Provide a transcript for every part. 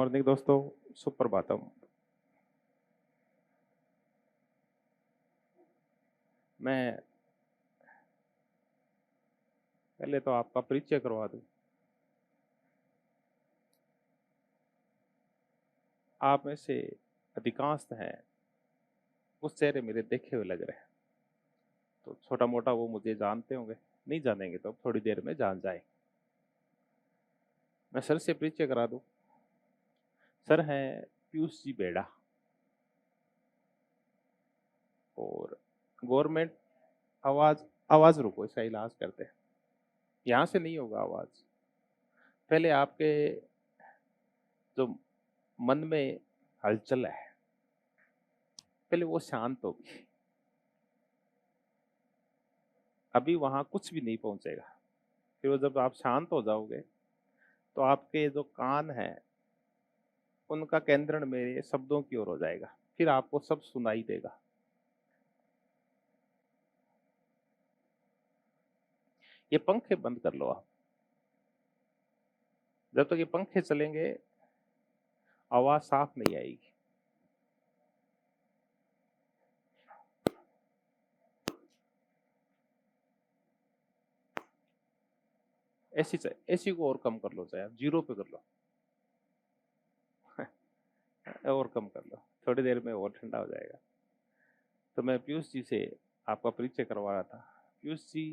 Morning दोस्तों, सुप्रभातम। मैं पहले तो आपका परिचय करवा दूं। आप में से अधिकांश हैं, कुछ चेहरे मेरे देखे हुए लग रहे हैं, तो छोटा मोटा वो मुझे जानते होंगे। नहीं जानेंगे तो अब थोड़ी देर में जान जाए। मैं सर से परिचय करा दूं। सर हैं पीयूष जी बेड़ा और गवर्नमेंट आवाज आवाज रुको इसका इलाज करते हैं। यहाँ से नहीं होगा आवाज। पहले आपके जो मन में हलचल है, पहले वो शांत होगी। अभी वहां कुछ भी नहीं पहुंचेगा। फिर वो जब आप शांत हो जाओगे तो आपके जो कान हैं उनका केंद्रण मेरे शब्दों की ओर हो जाएगा। फिर आपको सब सुनाई देगा। ये पंखे बंद कर लो आप। जब तक ये पंखे चलेंगे आवाज साफ नहीं आएगी। एसी को और कम कर लो, चाहे आप 0 पे कर लो। और कम कर लो, थोड़ी देर में और ठंडा हो जाएगा। तो मैं पीयूष जी से आपका परिचय करवा रहा था। पीयूष जी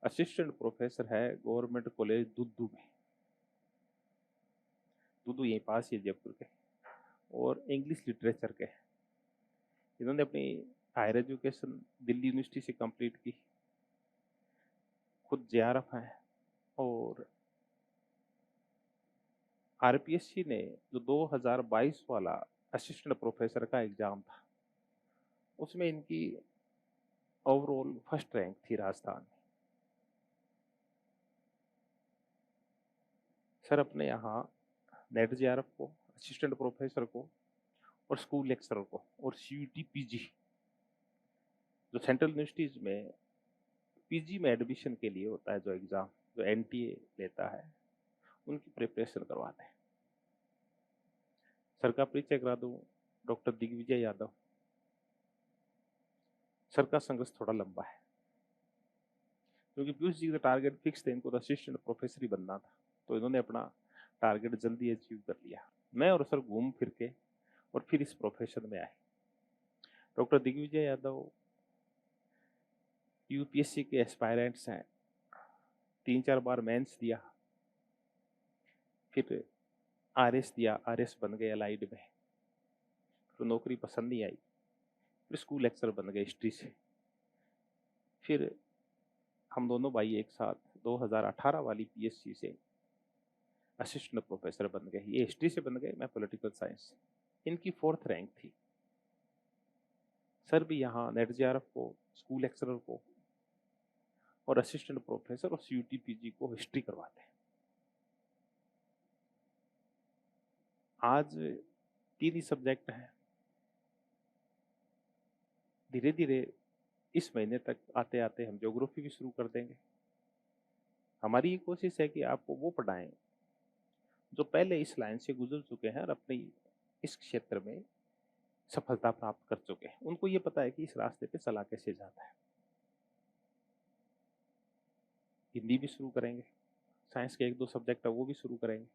असिस्टेंट प्रोफेसर है गवर्नमेंट कॉलेज दुद्दू में। दुद्दू यहीं पास ही है जयपुर के, और इंग्लिश लिटरेचर के। इन्होंने अपनी हायर एजुकेशन दिल्ली यूनिवर्सिटी से कंप्लीट की। खुद जेआरएफ हैं। और आरपीएससी ने जो 2022 वाला असिस्टेंट प्रोफेसर का एग्जाम था, उसमें इनकी ओवरऑल फर्स्ट रैंक थी राजस्थान में। सर अपने यहाँ नेट जेआरएफ को, असिस्टेंट प्रोफेसर को और स्कूल लेक्चरर को और सीयूटी पीजी, जो सेंट्रल यूनिवर्सिटीज में पीजी में एडमिशन के लिए होता है जो एग्जाम, जो एनटीए लेता है, उनकी प्रिपरेशन करवाते हैं। सर का परिचय करा दूं, डॉक्टर दिग्विजय यादव। सर का संघर्ष थोड़ा लंबा है, क्योंकि पीयूष जी का टारगेट फिक्स थे, इनको तो असिस्टेंट प्रोफेसर ही बनना था। तो इन्होंने अपना टारगेट जल्दी अचीव कर लिया। मैं और सर घूम फिर के और फिर इस प्रोफेशन में आए। डॉक्टर दिग्विजय यादव यूपीएससी के एस्पायरेंट्स हैं। 3-4 बार मेंस दिया, फिर आरएस दिया, आरएस बन गए अलाइड में। तो नौकरी पसंद नहीं आई, फिर स्कूल लेक्चर बन गए हिस्ट्री से। फिर हम दोनों भाई एक साथ 2018 वाली पीएससी से असिस्टेंट प्रोफेसर बन गए। ये हिस्ट्री से बन गए, मैं पॉलिटिकल साइंस से। इनकी 4th रैंक थी। सर भी यहाँ नेट जेआरएफ को, स्कूल लेक्चरर को और असिस्टेंट प्रोफेसर और सीयूटी पीजी को हिस्ट्री करवाते हैं। आज 3 ही सब्जेक्ट हैं। धीरे धीरे इस महीने तक आते आते हम ज्योग्राफी भी शुरू कर देंगे। हमारी ये कोशिश है कि आपको वो पढ़ाएं जो पहले इस लाइन से गुजर चुके हैं और अपनी इस क्षेत्र में सफलता प्राप्त कर चुके हैं। उनको ये पता है कि इस रास्ते पे चला कैसे जाता है। हिंदी भी शुरू करेंगे, साइंस के 1-2 सब्जेक्ट है वो भी शुरू करेंगे।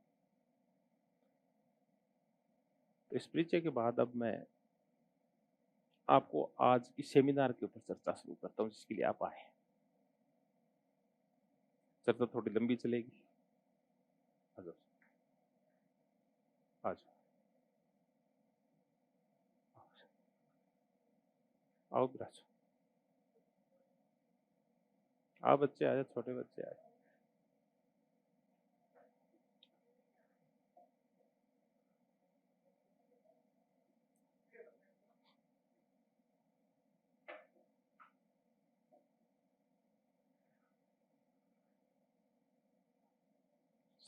तो इस परिचय के बाद अब मैं आपको आज की सेमिनार के ऊपर चर्चा शुरू करता हूँ, जिसके लिए आप आए। चर्चा थोड़ी लंबी चलेगी। आ जाओ, आ जाओ, आओ बिराजो। आओ बच्चे, आ जाओ, छोटे बच्चे आए।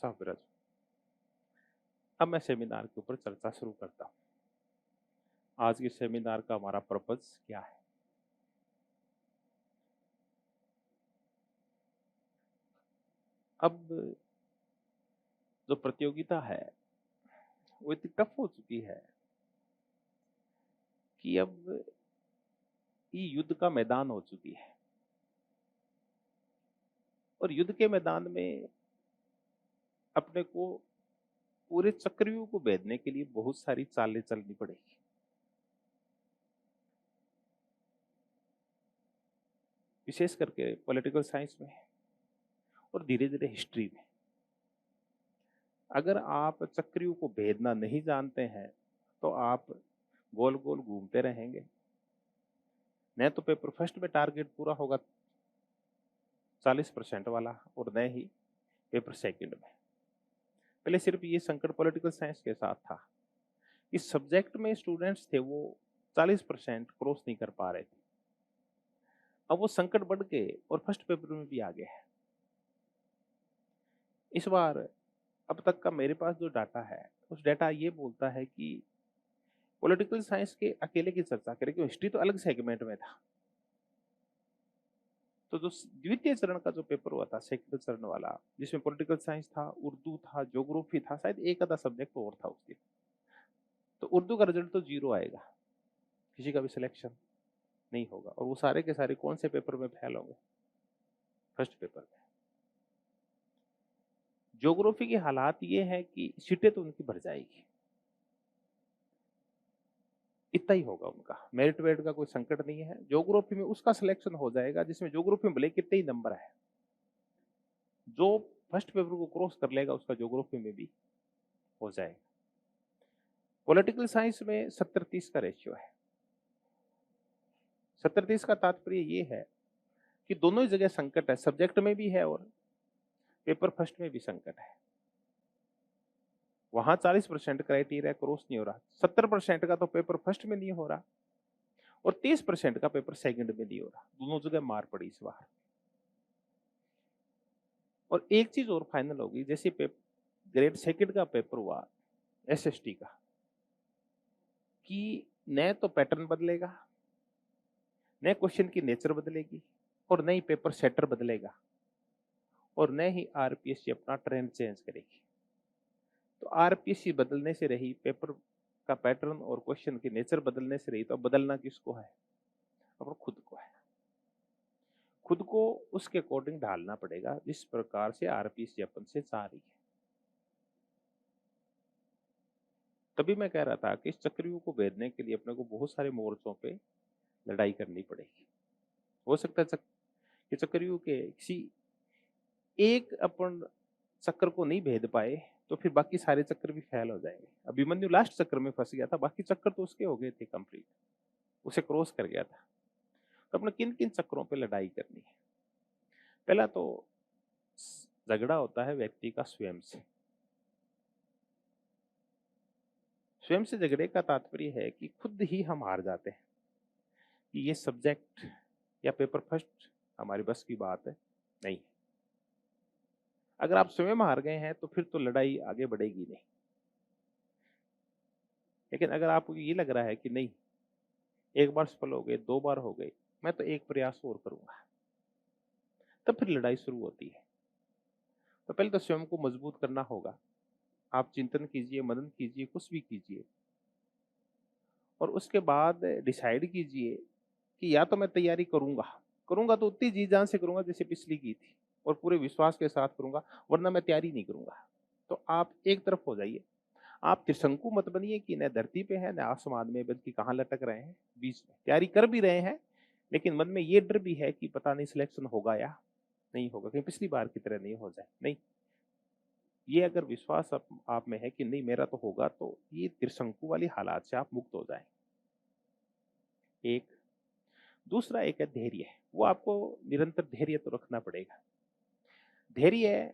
सब बिराजो। अब मैं सेमिनार के ऊपर चर्चा शुरू करता हूँ। आज के सेमिनार का हमारा पर्पस क्या है? अब जो प्रतियोगिता है वो इतनी टफ हो चुकी है कि अब ये युद्ध का मैदान हो चुकी है। और युद्ध के मैदान में अपने को पूरे चक्रव्यूह को भेदने के लिए बहुत सारी चालें चलनी पड़ेगी। विशेष करके पॉलिटिकल साइंस में और धीरे धीरे हिस्ट्री में। अगर आप चक्रव्यूह को भेदना नहीं जानते हैं तो आप गोल गोल घूमते रहेंगे। न तो पेपर फर्स्ट में टारगेट पूरा होगा 40% वाला, और न ही पेपर सेकंड में। पहले सिर्फ ये संकट पॉलिटिकल साइंस के साथ था। इस सब्जेक्ट में स्टूडेंट्स थे वो 40% क्रॉस नहीं कर पा रहे थे। अब वो संकट बढ़ के और फर्स्ट पेपर में भी आ गए हैं। इस बार अब तक का मेरे पास जो डाटा है उस डाटा ये बोलता है कि पॉलिटिकल साइंस के अकेले की चर्चा करें, क्योंकि हिस्ट्री तो अलग सेगमेंट में था। तो जो द्वितीय चरण का जो पेपर हुआ था, सेकंड चरण वाला, जिसमें पॉलिटिकल साइंस था, उर्दू था, ज्योग्राफी था, शायद एक आधा सब्जेक्ट और था उस दिन, तो उर्दू का रिजल्ट तो 0 आएगा, किसी का भी सिलेक्शन नहीं होगा। और वो सारे के सारे कौन से पेपर में फेल होंगे? फर्स्ट पेपर में। ज्योग्राफी के हालात ये है कि सीटें तो उनकी भर जाएगी, इतना ही होगा उनका, मेरिट वेट का कोई संकट नहीं है। ज्योग्राफी में उसका सिलेक्शन हो जाएगा जिसमें ज्योग्राफी में भले कितने ही नंबर है, जो फर्स्ट पेपर को क्रॉस कर लेगा उसका ज्योग्राफी में भी हो जाएगा। पॉलिटिकल साइंस में 70-30 का रेशियो है। 70-30 का तात्पर्य ये है कि दोनों ही जगह संकट है, सब्जेक्ट में भी है और पेपर फर्स्ट में भी संकट है। वहां 40% क्राइटेरिया क्रॉस नहीं हो रहा, 70% का तो पेपर फर्स्ट में नहीं हो रहा और 30% का पेपर सेकंड में नहीं हो रहा। दोनों जगह मार पड़ी इस बार। और एक चीज और फाइनल होगी, जैसे ग्रेड सेकंड का पेपर हुआ एसएसटी का, कि न तो पैटर्न बदलेगा, न क्वेश्चन की नेचर बदलेगी, और न ही पेपर सेटर बदलेगा, और न ही आरपीएससी अपना ट्रेंड चेंज करेगी। तो आरपीएससी बदलने से रही, पेपर का पैटर्न और क्वेश्चन की नेचर बदलने से रही, तो अब बदलना किसको है? अब खुद को है। खुद को उसके अकॉर्डिंग ढालना पड़ेगा जिस प्रकार से आरपीएससी अपन से चाह रही है। तभी मैं कह रहा था कि इस चक्रव्यूह को भेदने के लिए अपने को बहुत सारे मोर्चों पे लड़ाई करनी पड़ेगी। हो सकता है कि चक्रव्यूह के किसी एक अपन चक्र को नहीं भेद पाए तो फिर बाकी सारे चक्र भी फेल हो जाएंगे। अभिमन्यु लास्ट चक्र में फंस गया था, बाकी चक्र तो उसके हो गए थे कंप्लीट, उसे क्रॉस कर गया था। तो अपने किन किन चक्रों पे लड़ाई करनी है? पहला तो झगड़ा होता है व्यक्ति का स्वयं से। स्वयं से झगड़े का तात्पर्य है कि खुद ही हम हार जाते हैं कि ये सब्जेक्ट या पेपर फर्स्ट हमारी बस की बात है नहीं। अगर आप स्वयं हार गए हैं तो फिर तो लड़ाई आगे बढ़ेगी नहीं। लेकिन अगर आपको ये लग रहा है कि नहीं, एक बार सफल हो गए, 2 बार हो गए, मैं तो एक प्रयास और करूंगा, तब फिर लड़ाई शुरू होती है। तो पहले तो स्वयं को मजबूत करना होगा। आप चिंतन कीजिए, मनन कीजिए, कुछ भी कीजिए, और उसके बाद डिसाइड कीजिए कि या तो मैं तैयारी करूंगा, करूंगा तो उतनी जी जान से करूंगा जैसे पिछली की थी, और पूरे विश्वास के साथ करूंगा, वरना मैं तैयारी नहीं करूंगा। तो आप एक तरफ हो जाइए। आप त्रिशंकु मत बनिए कि न धरती पे है न आसमान में, बल्कि कहाँ लटक रहे हैं, बीच में। तैयारी कर भी रहे हैं लेकिन मन में ये डर भी है कि पता नहीं सिलेक्शन होगा या नहीं होगा, कहीं पिछली बार की तरह नहीं हो जाए। नहीं, ये अगर विश्वास आप में है कि नहीं मेरा तो होगा, तो ये त्रिशंकु वाली हालात से आप मुक्त हो जाए। एक दूसरा एक है धैर्य। वो आपको निरंतर धैर्य तो रखना पड़ेगा। धैर्य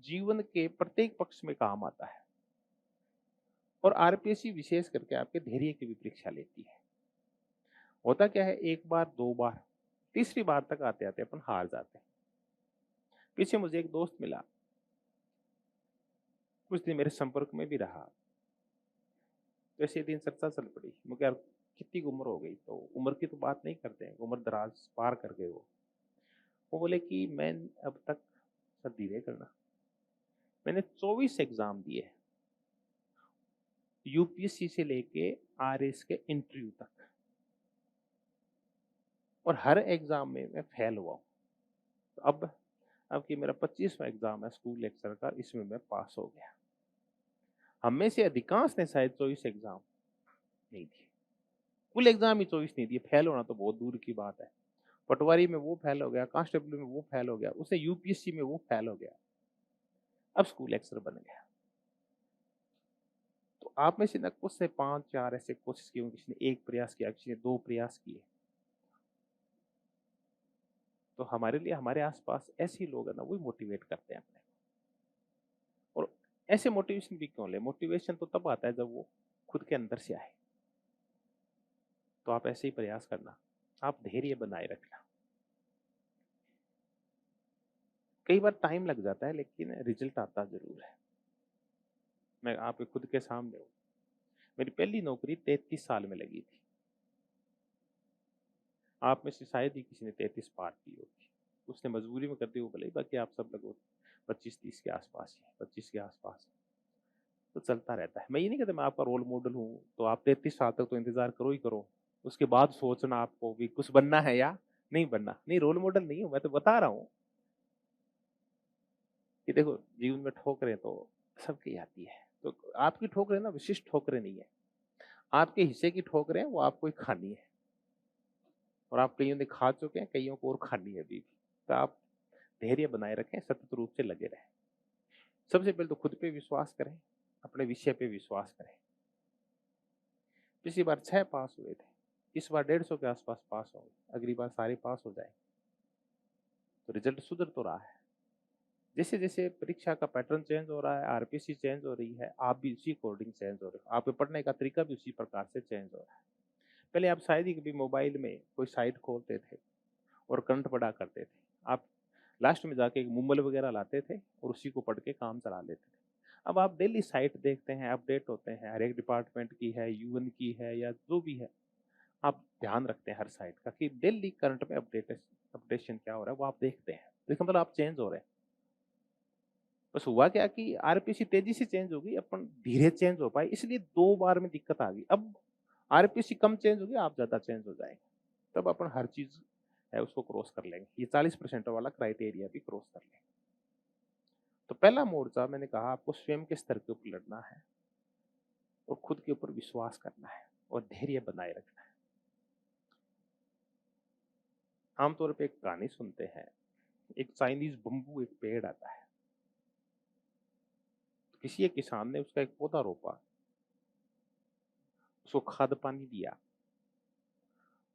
जीवन के प्रत्येक पक्ष में काम आता है, और आरपीएससी विशेष करके आपके धैर्य की भी परीक्षा लेती है। होता क्या है, एक बार, 2 बार, तीसरी बार तक आते आते अपन हार जाते हैं। पीछे मुझे एक दोस्त मिला, कुछ दिन मेरे संपर्क में भी रहा, तो ऐसे दिन चर्चा चल पड़ी। मुझे यार कितनी उम्र हो गई, तो उम्र की तो बात नहीं करते हैं, उम्र दराज पार कर गए वो बोले कि मैं अब तक, सर धीरे करना, मैंने 24 एग्जाम दिए, यूपीएससी से लेके आरएस के इंटरव्यू तक, और हर एग्जाम में मैं फेल हुआ हूँ। तो अब कि मेरा 25वां एग्जाम है स्कूल लेक्चर का, इसमें मैं पास हो गया। हम में से अधिकांश ने शायद 24 एग्जाम नहीं दिए, कुल एग्जाम ही 24 नहीं दिए। फेल होना तो बहुत दूर की बात है। पटवारी में वो फेल हो गया, कांस्टेबल में वो फेल हो गया, उसे यूपीएससी में वो फेल हो गया, अब स्कूल लेक्चर बन गया। तो आप में से न कुछ से 5-4 ऐसे कोशिश की, किसी ने 1 प्रयास किया, किसी ने 2 प्रयास किए। तो हमारे लिए हमारे आसपास ऐसे ही लोग है ना, वही मोटिवेट करते हैं अपने। और ऐसे मोटिवेशन भी क्यों ले, मोटिवेशन तो तब आता है जब वो खुद के अंदर से आए। तो आप ऐसे ही प्रयास करना, आप धैर्य बनाए रखना। कई बार टाइम लग जाता है लेकिन रिजल्ट आता जरूर है। मैं आपके खुद के सामने हूँ, मेरी पहली नौकरी 33 साल में लगी थी। आप में से शायद ही किसी ने 33 पार की होगी। उसने मजबूरी में करते हुए भले, बाकी आप सब लोग 25-30 के आसपास ही, 25 के आसपास। तो चलता रहता है। मैं ये नहीं कहता मैं आपका रोल मॉडल हूँ, तो आप 33 साल तक तो इंतजार करो ही करो, उसके बाद सोचना आपको भी कुछ बनना है या नहीं बनना। नहीं, रोल मॉडल नहीं हूँ, मैं तो बता रहा हूँ कि देखो जीवन में ठोकरें तो सबकी आती है। तो आपकी ठोकरें ना विशिष्ट ठोकरें नहीं है, आपके हिस्से की ठोकरें वो आपको ही खानी है, और आप कईयों ने खा चुके हैं, कईयों को और खानी है अभी भी। तो आप धैर्य बनाए रखें, सतत रूप से लगे रहें। सबसे पहले तो खुद पे विश्वास करें, अपने विषय पे विश्वास करें। पिछली बार 6 पास हुए थे, इस बार 150 के आसपास पास होंगे, अगली बार सारे पास हो जाए। तो रिजल्ट सुधर तो रहा है। जैसे जैसे परीक्षा का पैटर्न चेंज हो रहा है, आरपीसी चेंज हो रही है, आप भी उसी अकॉर्डिंग चेंज हो रहे हो, आपके पढ़ने का तरीका भी उसी प्रकार से चेंज हो रहा है। पहले आप शायद ही कभी मोबाइल में कोई साइट खोलते थे और करंट पढ़ा करते थे। आप लास्ट में जाके एक मुम्बल वगैरह लाते थे और उसी को पढ़ के काम चला लेते थे। अब आप डेली साइट देखते हैं, अपडेट होते हैं, हर एक डिपार्टमेंट की है, यूएन की है या जो भी है, आप ध्यान रखते हैं हर साइट का कि डेली करंट में अपडेशन क्या हो रहा है वो आप देखते हैं। तो इसका मतलब आप चेंज हो रहे हैं। बस हुआ क्या कि आरपीसी तेजी से चेंज होगी, अपन धीरे चेंज हो पाए, इसलिए 2 बार में दिक्कत आ गई। अब आरपीसी कम चेंज होगी, आप ज्यादा चेंज हो जाएंगे, तब अपन हर चीज है उसको क्रॉस कर लेंगे। ये 40% वाला क्राइटेरिया भी क्रॉस कर लेंगे। तो पहला मोर्चा मैंने कहा, आपको स्वयं के स्तर के ऊपर लड़ना है और खुद के ऊपर विश्वास करना है और धैर्य बनाए रखना है। आमतौर पे एक कहानी सुनते हैं, एक चाइनीज बम्बू एक पेड़ आता है। तो किसी एक किसान ने उसका एक पौधा रोपा, उसको खाद पानी दिया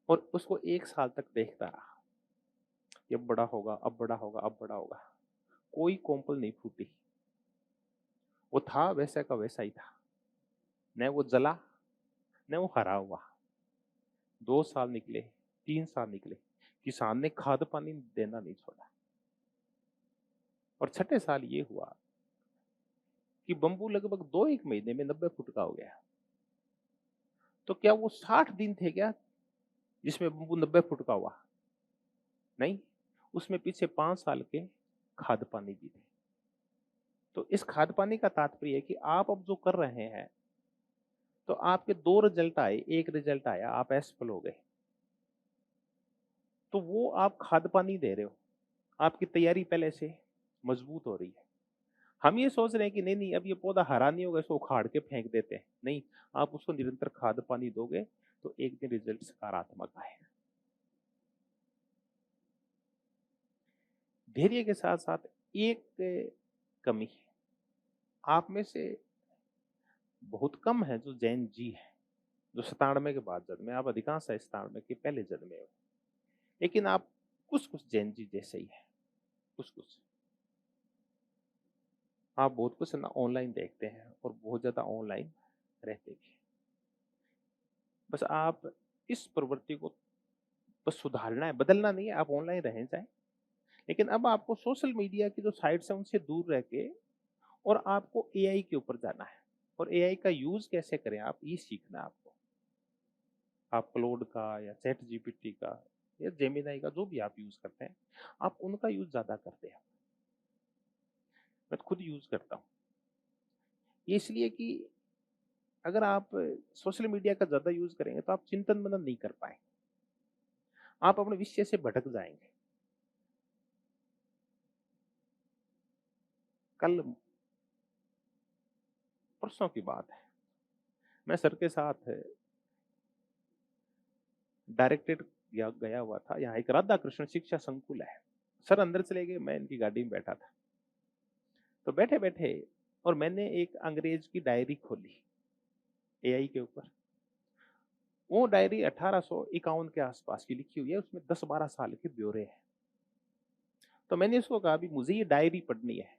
और उसको 1 साल तक देखता रहा, ये अब बड़ा होगा, अब बड़ा होगा, अब बड़ा होगा। कोई कोंपल नहीं फूटी, वो था वैसा का वैसा ही था, न वो जला न वो हरा हुआ। 2 साल निकले, 3 साल निकले, किसान ने खाद पानी देना नहीं छोड़ा। और छठे साल ये हुआ कि बंबू लगभग 2-1 महीने में 90 फुट का हो गया। तो क्या वो 60 दिन थे क्या जिसमें बंबू 90 फुट का हुआ? नहीं, उसमें पीछे 5 साल के खाद पानी भी थे। तो इस खाद पानी का तात्पर्य है कि आप अब जो कर रहे हैं, तो आपके 2 रिजल्ट आए, 1 रिजल्ट आया, आप असफल हो गए, तो वो आप खाद पानी दे रहे हो, आपकी तैयारी पहले से मजबूत हो रही है। हम ये सोच रहे हैं कि नहीं नहीं अब ये पौधा हरा नहीं होगा, इसको उखाड़ के फेंक देते हैं। नहीं, आप उसको निरंतर खाद पानी दोगे तो एक दिन रिजल्ट सकारात्मक आएगा। धैर्य के साथ साथ एक कमी, आप में से बहुत कम है जो जैन जी है, जो 97 के बाद जन्मे। आप अधिकांश है 97 के पहले जन्मे हो, लेकिन आप कुछ कुछ जैन जी जैसे ही है, कुछ कुछ। आप बहुत कुछ ना ऑनलाइन देखते हैं और बहुत ज्यादा ऑनलाइन रहते भी हैं। बस आप इस प्रवृत्ति को बस सुधारना है, बदलना नहीं है। आप ऑनलाइन रह जाए, लेकिन अब आपको सोशल मीडिया की जो साइट्स हैं उनसे दूर रह के और आपको एआई के ऊपर जाना है। और एआई का यूज कैसे करें आप ये सीखना है आपको। आप क्लोड का या चैट जीपीटी का या जेमिनाई का जो भी आप यूज करते हैं, आप उनका यूज ज्यादा करते हैं। मैं खुद यूज करता हूँ, ये इसलिए कि अगर आप सोशल मीडिया का ज़्यादा यूज़ करेंगे तो आप चिंतन मनन नहीं कर पाएँगे। आप अपने विषय से भटक जाएँगे। कल परसों की बात है, मैं सर के साथ डायरेक्टेड या गया हुआ था, यहाँ एक राधा कृष्ण शिक्षा संकुल है। सर अंदर चले गए, मैं इनकी गाड़ी में बैठा था। तो बैठे-बैठे और मैंने एक अंग्रेज की डायरी खोली एआई के ऊपर। वो डायरी 1851 के आसपास की लिखी हुई है, उसमें 10-12 साल के ब्यौरे हैं। तो मैंने उसको कहा अभी मुझे ये डायरी पढ़नी है।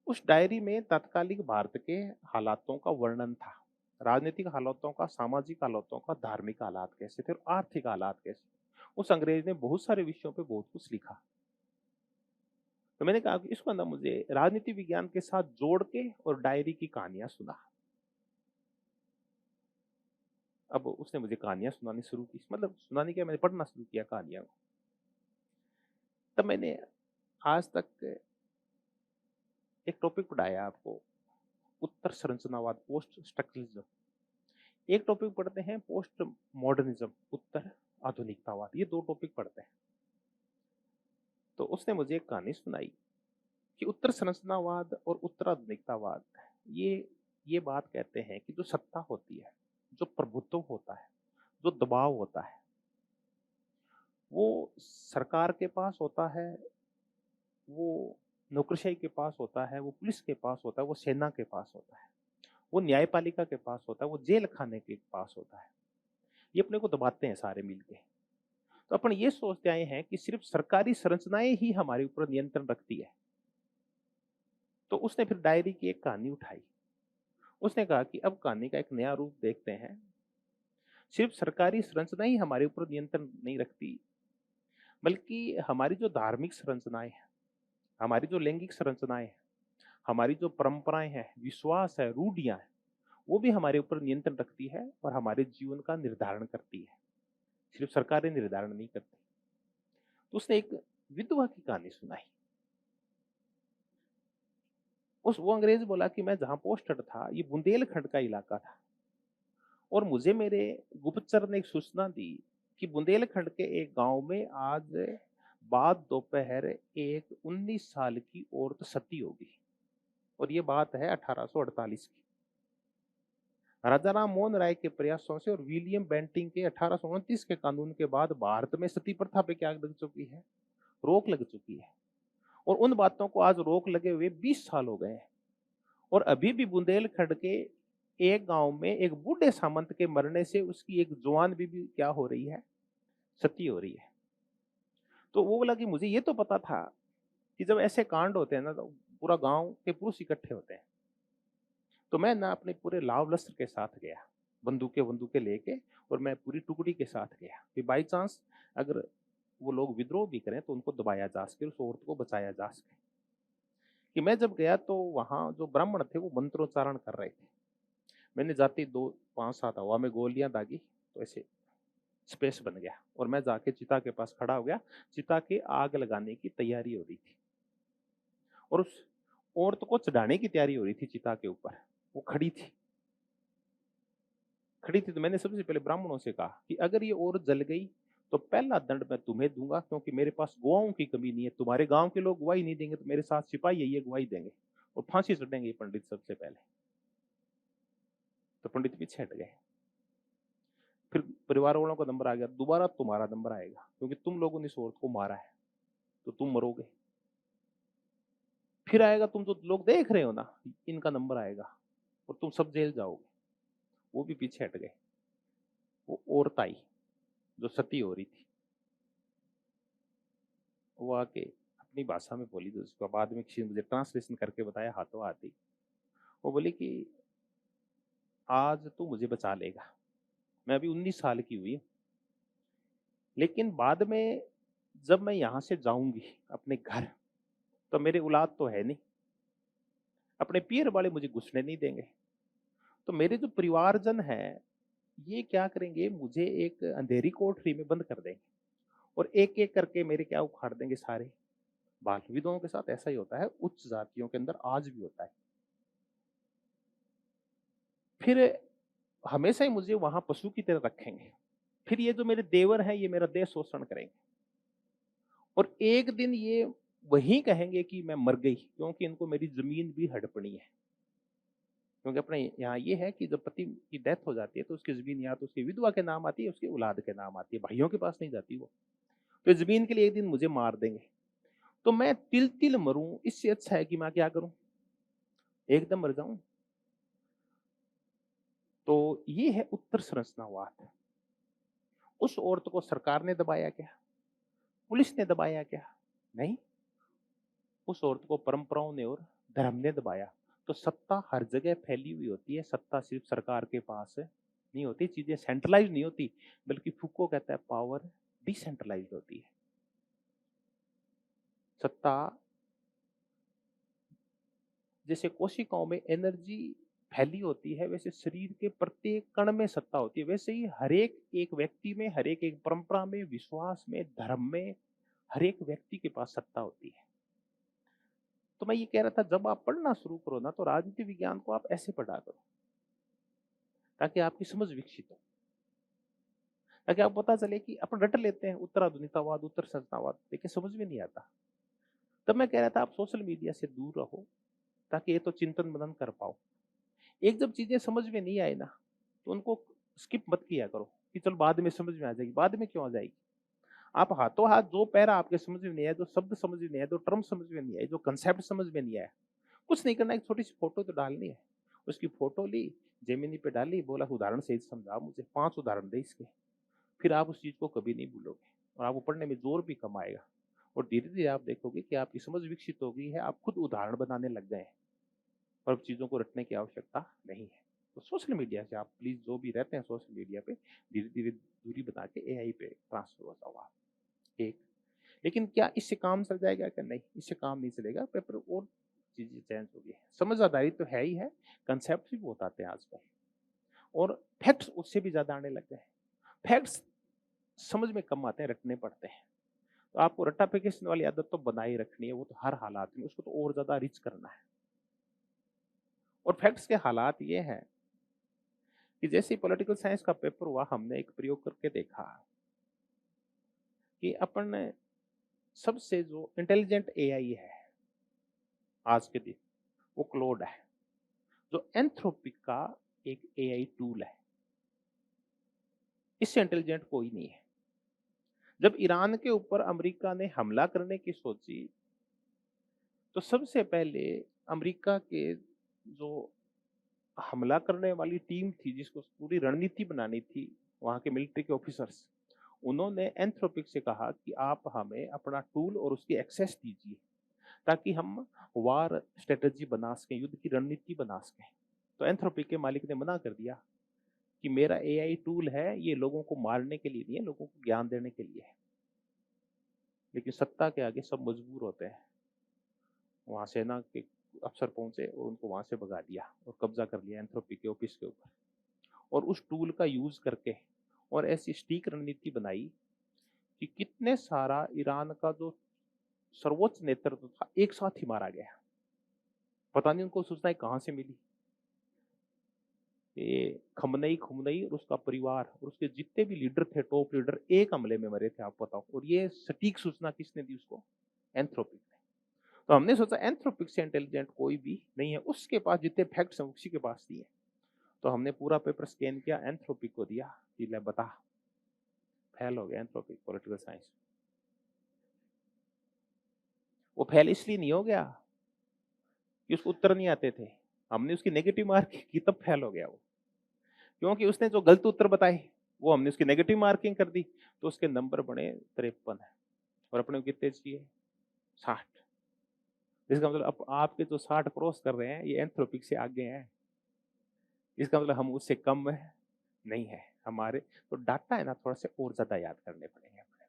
उस डायरी में तत्कालिक भारत के हालातों का वर्णन था। राजनीतिक हालातों का, सामाजिक हालातों का, धार्मिक हालात कैसे थे और आर्थिक हालात कैसे। उस अंग्रेज ने बहुत सारे विषयों पे बहुत कुछ लिखा। तो मैंने कहा कि इसको ना मुझे राजनीति विज्ञान के साथ जोड़ के और डायरी की कहानियां सुना। अब उसने मुझे कहानियां सुनानी शुरू की, मतलब सुनानी क्या, मैंने पढ़ना शुरू किया कहानियां को। तब मैंने आज तक एक टॉपिक पढ़ाया आपको, उत्तर संरचनावाद, पोस्ट स्ट्रक्चरलिज्म। एक टॉपिक पढ़ते हैं पोस्ट मॉडर्निज्म, उत्तर आधुनिकतावाद। ये दो टॉपिक पढ़ते हैं। तो उसने मुझे एक कहानी सुनाई कि उत्तर संरचनावाद और उत्तर आधुनिकतावाद ये ये बात कहते हैं कि जो सत्ता होती है, जो प्रभुत्व होता है, जो दबाव होता है, वो सरकार के पास होता है, वो नौकरशाही के पास होता है, वो पुलिस के पास होता है, वो सेना के पास होता है, वो न्यायपालिका के पास होता है, वो जेल खाने के पास होता है। ये अपने को दबाते हैं सारे मिलके। तो अपन ये सोचते आए हैं कि सिर्फ सरकारी संरचनाएं ही हमारे ऊपर नियंत्रण रखती है। तो उसने फिर डायरी की एक कहानी उठाई। उसने कहा कि अब कहानी का एक नया रूप देखते हैं। सिर्फ सरकारी संरचना ही हमारे ऊपर नियंत्रण नहीं रखती, बल्कि हमारी जो धार्मिक संरचनाएं हैं, हमारी जो लैंगिक संरचनाएं हैं, हमारी जो परंपराएं हैं, विश्वास है, रूढ़ियां हैं, वो भी हमारे ऊपर नियंत्रण रखती है और हमारे जीवन का निर्धारण करती है। सिर्फ सरकारें निर्धारण नहीं करती। तो उसने एक विधवा की कहानी सुनाई। उस वो अंग्रेज बोला कि मैं जहां पोस्टेड था, ये बुंदेलखंड का इलाका था, और मुझे मेरे गुप्तचर ने एक सूचना दी कि बुंदेलखंड के एक गांव में आज बाद दोपहर एक 19 साल की औरत सती होगी। और ये बात है 1848 की। राजा राम मोहन राय के प्रयासों से और विलियम बेंटिंग के 1829 के कानून के बाद भारत में सती प्रथा पे क्या लग चुकी है, रोक लग चुकी है। और उन बातों को आज रोक लगे हुए 20 साल हो गए हैं। और अभी भी बुंदेलखंड के एक गांव में एक बूढ़े सामंत के मरने से उसकी एक जवान बीबी क्या हो रही है, सती हो रही है। तो वो बोला कि मुझे ये तो पता था कि जब ऐसे कांड होते हैं ना, तो पूरा गांव के पुरुष इकट्ठे होते हैं। तो मैं ना अपने पूरे लाव लश्कर के साथ गया, बंदूकें बंदूकें लेके, और मैं पूरी टुकड़ी के साथ गया कि बाई चांस अगर वो लोग विद्रोह भी करें तो उनको दबाया जा सके, उस औरत को बचाया जा सके। कि मैं जब गया तो वहां जो ब्राह्मण थे वो मंत्रोच्चारण कर रहे थे। मैंने जाते 2-5-7 हवा में गोलियां दागी, तो ऐसे स्पेस बन गया और मैं जाके चिता के पास खड़ा हो गया। चिता के आग लगाने की तैयारी हो रही थी और उस औरत को चढ़ाने की तैयारी हो रही थी चिता के ऊपर। वो खड़ी थी। तो मैंने सबसे पहले ब्राह्मणों से कहा कि अगर ये औरत जल गई तो पहला दंड मैं तुम्हें दूंगा, क्योंकि मेरे पास गवाहों की कमी नहीं है। तुम्हारे गांव के लोग गवाही नहीं देंगे तो मेरे साथ सिपाही है, ये गवाही देंगे और फांसी चढ़ेंगे पंडित सबसे पहले। तो पंडित पीछे हट गए। फिर परिवार वालों का नंबर आ गया, दोबारा तुम्हारा नंबर आएगा क्योंकि तुम लोगों ने इस औरत को मारा है तो तुम मरोगे। फिर आएगा, तुम जो लोग देख रहे हो ना, इनका नंबर आएगा और तुम सब जेल जाओगे। वो भी पीछे हट गए। वो औरत आई जो सती हो रही थी, वो आके अपनी भाषा में बोली, तो उसका बाद में किसी ने मुझे ट्रांसलेशन करके बताया हाथों हाथ ही। वो बोली कि आज तू मुझे बचा लेगा, मैं अभी 19 साल की हुई, लेकिन बाद में जब मैं यहाँ से जाऊंगी अपने घर, तो मेरे औलाद तो है नहीं, अपने पियर वाले मुझे घुसने नहीं देंगे। तो मेरे जो परिवारजन है ये क्या करेंगे, मुझे एक अंधेरी कोठरी में बंद कर देंगे और एक एक करके मेरे क्या उखाड़ देंगे सारे बाल। विधवाओं के साथ ऐसा ही होता है, उच्च जातियों के अंदर आज भी होता है। फिर हमेशा ही मुझे वहां पशु की तरह रखेंगे। फिर ये जो मेरे देवर हैं ये मेरा देह शोषण करेंगे और एक दिन ये वही कहेंगे कि मैं मर गई, क्योंकि इनको मेरी जमीन भी हड़पनी है। क्योंकि अपने यहाँ ये है कि जब पति की डेथ हो जाती है तो उसकी जमीन या तो उसकी विधवा के नाम आती है, उसकी औलाद के नाम आती है, भाइयों के पास नहीं जाती वो। तो जमीन के लिए एक दिन मुझे मार देंगे, तो मैं तिल तिल मरूं, इससे अच्छा है कि मैं क्या करूं, एकदम मर जाऊं। तो ये है उत्तर संरचनावाद। उस औरत को सरकार ने दबाया क्या, पुलिस ने दबाया क्या? नहीं, उस औरत को परंपराओं ने और धर्म ने दबाया। तो सत्ता हर जगह फैली हुई होती है, सत्ता सिर्फ सरकार के पास नहीं होती, चीजें सेंट्रलाइज नहीं होती, बल्कि फूको कहता है पावर डिसेंट्रलाइज होती है। सत्ता जैसे कोशिकाओं में एनर्जी फैली होती है, वैसे शरीर के प्रत्येक कण में सत्ता होती है। वैसे ही हर एक एक व्यक्ति में, हर एक एक परंपरा में, विश्वास में, धर्म में, हर एक व्यक्ति के पास सत्ता होती है। तो मैं ये कह रहा था, जब आप पढ़ना शुरू करो ना, तो राजनीति विज्ञान को आप ऐसे पढ़ा करो ताकि आपकी समझ विकसित हो, ताकि आपको पता चले कि अपन रट लेते हैं उत्तराधुनिकतावाद, उत्तर संरचनावाद, लेकिन समझ में नहीं आता। तब मैं कह रहा था आप सोशल मीडिया से दूर रहो ताकि ये तो चिंतन मनन कर पाओ। एक जब चीजें समझ में नहीं आए ना, तो उनको स्किप मत किया करो कि चल बाद में समझ में आ जाएगी। बाद में क्यों आ जाएगी? आप हाथों हाथ जो पैरा आपके समझ में नहीं आया, जो शब्द समझ में नहीं आया, जो टर्म समझ में नहीं आए, जो कंसेप्ट समझ में नहीं आया, कुछ नहीं करना, एक छोटी सी फोटो तो डालनी है। उसकी फोटो ली, जेमिनी पे डाली, बोला उदाहरण सहित समझा मुझे, 5 उदाहरण दे इसके। फिर आप उस चीज को कभी नहीं भूलोगे और आपको पढ़ने में जोर भी कम आएगा। और धीरे धीरे आप देखोगे कि आपकी समझ विकसित हो गई है, आप खुद उदाहरण बनाने लग गए हैं और अब चीजों को रटने की आवश्यकता नहीं है। तो सोशल मीडिया से आप प्लीज, जो भी रहते हैं सोशल मीडिया पे, धीरे धीरे दूरी बना के एआई पे ट्रांसफर हो जाओ आप। एक, लेकिन क्या इससे काम चल जाएगा? क्या नहीं, इससे काम नहीं चलेगा। पेपर और चीजें चेंज होगी। समझ आधारित तो है ही है, कंसेप्ट भी बहुत आते हैं आजकल और फैक्ट्स उससे भी ज्यादा आने लग गए हैं। फैक्ट्स समझ में कम आते हैं, रटने पड़ते हैं। तो आपको रट्टाफिकेशन वाली आदत तो बनाए रखनी है, वो तो हर हालात में, उसको तो और ज्यादा रिच करना है। और फैक्ट्स के हालात ये हैं कि जैसे पॉलिटिकल साइंस का पेपर हुआ, हमने एक प्रयोग करके देखा कि अपन ने सबसे जो इंटेलिजेंट एआई है आज के दिन, वो क्लोड है, जो एंथ्रोपिक का एक एआई टूल है। इससे इंटेलिजेंट कोई नहीं है। जब ईरान के ऊपर अमेरिका ने हमला करने की सोची, तो सबसे पहले अमेरिका के जो हमला करने वाली टीम थी, जिसको पूरी रणनीति बनानी थी, वहां के मिलिट्री के ऑफिसर्स, उन्होंने एंथ्रोपिक से कहा कि आप हमें अपना टूल और उसकी एक्सेस दीजिए ताकि हम वार स्ट्रेटजी बना सकें, युद्ध की रणनीति बना सकें। तो एंथ्रोपिक के मालिक ने मना कर दिया कि मेरा एआई टूल है, ये लोगों को मारने के लिए नहीं है, लोगों को ज्ञान देने के लिए है। लेकिन सत्ता के आगे सब मजबूर होते हैं। वहां सेना के अफसर पहुंचे और उनको वहां से भगा दिया और कब्जा कर लिया एंथ्रोपिक के ऑफिस के ऊपर। और उस टूल का यूज करके और ऐसी स्टीक रणनीति बनाई कि कितने सारा ईरान का जो सर्वोच्च नेतृत्व था एक साथ ही मारा गया। पता नहीं उनको सूचना कहां से मिली। ये खमनई खुमनई और उसका परिवार और उसके जितने भी लीडर थे, टॉप लीडर, एक हमले में मरे थे, आप बताओ। और ये सटीक सूचना किसने दी उसको? एंथ्रोपिक ने। तो हमने सोचा एंथ्रोपिक से इंटेलिजेंट कोई भी नहीं है, उसके पास जितने फैक्ट्स हैं उसी के पास दिए। तो हमने पूरा पेपर स्कैन किया, एंथ्रोपिक को दिया कि ले बता। फेल हो गया एंथ्रोपिक पॉलिटिकल साइंस। वो फेल इसलिए नहीं हो गया कि उसको उत्तर नहीं आते थे, हमने उसकी नेगेटिव मार्किंग की तब फेल हो गया वो। क्योंकि उसने जो गलत उत्तर बताए वो हमने उसकी नेगेटिव मार्किंग कर दी, तो उसके नंबर बने 53 है। और अपने को कितने चाहिए? 60। इसका मतलब अब आपके जो 60 क्रॉस कर रहे हैं ये एंथ्रोपिक से आगे हैं। इसका मतलब हम उससे कम है नहीं है हमारे। तो डाटा है ना, थोड़ा से और ज्यादा याद करने पड़ेंगे अपने।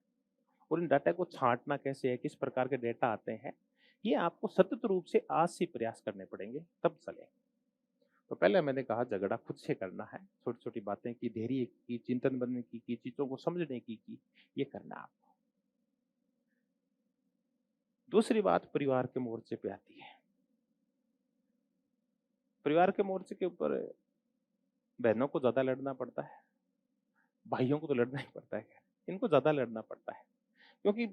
और इन डाटा को छांटना कैसे है, किस प्रकार के डेटा आते हैं, ये आपको सतत रूप से आज से प्रयास करने पड़ेंगे, तब चले। तो पहले मैंने कहा झगड़ा खुद से करना है, छोटी छोटी बातें की, धैर्य की, चिंतन बनने की, चीजों को समझने की, ये करना आपको। दूसरी बात परिवार के मोर्चे पे आती है। परिवार के मोर्चे के ऊपर बहनों को ज्यादा लड़ना पड़ता है, भाइयों को तो लड़ना ही पड़ता है, इनको ज्यादा लड़ना पड़ता है। क्योंकि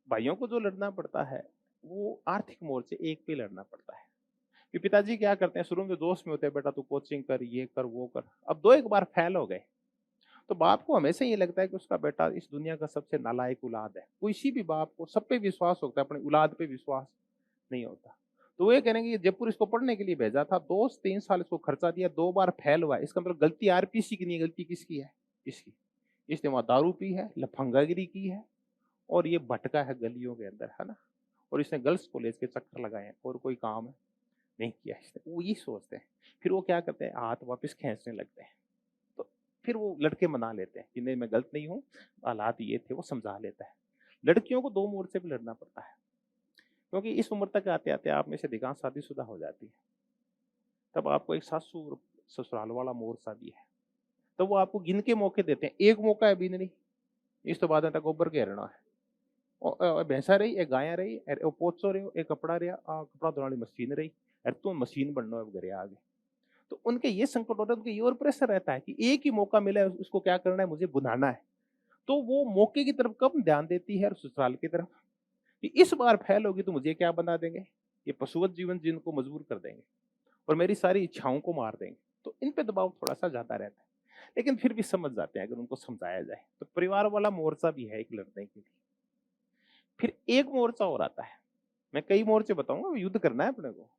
भाइयों को जो लड़ना पड़ता है वो आर्थिक मोर्चे एक पे लड़ना पड़ता है। कि पिताजी क्या करते हैं, शुरू में दोस्त में होते हैं, बेटा तू कोचिंग कर, ये कर, वो कर। अब दो एक बार फेल हो गए तो बाप को हमेशा ये लगता है कि उसका बेटा इस दुनिया का सबसे नालायक औलाद है। किसी भी बाप को सब पे विश्वास होता है, अपनी औलाद पे विश्वास नहीं होता। तो वो ये कहेंगे कि जयपुर इसको पढ़ने के लिए भेजा था, 2 3 साल इसको खर्चा दिया, 2 बार फेल हुआ है, इसका मतलब गलती आरपीसी की नहीं है, गलती किसकी है? इसकी। इसने वहां दारू पी है, लफंगागिरी की है, और ये भटका है गलियों के अंदर, है ना। और इसने गर्ल्स कॉलेज के चक्कर लगाए हैं और कोई काम नहीं किया इसने, वो ये सोचते हैं। फिर वो क्या करते हैं, हाथ वापस खींचने लगते हैं। तो फिर वो लड़के मना लेते हैं कि नहीं मैं गलत नहीं हूँ, हालात ये थे, वो समझा लेता है। लड़कियों को 2 मोर्चे पे लड़ना पड़ता है, क्योंकि इस उम्र तक आते आते आप में से अधिकांश शादीशुदा हो जाती है। तब आपको एक सासू ससुराल वाला मोर्चा भी है, तो वो आपको गिन के मौके देते हैं। एक मौका है बीन नहीं, इस तो बाद में गोबर के हरणा है, भैंसा रही, एक गाया रही, और पोचो रही, एक कपड़ा रहा, कपड़ा धोने वाली मशीन रही, अरे तुम मशीन बनना है घरे आगे। तो उनके ये संकट होता है, उनके ये और प्रेशर रहता है कि एक ही मौका मिला है, उसको क्या करना है, मुझे बुझाना है। तो वो मौके की तरफ कम ध्यान देती है और ससुराल की तरफ कि इस बार फेल होगी तो मुझे क्या बना देंगे, ये पशुवत जीवन जिनको मजबूर कर देंगे और मेरी सारी इच्छाओं को मार देंगे। तो इन पे दबाव थोड़ा सा ज्यादा रहता है, लेकिन फिर भी समझ जाते हैं अगर उनको समझाया जाए। तो परिवार वाला मोर्चा भी है एक लड़ने के लिए। फिर एक मोर्चा और आता है, मैं कई मोर्चे बताऊंगा, युद्ध करना है अपने को,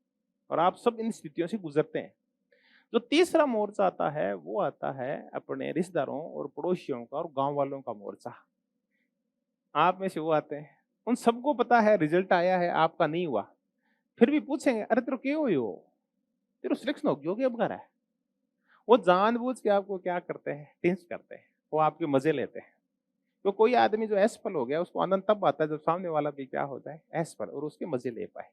और आप सब इन स्थितियों से गुजरते हैं। जो तीसरा मोर्चा आता है वो आता है अपने रिश्तेदारों और पड़ोसियों का और गांव वालों का मोर्चा। आप में से वो आते हैं, उन सबको पता है रिजल्ट आया है, आपका नहीं हुआ, फिर भी पूछेंगे अरे तेरे क्यों हुई हो, तेरे सिलेक्शन हो गया अब घर है। वो जानबूझ के आपको क्या करते हैं, टेंस करते हैं, वो आपके मजे लेते हैं। तो कोई आदमी जो एसफल हो गया उसको आनंद तब आता है जब सामने वाला भी क्या होता है, एसफल, और उसके मजे ले पाए।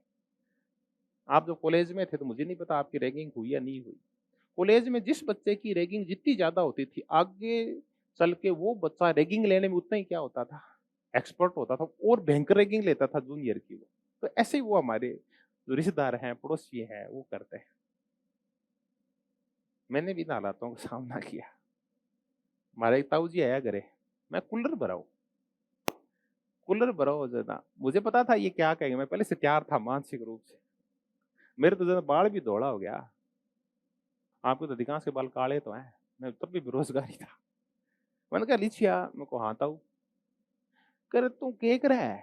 आप जो कॉलेज में थे तो मुझे नहीं पता आपकी रैगिंग हुई या नहीं हुई। कॉलेज में जिस बच्चे की रैगिंग जितनी ज्यादा होती थी, आगे चल के वो बच्चा रैगिंग लेने में उतना ही क्या होता था, एक्सपर्ट होता था, और भयंकर रैगिंग लेता था जूनियर की वो। तो ऐसे ही वो हमारे जो रिश्तेदार हैं, पड़ोसी हैं, वो करते हैं। मैंने भी इन हालातों का सामना किया। हमारा एक ताऊ जी आया घरे, मैं कूलर भराऊ, कूलर भराओ ज्यादा, मुझे पता था ये क्या कहेंगे, मैं पहले से तैयार था मानसिक रूप से। मेरे तो ज्यादा बाल भी दौड़ा हो गया, आपको तो अधिकांश के बाल काले तो हैं, मैं तब भी बेरोजगारी था। मैंने कहा लिखिया, मैं को हाँ ताऊ, कर तू के कर है,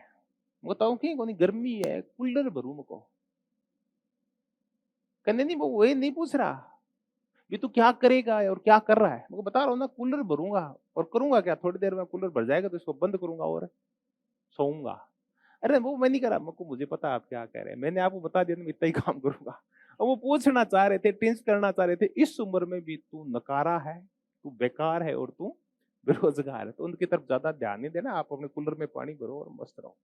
मैं बताऊं कि कोनी गर्मी है कूलर भरू, मको कहने नहीं, वो ये नहीं पूछ रहा कि तू क्या करेगा और क्या कर रहा है, मैं बता रहा हूँ ना कूलर भरूंगा, और करूंगा क्या, थोड़ी देर में कूलर भर जाएगा तो इसको बंद करूंगा और सोऊंगा। अरे वो मैं नहीं करा, मुझे पता आप क्या कह रहे हैं, मैंने आपको बता दिया मैं इतना ही काम करूंगा। और वो पूछना चाह रहे थे, टेंस करना चाह रहे थे, इस उम्र में भी तू नकारा है, तू बेकार है और तू बेरोजगार है, तो उनकी तरफ ज्यादा ध्यान नहीं देना, आप अपने कूलर में पानी भरो और मस्त रहो,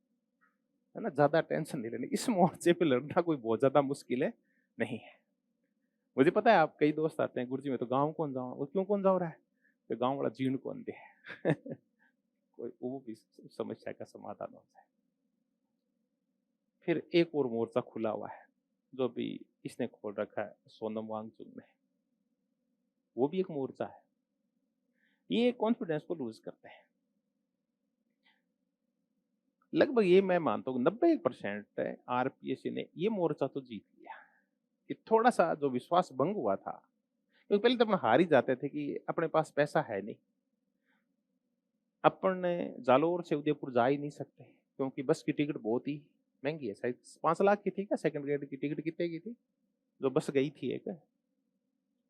है ना, ज्यादा टेंशन नहीं लेनी। इस मोर्चे पे लड़ना कोई बहुत ज्यादा मुश्किल है नहीं है। मुझे पता है आप कई दोस्त आते हैं, गुरुजी में तो गाँव कौन जाऊँ, वो क्यों कौन जाओ रहा है, तो गाँव वाला जीर्ण कौन दे कोई वो भी समस्या का समाधान होता है। फिर एक और मोर्चा खुला हुआ है जो भी इसने खोल रखा है, सोनम वांगचुक ने, वो भी एक मोर्चा है। ये कॉन्फिडेंस को लूज करते हैं। लगभग ये मैं मानता हूँ 90% आरपीएससी ने ये मोर्चा तो जीत लिया। कि थोड़ा सा जो विश्वास भंग हुआ था, क्योंकि पहले तो अपन हार ही जाते थे कि अपने पास पैसा है नहीं, अपन जालोर से उदयपुर जा ही नहीं सकते क्योंकि बस की टिकट बहुत ही महंगी है, शायद 5 लाख की थी क्या, सेकंड ग्रेड की टिकट कितने की थी जो बस गई थी एक,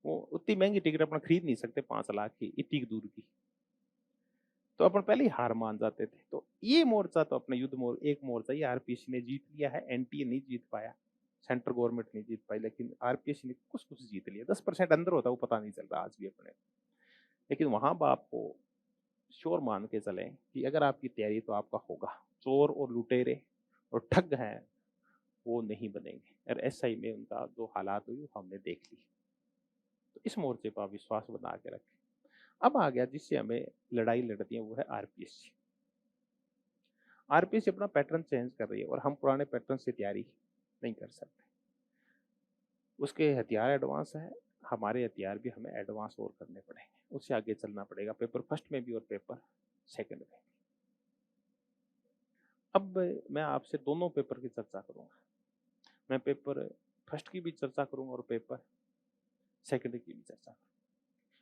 वो उतनी महंगी टिकट अपन खरीद नहीं सकते 5 लाख की इतनी दूर की। तो अपन पहले ही हार मान जाते थे। तो ये मोर्चा तो अपने एक मोर्चा ये आरपीएससी ने जीत लिया है, एनटीए नहीं जीत पाया, सेंट्रल गवर्नमेंट नहीं जीत पाई, लेकिन आरपीएससी ने कुछ कुछ जीत लिया। 10% अंदर होता वो पता नहीं चल रहा आज भी अपने। लेकिन वहां बाप को श्योर मान के चले कि अगर आपकी तैयारी तो आपका होगा, चोर और लुटेरे और ठग हैं वो नहीं बनेंगे। और एसआई में उनका जो हालात हुई हमने देख ली। तो इस मोर्चे पर विश्वास बना के रखें। अब आ गया जिससे हमें लड़ाई लड़ती है, वो है आरपीएससी। आरपीएससी अपना पैटर्न चेंज कर रही है और हम पुराने पैटर्न से तैयारी नहीं कर सकते। उसके हथियार एडवांस है, हमारे हथियार भी हमें एडवांस और करने पड़ेंगे, उससे आगे चलना पड़ेगा, पेपर फर्स्ट में भी और पेपर सेकंड में। अब मैं आपसे दोनों पेपर की चर्चा करूंगा, मैं पेपर फर्स्ट की भी चर्चा करूंगा और पेपर सेकंड की भी चर्चा करूंगा।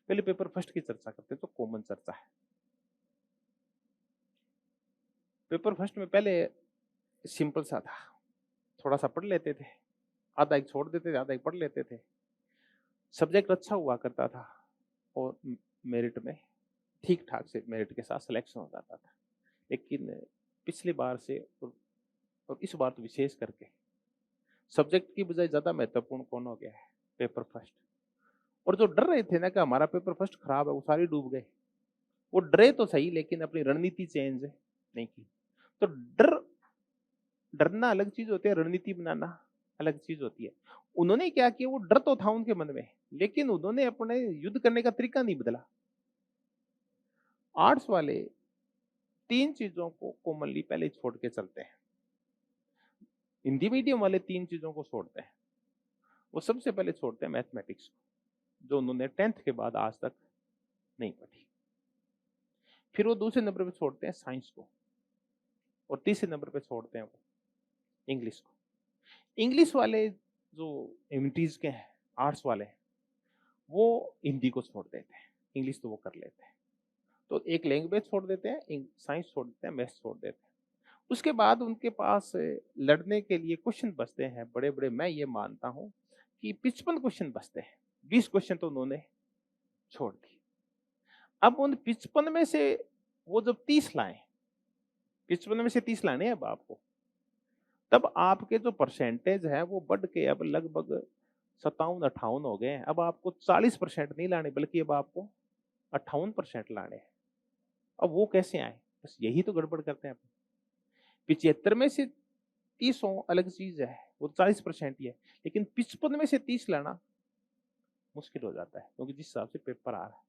पहले पेपर फर्स्ट की चर्चा करते हैं, तो कॉमन चर्चा है। पेपर फर्स्ट में पहले सिंपल सा था, थोड़ा सा पढ़ लेते थे, आधा एक छोड़ देते थे, आधा एक पढ़ लेते थे, सब्जेक्ट अच्छा हुआ करता था और मेरिट में ठीक ठाक से मेरिट के साथ सिलेक्शन हो जाता था। लेकिन पिछली बार से और इस बार तो विशेष करके सब्जेक्ट की बजाय ज्यादा महत्वपूर्ण कौन हो गया है? Paper first. और जो डर रहे थे ना कि हमारा पेपर फर्स्ट खराब है, वो सारे डूब गए। वो डरे तो सही, लेकिन अपनी रणनीति चेंज नहीं की। तो डरना अलग चीज होती है, रणनीति बनाना अलग चीज होती है। उन्होंने क्या किया, वो डर तो था उनके मन में, लेकिन उन्होंने अपने युद्ध करने का तरीका नहीं बदला। आर्ट्स वाले तीन चीजों को कॉमनली पहले छोड़ के चलते हैं, हिंदी मीडियम वाले तीन चीजों को छोड़ते हैं। वो सबसे पहले छोड़ते हैं मैथमेटिक्स को, जो उन्होंने 10th के बाद आज तक नहीं पढ़ी। फिर वो दूसरे नंबर पे छोड़ते हैं साइंस को, और तीसरे नंबर पे छोड़ते हैं वो इंग्लिश को। इंग्लिश वाले जो ह्यूमैनिटीज के हैं, आर्ट्स वाले, वो हिंदी को छोड़ देते हैं, इंग्लिश तो वो कर लेते हैं। तो एक लैंग्वेज छोड़ देते हैं, साइंस छोड़ देते हैं, मैथ्स छोड़ देते हैं। उसके बाद उनके पास लड़ने के लिए क्वेश्चन बचते हैं बड़े बड़े। मैं ये मानता हूं कि 55 क्वेश्चन बचते हैं, 20 क्वेश्चन तो उन्होंने छोड़ दिए। अब उन 55 में से वो जब 30 लाए, 55 में से 30 लाने हैं अब आपको, तब आपके जो परसेंटेज है वो बढ़ के अब लगभग 57-58 हो गए हैं। अब आपको 40% नहीं लाने, बल्कि अब आपको 58% लाने हैं। अब वो कैसे आए? बस यही तो गड़बड़ करते हैं। 75 में से 30 अलग चीज है, वो 40% ही है, लेकिन 55 में से 30 लाना मुश्किल हो जाता है, क्योंकि जिस हिसाब से पेपर आ रहा है।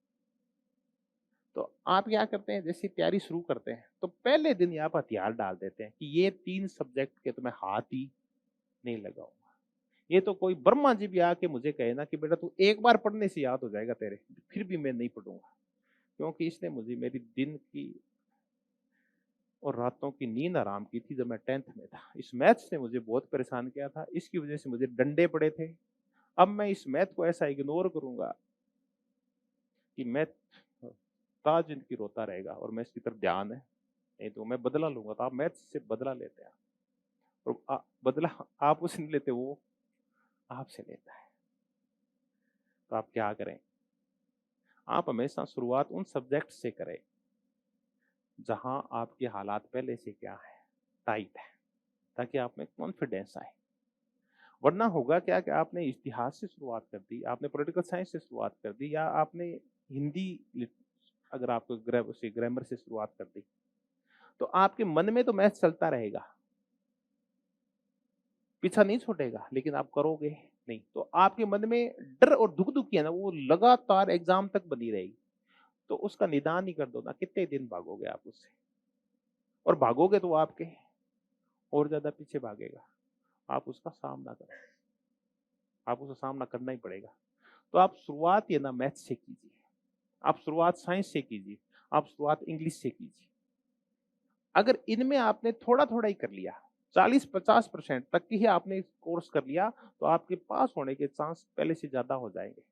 तो आप क्या करते हैं, जैसे तैयारी शुरू करते हैं तो पहले दिन आप हथियार डाल देते हैं कि ये 3 सब्जेक्ट के तो मैं हाथ ही नहीं लगाऊंगा। ये तो कोई ब्रह्मा जी भी आके मुझे कहे ना कि बेटा तू एक बार पढ़ने से याद हो जाएगा तेरे, फिर भी मैं नहीं पढ़ूंगा, क्योंकि इसने मुझे मेरी दिन की और रातों की नींद आराम की थी जब मैं 10th में था। इस मैथ्स ने मुझे बहुत परेशान किया था, इसकी वजह से मुझे डंडे पड़े थे। अब मैं इस मैथ को ऐसा इग्नोर करूंगा कि मैथ ताज जिंदगी रोता रहेगा, और मैं इसकी तरफ ध्यान है नहीं तो मैं बदला लूंगा। तो आप मैथ से बदला लेते हैं, और बदला आप उससे नहीं लेते, वो आपसे लेता है। तो आप क्या करें, आप हमेशा शुरुआत उन सब्जेक्ट से करें जहां आपके हालात पहले से क्या है, टाइट है, ताकि आप में कॉन्फिडेंस आए। वरना होगा क्या कि आपने इतिहास से शुरुआत कर दी, आपने पॉलिटिकल साइंस से शुरुआत कर दी, या आपने हिंदी अगर आपको ग्रामर से शुरुआत कर दी, तो आपके मन में तो मैथ चलता रहेगा, पीछा नहीं छोड़ेगा, लेकिन आप करोगे नहीं। तो आपके मन में डर और दुख दुख है ना, वो लगातार एग्जाम तक बनी रहेगी। तो उसका निदान ही कर दो ना, कितने दिन भागोगे आप उससे? और भागोगे तो आपके और ज्यादा पीछे भागेगा। आप उसका सामना करो, आप उसका सामना करना ही पड़ेगा। तो आप शुरुआत ये ना मैथ से कीजिए, आप शुरुआत साइंस से कीजिए, आप शुरुआत इंग्लिश से कीजिए। अगर इनमें आपने थोड़ा थोड़ा ही कर लिया, 40-50% तक ही आपने कोर्स कर लिया, तो आपके पास होने के चांस पहले से ज्यादा हो जाएंगे।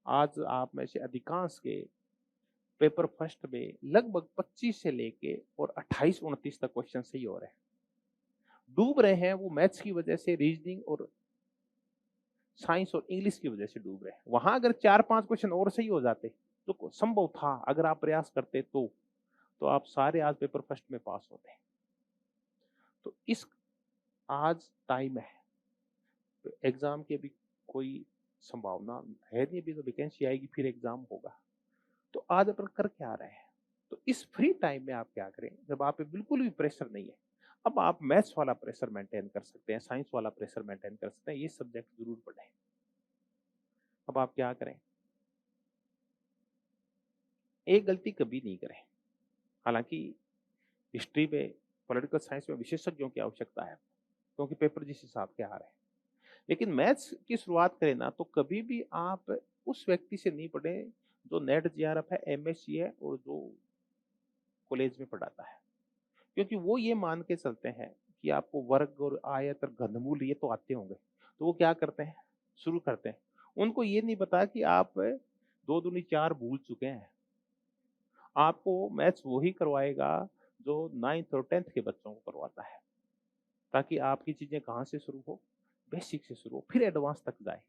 आज आप में से अधिकांश के पेपर फर्स्ट में लगभग 25 से लेके और 28-29 तक क्वेश्चन सही हो रहे हैं। डूब रहे हैं वो मैथ्स की वजह से, रीजनिंग और साइंस और इंग्लिश की वजह से डूब रहे हैं। वहां अगर 4-5 क्वेश्चन और सही हो जाते तो संभव था, अगर आप प्रयास करते तो आप सारे आज पेपर फर्स्ट में पास होते हैं। तो इस आज टाइम है, तो एग्जाम की अभी कोई संभावना है नहीं, अभी तो वैकेंसी आएगी फिर एग्जाम होगा। तो आज अपन कर क्या रहे हैं? तो इस फ्री टाइम में आप क्या करें, जब आप पे बिल्कुल भी प्रेशर नहीं है, अब आप मैथ्स वाला प्रेशर मेंटेन कर सकते हैं, साइंस वाला प्रेशर मेंटेन कर सकते हैं, ये सब्जेक्ट जरूर पढ़ें। अब आप क्या करें, एक गलती कभी नहीं करें। हालांकि हिस्ट्री में, पॉलिटिकल साइंस में विशेषज्ञों की आवश्यकता है, क्योंकि पेपर जिस हिसाब के आ रहे हैं, लेकिन मैथ्स की शुरुआत करें ना तो कभी भी आप उस व्यक्ति से नहीं पढ़ें जो नेट जेआरएफ है, एमएससी है और जो कॉलेज में पढ़ाता है। क्योंकि वो ये मान के चलते हैं कि आपको वर्ग और आयत और घनमूल ये तो आते होंगे। तो वो क्या करते हैं? शुरू करते हैं। उनको ये नहीं पता कि आप 2 दूनी 4 भूल चुके हैं। आपको मैथ्स वही करवाएगा जो 9th और 10th के बच्चों को करवाता है। ताकि आपकी चीज़ें कहाँ से शुरू हो? बेसिक से शुरू हो, फिर एडवांस तक जाए।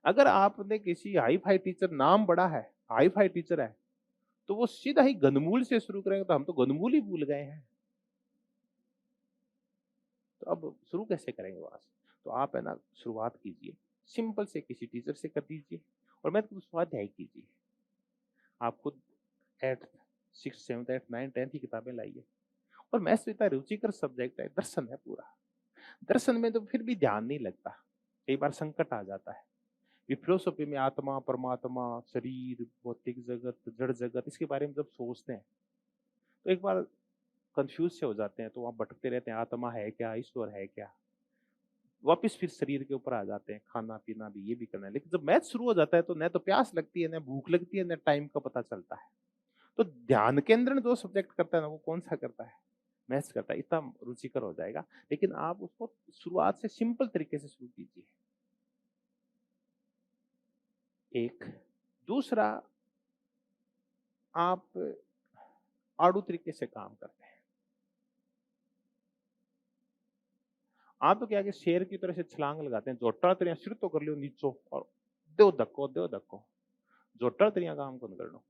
अगर आपने किसी हाई-फाई टीचर नाम बड़ा है, हाई-फाई टीचर है, तो वो सीधा ही घनमूल से शुरू करेंगे तो हम तो घनमूल ही भूल गए हैं। तो अब शुरू कैसे करेंगे वहाँ से? तो आप है ना शुरुआत कीजिए, सिंपल से किसी टीचर से कर दीजिए और मैथ की स्वाध्याय कीजिए। आप खुद 8th, 6th, 7th, 8th, 9th, 10th की किताबें लाइए और मैथ्स इतना रुचिकर सब्जेक्ट है, दर्शन है पूरा। दर्शन में तो फिर भी ध्यान नहीं लगता, कई बार संकट आ जाता है। ये फिलोसॉफी में आत्मा, परमात्मा, शरीर, भौतिक जगत, जड़ जगत इसके बारे में जब सोचते हैं, तो एक बार कन्फ्यूज़ से हो जाते हैं, तो वहाँ भटकते रहते हैं, आत्मा है क्या? ईश्वर है क्या? वापस फिर शरीर के ऊपर आ जाते हैं, खाना-पीना भी ये भी करना है। लेकिन जब मैथ शुरू हो जाता है तो न तो प्यास लगती है, न भूख लगती है, न टाइम का पता चलता है। तो ध्यान केंद्रण जो सब्जेक्ट करता है ना, वो कौन-सा करता है? मैथ्स करता है, इतना रुचिकर हो जाएगा। लेकिन आप उसको शुरुआत से सिंपल तरीके से शुरू कीजिए। एक, दूसरा आप आड़ू तरीके से काम करते हैं। आप तो क्या है कि शेर की तरह से छलांग लगाते हैं, जोटा तरिया सिर तो कर लियो नीचो और दो धक्को। जोटा तरिया काम कौन करनो।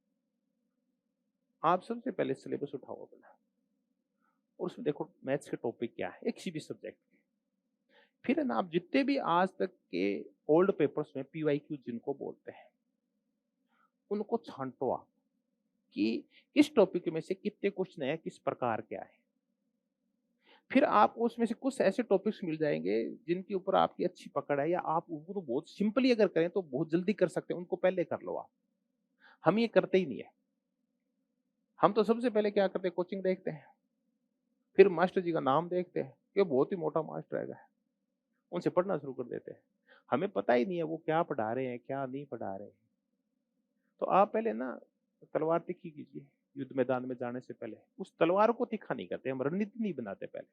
आप सबसे पहले सिलेबस उठाओ अपना और उसमें देखो मैथ्स के टॉपिक क्या है, एक सी भी सब्जेक्ट के। फिर है ना आप जितने भी आज तक के ओल्ड पेपर्स में पीवाईक्यू जिनको बोलते हैं, उनको छांटो आप कि किस टॉपिक में से कितने क्वेश्चन है, किस प्रकार के आए। फिर आपको उसमें से कुछ ऐसे टॉपिक्स मिल जाएँगे जिनके ऊपर आपकी अच्छी पकड़ है या आप उनको तो बहुत सिंपली अगर करें तो बहुत जल्दी कर सकते हैं, उनको पहले कर लो आप। हम ये करते ही नहीं है। हम तो सबसे पहले क्या करते हैं कोचिंग देखते हैं, फिर मास्टर जी का नाम देखते हैं, कि बहुत ही मोटा मास्टर है, उनसे पढ़ना शुरू कर देते हैं। हमें पता ही नहीं है वो क्या पढ़ा रहे हैं, क्या नहीं पढ़ा रहे हैं। तो आप पहले ना तलवार तीखी कीजिए, युद्ध मैदान में जाने से पहले। उस तलवार को तीखा नहीं करते, हम रणनीति नहीं बनाते पहले।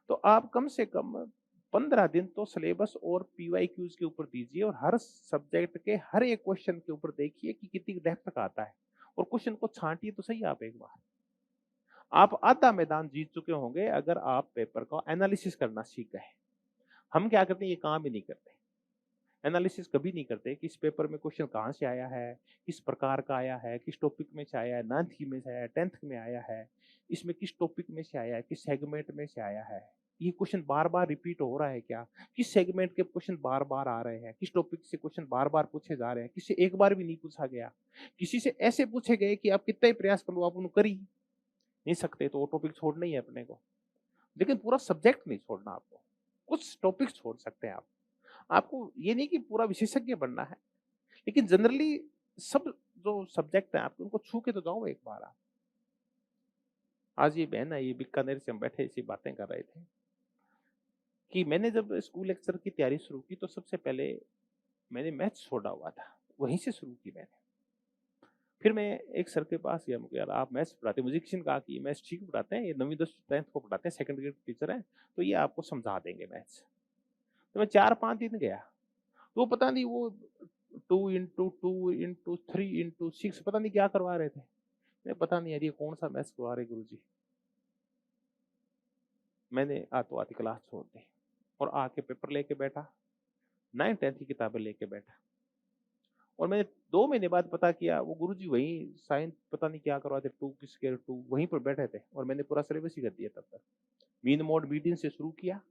तो आप कम से कम 15 दिन तो सिलेबस और पीवाईक्यूज के ऊपर दीजिए और हर सब्जेक्ट के हर एक क्वेश्चन के ऊपर देखिए कि कितनी डेप्थ तक आता है और क्वेश्चन को छांटिए तो सही आप एक बार। आप आधा मैदान जीत चुके होंगे अगर आप पेपर का एनालिसिस करना सीख गए। हम क्या करते हैं, ये काम ही नहीं करते। एनालिसिस कभी नहीं करते कि इस पेपर में क्वेश्चन कहाँ से आया है, किस प्रकार का आया है, किस टॉपिक में से आया है, 9th की में से आया है, 10th में आया है, इसमें किस टॉपिक में से आया है, किस सेगमेंट में से आया है। ये क्वेश्चन बार-बार रिपीट हो रहा है क्या? किस सेगमेंट के क्वेश्चन बार-बार आ रहे हैं? किस टॉपिक से क्वेश्चन बार-बार पूछे जा रहे हैं? किसी से एक बार भी नहीं पूछा गया? किसी से ऐसे पूछे गए कि आप कितना ही प्रयास कर लो, आप उन्हें कर ही नहीं सकते, तो वो टॉपिक छोड़ना ही है अपने को। लेकिन पूरा सब्जेक्ट नहीं छोड़ना आपको, कुछ टॉपिक्स छोड़ सकते हैं आप। आपको ये नहीं कि पूरा विशेषज्ञ बनना है, लेकिन जनरली सब जो सब्जेक्ट हैं आपके उनको छू के तो जाओ एक बार आप। आज ये बहन है, ये बीकानेर से हम बैठे ऐसी बातें कर रहे थे कि मैंने जब स्कूल लेक्चर की तैयारी शुरू की तो सबसे पहले मैंने मैथ्स छोड़ा हुआ था, वहीं से शुरू की मैंने। फिर मैं एक सर के पास गया, मुझे यार आप मैथ्स पढ़ाते हैं, मुझे किसी ने कहा कि मैथ्स ठीक पढ़ाते हैं, ये 9वीं 10th 10th को पढ़ाते हैं, सेकंड ग्रेड टीचर हैं, तो ये आपको समझा देंगे मैथ्स। तो मैं 4-5 दिन गया, तो पता नहीं वो 2 इंटू 2 इंटू 3 इंटू 6 पता नहीं क्या करवा रहे थे। मैं पता नहीं यार ये कौन सा मैथ्स करवा रहे गुरुजी। मैंने आतो आती क्लास छोड़ दी और आके पेपर लेके बैठा, 9th 10th की किताबें लेके बैठा और मैंने 2 महीने बाद पता किया वो गुरुजी वहीं साइंस पता नहीं क्या करवाते 2 की स्क्वायर 2 वहीं पर बैठे थे और मैंने पूरा सिलेबस ही कर दिया तब तक। मीन मोड मीडियन से शुरू किया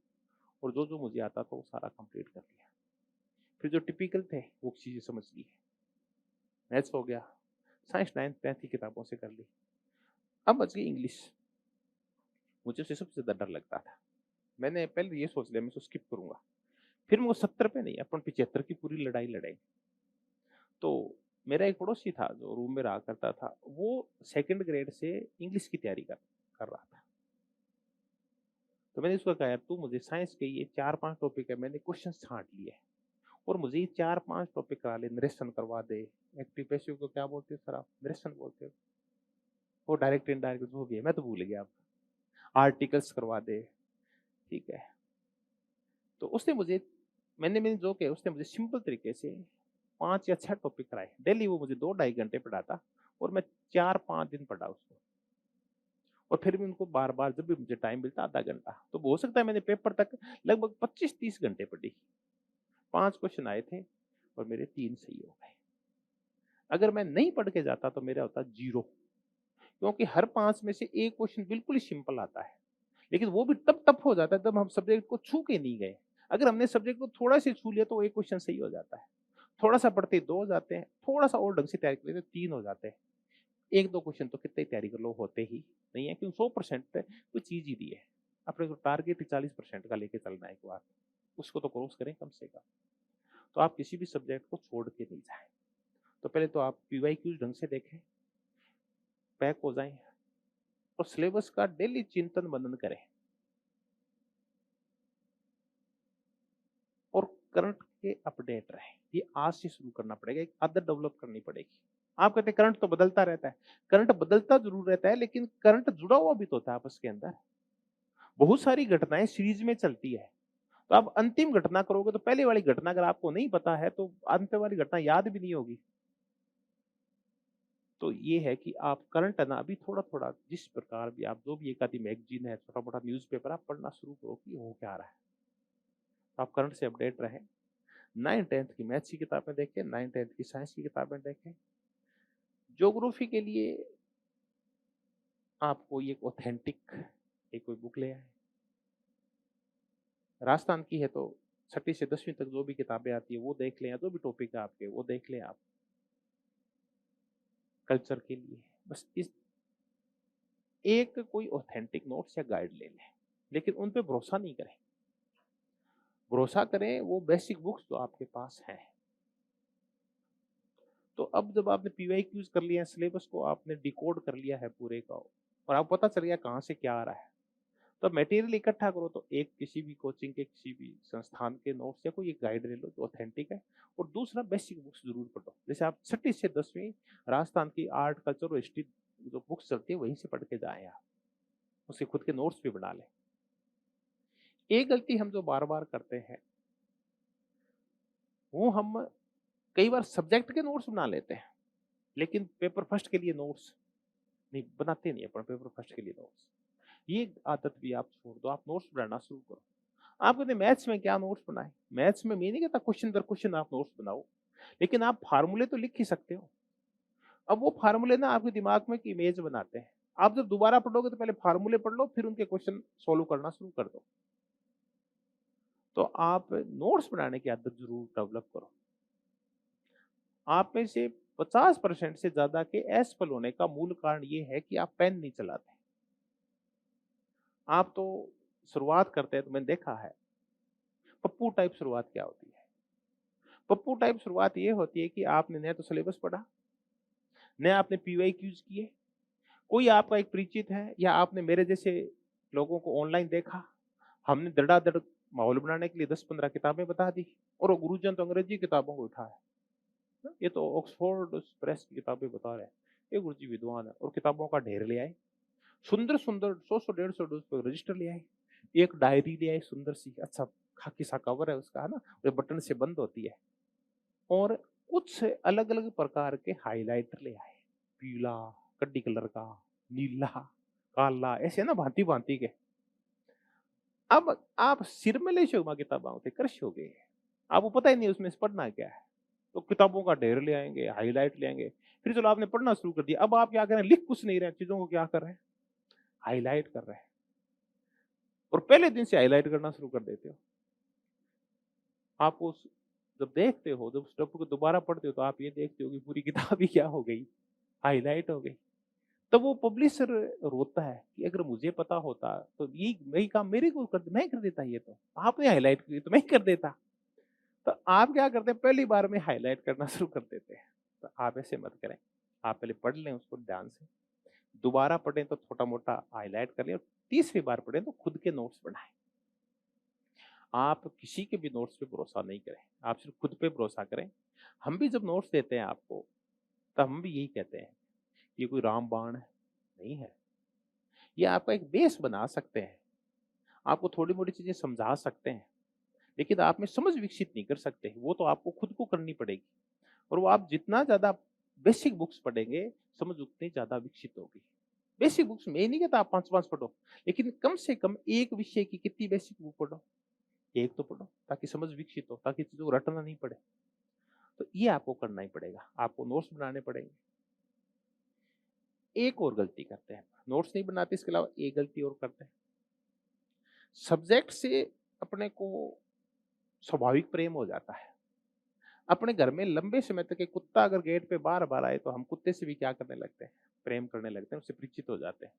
और जो-जो मुझे आता था वो सारा कंप्लीट कर लिया। फिर जो टिपिकल थे वो चीज़ें समझ ली। मैथ्स हो गया, साइंस 9th 10th की किताबों से कर ली। अब बच गई इंग्लिश। मुझे उससे सबसे ज़्यादा डर लगता था। मैंने पहले ये सोच लिया मैं इसको स्किप करूँगा। फिर मैं वो 70 पे नहीं अपन 75 की पूरी लड़ाई लड़ाई। तो मेरा एक पड़ोसी था जो रूम में रहा करता था, वो सेकंड ग्रेड से इंग्लिश की तैयारी कर रहा था। तो मैंने उसको कहा यार तू मुझे साइंस के ये 4-5 टॉपिक है, मैंने क्वेश्चन छाँट लिए हैं और मुझे ये 4-5 टॉपिक करा ले, नरेशन करवा दे। एक्टिव पैसिव को क्या बोलते हो सर आप? नरेशन बोलते हो। वो डायरेक्ट इनडायरेक्ट जो भी है, मैं तो भूल गया अब। आर्टिकल्स करवा दे, ठीक है। तो उसने मुझे मैंने जो किया, उसने मुझे सिंपल तरीके से 5 या 6 टॉपिक कराए। डेली वो मुझे 2 ढाई घंटे पढ़ाता और मैं 4-5 दिन पढ़ा उसको। और फिर भी उनको बार-बार जब भी मुझे टाइम मिलता आधा घंटा, तो हो सकता है मैंने पेपर तक लगभग 25-30 घंटे पढ़ी। 5 क्वेश्चन आए थे और मेरे 3 सही हो गए। अगर मैं नहीं पढ़ के जाता तो मेरा होता 0, क्योंकि हर 5 में से 1 क्वेश्चन बिल्कुल ही सिंपल आता है। लेकिन वो भी तब टफ हो जाता है जब हम सब्जेक्ट को छू के नहीं गए। अगर हमने सब्जेक्ट को थोड़ा सा छू लिया तो 1 क्वेश्चन सही हो जाता है। थोड़ा सा पढ़ते 2 हो जाते हैं, थोड़ा सा और ढंग से तैयारी कर लेते 3 हो जाते हैं। 1-2 क्वेश्चन तो कितनी तैयारी कर लो होते ही नहीं है, क्योंकि 100% कोई चीज ही दी है। अपने को टारगेट 40% का लेके चलना है एक बार, उसको तो क्रॉस करें कम से कम। तो आप किसी भी सब्जेक्ट को छोड़ के नहीं जाए। तो पहले तो आप पीवाईक्यूज ढंग से देखें, पैक हो जाएं और सिलेबस का डेली चिंतन मनन करें और करंट के अपडेट रहें। ये आज से शुरू करना पड़ेगा, एक आदत डेवलप करनी पड़ेगी। आप कहते हैं करंट तो बदलता रहता है, करंट बदलता जरूर रहता है, लेकिन करंट जुड़ा हुआ भी तो होता है आपस के अंदर। बहुत सारी घटनाएं सीरीज में चलती है, तो आप अंतिम घटना करोगे तो पहले वाली घटना अगर आपको नहीं पता है तो अंत वाली घटना याद भी नहीं होगी। तो ये है कि आप करंट है ना, अभी थोड़ा थोड़ा जिस प्रकार भी आप जो भी एक आधी मैगजीन है, छोटा मोटा न्यूज़पेपर आप पढ़ना शुरू करो कि हो क्या रहा है। तो आप करंट से अपडेट रहें। 9th-10th की मैथ्स की किताबें देखें, 9th-10th की साइंस की किताबें देखें। ज्योग्राफी के लिए आप कोई एक ऑथेंटिक एक कोई बुक ले आए। राजस्थान की है तो 6वीं से 10वीं तक जो भी किताबें आती है वो देख लें, या जो भी टॉपिक है आपके वो देख लें आप। कल्चर के लिए बस इस एक कोई ऑथेंटिक नोट्स या गाइड ले लें, लेकिन उन पे भरोसा नहीं करें। भरोसा करें वो बेसिक बुक्स जो आपके पास हैं। तो अब जब आपने पीवाईक्यूज कर लिया है, सिलेबस को आपने डिकोड कर लिया है पूरे का, और आपको पता चल गया कहाँ से क्या आ रहा है, तो मटेरियल इकट्ठा करो। तो एक किसी भी कोचिंग के किसी भी संस्थान के नोट्स या कोई एक गाइड ले लो जो ऑथेंटिक है, और दूसरा बेसिक बुक्स जरूर पढ़ो। जैसे आप 6वीं से 10वीं राजस्थान की आर्ट कल्चर और हिस्ट्री जो बुक्स चलती है वहीं से पढ़ के जाए आप, उसके खुद के नोट्स भी बना लें। एक गलती हम जो बार बार करते हैं वो हम कई बार सब्जेक्ट के नोट्स बना लेते हैं, लेकिन पेपर फर्स्ट के लिए नोट्स नहीं बनाते, नहीं अपन पेपर फर्स्ट के लिए नोट्स। ये आदत भी आप छोड़ दो, आप नोट्स बनाना शुरू करो। आप कहते मैथ्स में क्या नोट्स बनाए? मैथ्स में मैं नहीं कहता क्वेश्चन दर क्वेश्चन आप नोट्स बनाओ, लेकिन आप फार्मूले तो लिख ही सकते हो। अब वो फार्मूले ना आपके दिमाग में एक इमेज बनाते हैं। आप जब दोबारा पढ़ोगे तो पहले फार्मूले पढ़ लो, फिर उनके क्वेश्चन सोल्व करना शुरू कर दो। तो आप नोट्स बनाने की आदत जरूर डेवलप करो। आप में से 50% से ज्यादा के असफल होने का मूल कारण ये है कि आप पेन नहीं चलाते। आप तो शुरुआत करते हैं, तो मैंने देखा है पप्पू टाइप शुरुआत क्या होती है। पप्पू टाइप शुरुआत ये होती है कि आपने नया तो सिलेबस पढ़ा, नया आपने पीवाईक्यूज किए, कोई आपका एक परिचित है या आपने मेरे जैसे लोगों को ऑनलाइन देखा, हमने धड़ाधड़ माहौल बनाने के लिए 10-15 किताबें बता दी, और वो गुरुजन तो अंग्रेजी किताबों को उठा है। ये तो ऑक्सफोर्ड प्रेस की किताबें बता रहे हैं, ये गुरुजी विद्वान है, और किताबों का ढेर ले आए। सुंदर सुंदर 100-150 रजिस्टर ले आए, एक डायरी ले आए सुंदर सी, अच्छा खाकी सा कवर है उसका, है ना, वो बटन से बंद होती है, और कुछ अलग अलग प्रकार के हाइलाइटर ले आए, पीला, कड्डी कलर का, नीला, काला, ऐसे ना भांति भांति के। अब आप सिर में ले शोमा किताबा होते क्रश हो गए, आपको पता ही नहीं उसमें से पढ़ना क्या है। तो किताबों का ढेर ले आएंगे, हाईलाइट ले आएंगे, फिर चलो आपने पढ़ना शुरू कर दिया। अब आप क्या कर रहे हैं? लिख कुछ नहीं रहे, चीजों को क्या कर रहे हैं? हाईलाइट कर रहे हैं, और पहले दिन से हाईलाइट करना शुरू कर देते हो। आप उस जब देखते हो, जब उस टॉपिक को दोबारा पढ़ते हो, तो आप ये देखते हो कि पूरी किताब ही क्या हो गई, हाईलाइट हो गई। तब वो पब्लिशर रोता है कि अगर मुझे पता होता तो ये वही काम मेरे को कर, मैं कर देता, ये तो आपने हाईलाइट की तो मैं कर देता। तो आप क्या करते हैं? पहली बार में हाईलाइट करना शुरू कर देते हैं। तो आप ऐसे मत करें, आप पहले पढ़ लें उसको ध्यान से, दोबारा पढ़ें तो छोटा मोटा हाईलाइट कर लें, और तीसरी बार पढ़ें तो खुद के नोट्स बनाएं। आप किसी के भी नोट्स पे भरोसा नहीं करें, आप सिर्फ खुद पे भरोसा करें। हम भी जब नोट्स देते हैं आपको, तब हम भी यही कहते हैं, ये कोई रामबाण नहीं है, ये आपका एक बेस बना सकते हैं, आपको थोड़ी मोटी चीजें समझा सकते हैं, लेकिन आप में समझ विकसित नहीं कर सकते, वो तो आपको खुद को करनी पड़ेगी। और वो आप जितना ज्यादा बेसिक बुक्स पढ़ेंगे, समझ उतनी ज्यादा विकसित होगी। बेसिक बुक्स में ये नहीं कहता आप 5-5 पढ़ो, लेकिन कम से कम एक विषय की कितनी बेसिक बुक पढ़ो, एक तो पढ़ो, ताकि समझ विकसित हो, ताकि चीजों को रटना नहीं पड़े। तो ये आपको करना ही पड़ेगा, आपको नोट्स बनाने पड़ेंगे। एक और गलती करते हैं, नोट्स नहीं बनाते, इसके अलावा एक गलती और करते हैं, सब्जेक्ट से अपने को स्वाभाविक प्रेम हो जाता है। अपने घर में लंबे समय तक एक कुत्ता अगर गेट पे बार बार आए, तो हम कुत्ते से भी क्या करने लगते हैं, प्रेम करने लगते हैं, उससे परिचित हो जाते हैं।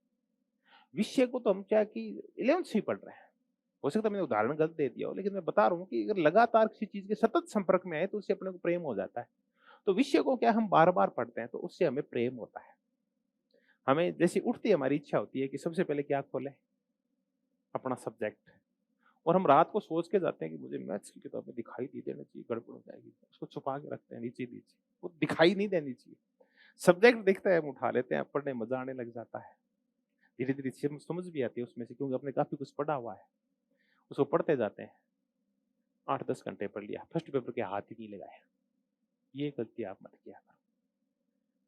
विषय को तो हम क्या कि 11th से ही पढ़ रहे हैं, हो सकता है मैंने उदाहरण गलत दे दिया हो, लेकिन मैं बता रहा हूँ कि अगर लगातार किसी चीज के सतत संपर्क में आए, तो उससे अपने को प्रेम हो जाता है। तो विषय को क्या हम बार बार पढ़ते हैं, तो उससे हमें प्रेम होता है। हमें जैसे उठती हमारी इच्छा होती है कि सबसे पहले क्या खोलें, अपना सब्जेक्ट, और हम रात को सोच के जाते हैं कि मुझे मैथ्स की किताब में दिखाई नहीं देना चाहिए, गड़बड़ हो जाएगी, उसको छुपा के रखते हैं नीचे नीचे, वो दिखाई नहीं देनी चाहिए। सब्जेक्ट दिखता है, हम उठा लेते हैं, पढ़ने मजा आने लग जाता है, धीरे धीरे समझ भी आती है उसमें से, क्योंकि आपने काफी कुछ पढ़ा हुआ है। उसको पढ़ते जाते हैं, 8-10 घंटे पढ़ लिया, फर्स्ट पेपर के हाथ ही नहीं लगाया। ये गलती आप मत किया करो,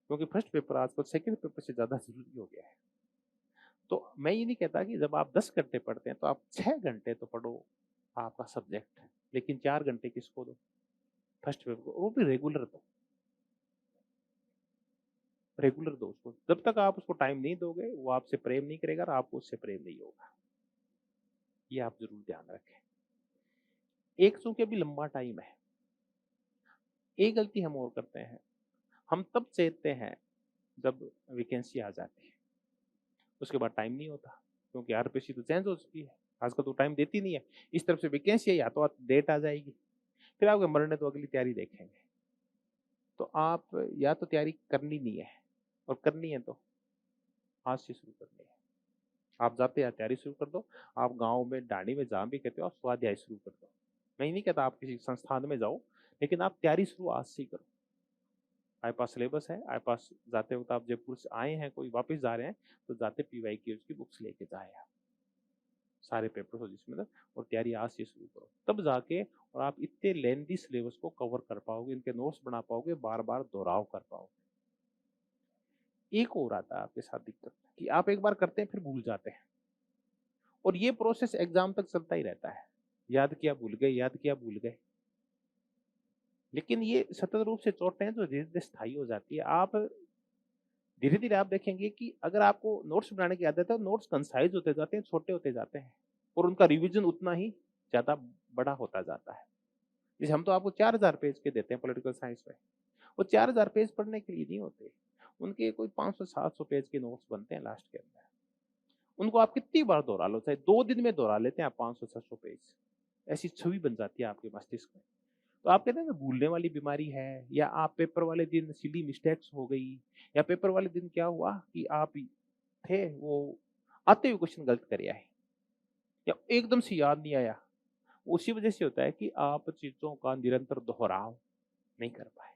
क्योंकि फर्स्ट पेपर आजकल सेकंड पेपर से ज्यादा जरूरी हो गया है। तो मैं ये नहीं कहता कि जब आप 10 घंटे पढ़ते हैं, तो आप 6 घंटे तो पढ़ो आपका सब्जेक्ट, लेकिन 4 घंटे किसको दो, फर्स्ट पेपर को, वो भी रेगुलर दो, रेगुलर दो उसको। जब तक आप उसको टाइम नहीं दोगे, वो आपसे प्रेम नहीं करेगा और आपको उससे प्रेम नहीं होगा। ये आप जरूर ध्यान रखें। एक चूंकि अभी लंबा टाइम है, एक गलती हम और करते हैं, हम तब चेतते हैं जब वैकेंसी आ जाती है, उसके बाद टाइम नहीं होता, क्योंकि आरपीसी तो चेंज हो चुकी है, आजकल तो टाइम देती नहीं है। इस तरफ से वैकेंसी है, या तो डेट आ जाएगी, फिर आपके मरने तो अगली तैयारी देखेंगे। तो आप या तो तैयारी करनी नहीं है, और करनी है तो आज से शुरू करनी है। आप जाते हैं तैयारी शुरू कर दो, आप गांव में डांडी में जहां भी कहते हो, आप स्वाध्याय शुरू कर दो। मैं नहीं कहता आप किसी संस्थान में जाओ, लेकिन आप तैयारी शुरू आज से ही करो। आपके पास सिलेबस है, आपके पास जाते वक्त आप जयपुर से आए हैं, कोई वापस जा रहे हैं, तो जाते पीवाई की उसकी बुक्स लेके जाए आप, सारे पेपर हो जिसमें, और तैयारी आज से शुरू करो, तब जाके और आप इतने लेंथी सिलेबस को कवर कर पाओगे, इनके नोट्स बना पाओगे, बार बार दोहराव कर पाओगे। एक और आता है आपके साथ दिक्कत, कि आप एक बार करते हैं फिर भूल जाते हैं, और ये प्रोसेस एग्जाम तक चलता ही रहता है, याद किया भूल गए, याद किया भूल गए। लेकिन ये सतत रूप से चोटें हैं जो धीरे धीरे स्थायी हो जाती है। आप धीरे धीरे आप देखेंगे कि अगर आपको नोट्स बनाने की आदत है, तो नोट्स कंसाइज होते जाते हैं, छोटे होते जाते हैं, और उनका रिवीजन उतना ही ज्यादा बड़ा होता जाता है। जैसे हम तो आपको 4000 पेज के देते हैं पॉलिटिकल साइंस में, वो 4000 पेज पढ़ने के लिए नहीं होते, उनके कोई 500-700 पेज के नोट्स बनते हैं लास्ट के अंदर। उनको आप कितनी बार दोहरा लो, चाहे 2 दिन में दोहरा लेते हैं आप 500-600 पेज, ऐसी छवि बन जाती है आपके मस्तिष्क में। तो आप कहते हैं ना भूलने वाली बीमारी है, या आप पेपर वाले दिन सिली मिस्टेक्स हो गई, या पेपर वाले दिन क्या हुआ कि आप थे वो आते हुए क्वेश्चन गलत कर आए, या एकदम से याद नहीं आया, उसी वजह से होता है कि आप चीजों का निरंतर दोहराव नहीं कर पाए।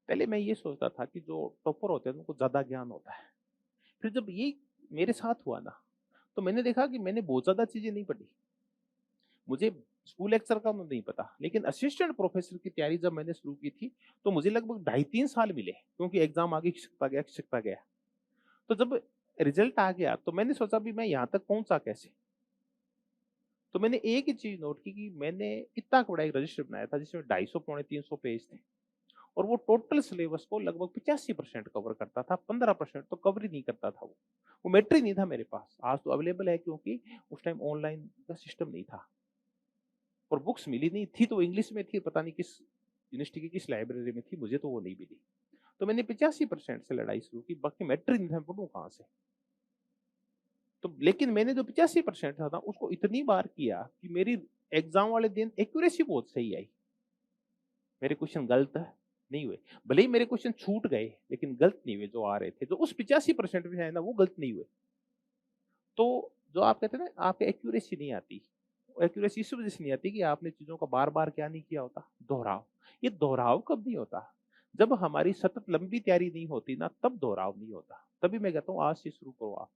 पहले मैं ये सोचता था कि जो टॉपर होते हैं उनको ज्यादा ज्ञान होता है, फिर जब ये मेरे साथ हुआ ना, तो मैंने देखा कि मैंने बहुत ज्यादा चीजें नहीं पढ़ी। मुझे स्कूल लेक्चर का नहीं पता, लेकिन असिस्टेंट प्रोफेसर की तैयारी जब मैंने शुरू की थी, तो मुझे लगभग 2.5-3 साल मिले, क्योंकि एग्जाम आगे खिसकता गया। तो जब रिजल्ट आ गया, तो मैंने सोचा भी मैं यहाँ तक पहुंचा कैसे। तो मैंने एक ही चीज नोट की कि मैंने इतना बड़ा एक रजिस्टर बनाया था, जिसमें 250-300 पेज थे, और वो टोटल सिलेबस को लगभग 85% कवर करता था, 15% तो कवर ही नहीं करता था। वो मैटर नहीं था मेरे पास। आज तो अवेलेबल है, क्योंकि उस टाइम ऑनलाइन का सिस्टम नहीं था, और बुक्स मिली नहीं थी, तो इंग्लिश में थी, पता नहीं किस यूनिवर्सिटी की किस लाइब्रेरी में थी, मुझे तो वो नहीं मिली। तो मैंने 85% से लड़ाई शुरू की, बाकी मैटर नहीं था, पढ़ूं कहाँ से। तो लेकिन मैंने जो 85% था उसको इतनी बार किया कि मेरी एग्जाम वाले दिन एक्यूरेसी बहुत सही आई, मेरे क्वेश्चन गलत नहीं हुए। भले ही मेरे क्वेश्चन छूट गए, लेकिन गलत नहीं हुए जो आ रहे थे। जो उस 85% में है ना, वो गलत नहीं हुए। तो जो आप कहते हैं ना, आपकी एक्यूरेसी नहीं आती। एक्यूरेसी इस वजह से नहीं आती कि आपने चीज़ों का बार-बार क्या नहीं किया होता, दोहराव। ये दोहराव कब नहीं होता? जब हमारी सतत लंबी तैयारी नहीं होती ना, तब दोहराव नहीं होता। तभी मैं कहता हूँ आज से शुरू करो आप,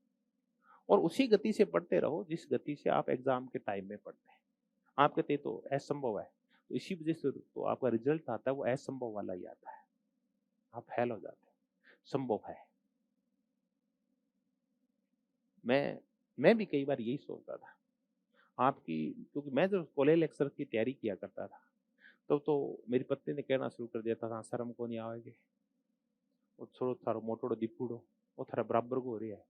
और उसी गति से पढ़ते रहो जिस गति से आप एग्ज़ाम के टाइम में पढ़ते हैं। आप कहते हैं तो असंभव है, तो इसी वजह से तो आपका रिज़ल्ट आता है वो असंभव वाला ही आता है। आप फेल हो जाते हैं, संभव है। मैं भी कई बार यही सोचता था। आपकी क्योंकि मैं जब कॉलेज लेक्चर की तैयारी किया करता था, तब तो मेरी पत्नी ने कहना शुरू कर दिया था, "हाँ, शर्म को नहीं आवेगी, वो छोड़ो थारो मोटोड़ो दीपूड़ो, वो थारा बराबर को हो रही है,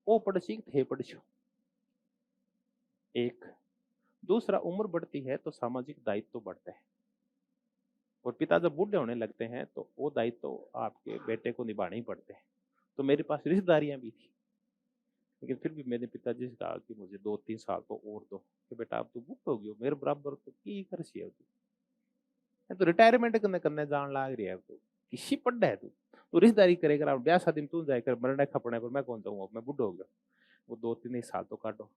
वो पढ़ सीख थे पढ़ छो।" एक, दूसरा उम्र बढ़ती है तो सामाजिक दायित्व तो बढ़ते हैं, और पिता जब बूढ़े होने लगते हैं तो वो दायित्व तो आपके बेटे को निभाने ही पड़ते हैं। तो मेरे पास रिश्तेदारियां भी थी, लेकिन फिर भी मैंने पिताजी से कहा कि मुझे 2-3 साल तो और दो, कि बेटा अब तू बूढ़ हो गयो, मेरे बराबर तो की कर सी है तू, तो रिटायरमेंट करने करने जान लाग रही है तू, किसी पढ़ है तू, तू रिश्तेदारी करेगा, ब्याह शादी में तू जाकर मरने खपने पर मैं कौन जाऊंगा, मैं बूढ़ हो गया, वो 2-3 ही साल तो काटो।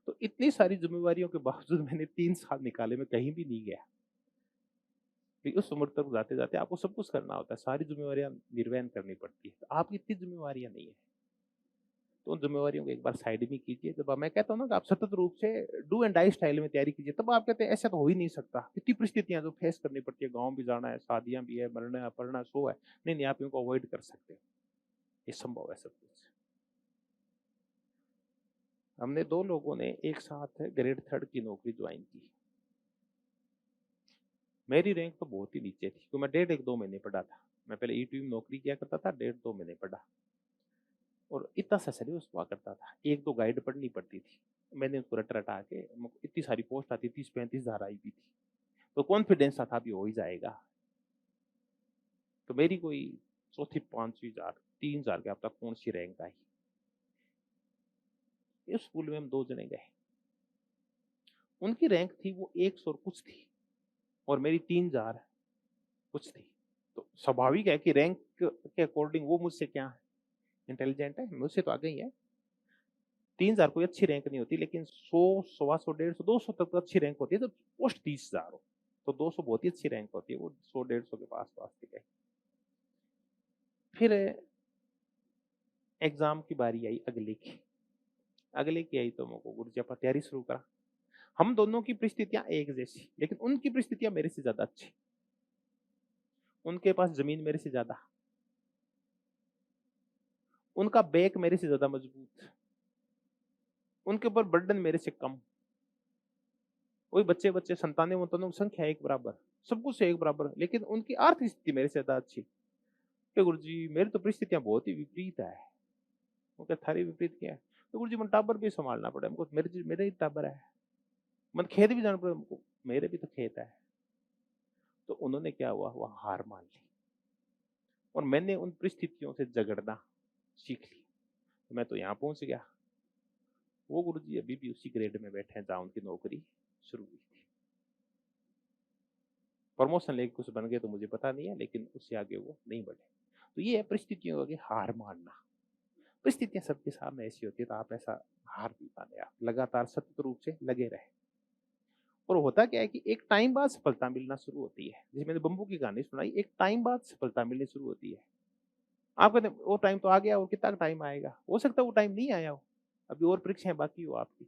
तो इतनी सारी जिम्मेवारियों के बावजूद मैंने 3 साल निकाले, मैं कहीं भी नहीं गया। क्योंकि उस उम्र तक जाते जाते आपको सब कुछ करना होता है, सारी जिम्मेवारियां निर्वहन करनी पड़ती है, तो आपकी इतनी जिम्मेवारियां नहीं है। तो उन जिम्मेवारियों को एक बार साइड में कीजिए। जब मैं कहता हूँ ना कि आप सतत रूप से डू एंड डाई स्टाइल में तैयारी कीजिए, तब आप कहते हैं ऐसा तो हो ही नहीं सकता, कितनी परिस्थितियां जो फेस करनी पड़ती है, गाँव भी जाना है, शादियां भी है, मरना है, पढ़ना सो है, नहीं नहीं आप इनको अवॉइड कर सकते हैं, ये संभव है सब कुछ। हमने 2 लोगों ने एक साथ ग्रेड 3 की नौकरी ज्वाइन की। मेरी रैंक तो बहुत ही नीचे थी, तो मैं डेढ़ 1-2 महीने पढ़ा था। मैं पहले ईटीवी में नौकरी किया करता था, डेढ़ 2 महीने पढ़ा, और इतना सा सिलेबस हुआ करता था, 1-2 गाइड पढ़नी पड़ती थी। मैंने उसको रट-रटा के इतनी सारी पोस्ट आती, 30-35 हज़ार आई भी थी, तो कॉन्फिडेंस था अभी हो ही जाएगा। तो मेरी कोई चौथी 5वीं 3,000 के अब तक कौन-सी रैंक आई। इस स्कूल में हम 2 जने गए, उनकी रैंक थी वो 100 और कुछ थी, और मेरी 3,000 कुछ थी। तो स्वाभाविक है कि रैंक के अकॉर्डिंग वो मुझसे क्या है, इंटेलिजेंट है, मुझसे तो आगे ही है। 3,000 कोई अच्छी रैंक नहीं होती, लेकिन 100, सवा 100, 150, 200 तक तो अच्छी रैंक होती है, तो पोस्ट 30,000 हो, तो 200 बहुत ही अच्छी रैंक होती है, वो 100, 150 के पास-पास थी गई। फिर एग्ज़ाम की बारी आई अगले की। अगले की आई तो मेरे को गुरु जी आपा तैयारी शुरू करा। हम दोनों की परिस्थितियाँ एक जैसी, लेकिन उनकी परिस्थितियाँ मेरे से ज़्यादा अच्छी। उनके पास ज़मीन मेरे से ज़्यादा, उनका बैक मेरे से ज़्यादा मजबूत, उनके ऊपर बर्डन मेरे से कम। वही बच्चे-बच्चे, संतानें-वंतानों की संख्या एक बराबर, सब कुछ एक बराबर, लेकिन उनकी आर्थिक स्थिति मेरे से ज़्यादा अच्छी। तो गुरुजी मेरी तो परिस्थितियाँ बहुत ही विपरीत है। वो कहा थारी विपरीत क्या है? तो गुरुजी मन टाबर भी सँभालना पड़े हमको, मेरे ही टाबर है। मन खेत भी जाना पड़े हमको, मेरे भी तो खेत है। तो उन्होंने क्या हुआ, वो हार मान ली, और मैंने उन परिस्थितियों से झगड़ना सीख ली। तो मैं तो यहाँ पहुँच गया। वो गुरुजी अभी भी उसी ग्रेड में बैठे हैं जहाँ उनकी नौकरी शुरू हुई थी। प्रमोशन लेके कुछ बन गए तो मुझे पता नहीं है, लेकिन उससे आगे वो नहीं बढ़े। तो ये है परिस्थितियों आगे हार मानना। परिस्थितियाँ सबके सामने ऐसी होती है, तो आप ऐसा हार नहीं माने, आप लगातार सतत रूप से लगे रहें। और होता क्या है कि एक टाइम बाद सफलता मिलना शुरू होती है। जैसे मैंने बम्बू की कहानी सुनाई, एक टाइम बाद सफलता मिलनी शुरू होती है। आप कहते हैं वो टाइम तो आ गया, और कितना टाइम आएगा? हो सकता है वो टाइम नहीं आया हो, अभी और परीक्षाएँ बाकी हो आपकी,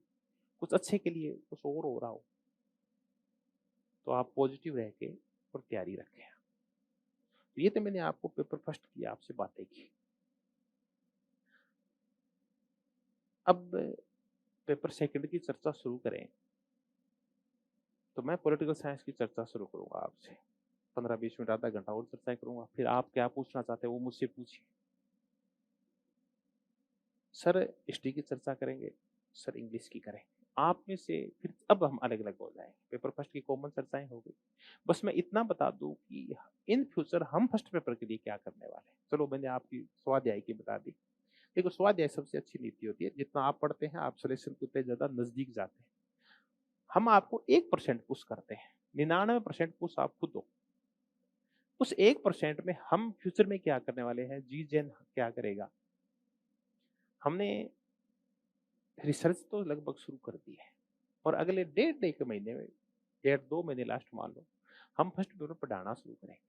कुछ अच्छे के लिए कुछ और हो रहा हो। तो आप पॉजिटिव रह के और तैयारी रखें। तो ये तो मैंने आपको पेपर फर्स्ट की आपसे बातें की। अब पेपर सेकंड की चर्चा शुरू करें, तो मैं पॉलिटिकल साइंस की चर्चा शुरू करूँगा आपसे। 15-20 मिनट, आधा घंटा और चर्चा करूँगा, फिर आप क्या पूछना चाहते हैं वो मुझसे पूछिए। सर हिस्ट्री की चर्चा करेंगे, सर इंग्लिश की करें। आप में से फिर अब हम अलग-अलग हो जाएँगे। पेपर फर्स्ट की कॉमन चर्चाएँ हो गई। बस मैं इतना बता दूँ कि इन फ्यूचर हम फर्स्ट पेपर के लिए क्या करने वाले हैं। चलो मैंने आपकी स्वाध्याय की बता दी। देखो स्वाध्याय सबसे अच्छी नीति होती है, जितना आप पढ़ते हैं आप सॉल्यूशन के उतने ज़्यादा नज़दीक जाते हैं। हम आपको 1% पुश करते हैं, 99% पुश आप खुद हो। उस 1% में हम फ्यूचर में क्या करने वाले हैं, जी जेन क्या करेगा। हमने रिसर्च तो लगभग शुरू कर दी है और अगले डेढ़ एक महीने में, डेढ़ 2 महीने लास्ट मान लो, हम फर्स्ट पेपर पढ़ाना शुरू करेंगे।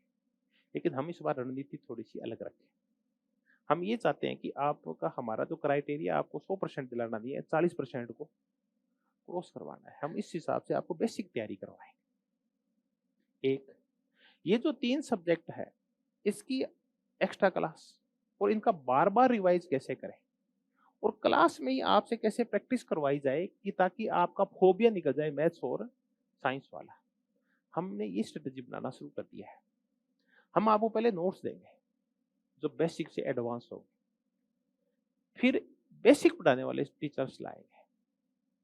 लेकिन हम इस बार रणनीति थोड़ी-सी अलग रखें। हम ये चाहते हैं कि आपका हमारा जो क्राइटेरिया आपको 100% दिलाना नहीं है, 40% को क्रॉस करवाना है। हम इस हिसाब से आपको बेसिक तैयारी करवाएँगे। एक, ये जो 3 सब्जेक्ट है, इसकी एक्स्ट्रा क्लास और इनका बार-बार रिवाइज़ कैसे करें और क्लास में ही आपसे कैसे प्रैक्टिस करवाई जाए कि ताकि आपका फोबिया निकल जाए मैथ्स और साइंस वाला। हमने ये स्ट्रेटजी बनाना शुरू कर दिया है। हम आपको पहले नोट्स देंगे, जो बेसिक से एडवांस होंगे। फिर बेसिक पढ़ाने वाले टीचर्स लाएँगे,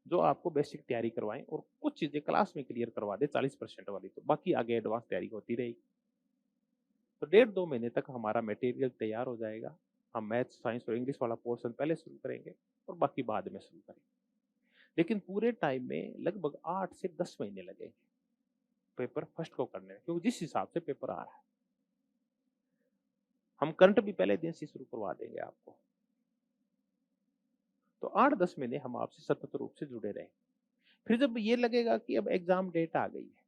जो आपको बेसिक तैयारी करवाएँ और कुछ चीज़ें क्लास में क्लियर करवा दें 40% वाली, तो बाकी आगे एडवांस तैयारी होती रहेगी। तो डेढ़ 2 महीने तक हमारा मटेरियल तैयार हो जाएगा। हम मैथ्स, साइंस और इंग्लिश वाला पोर्शन पहले शुरू करेंगे और बाकी बाद में शुरू करेंगे। लेकिन पूरे टाइम में लगभग 8 से 10 महीने लगेंगे पेपर फर्स्ट को करने में, क्योंकि जिस हिसाब से पेपर आ रहा है। हम करंट भी पहले दिन से शुरू करवा देंगे आपको। तो 8-10 महीने हम आपसे सतत रूप से जुड़े रहें। फिर जब ये लगेगा कि अब एग्जाम डेट आ गई है,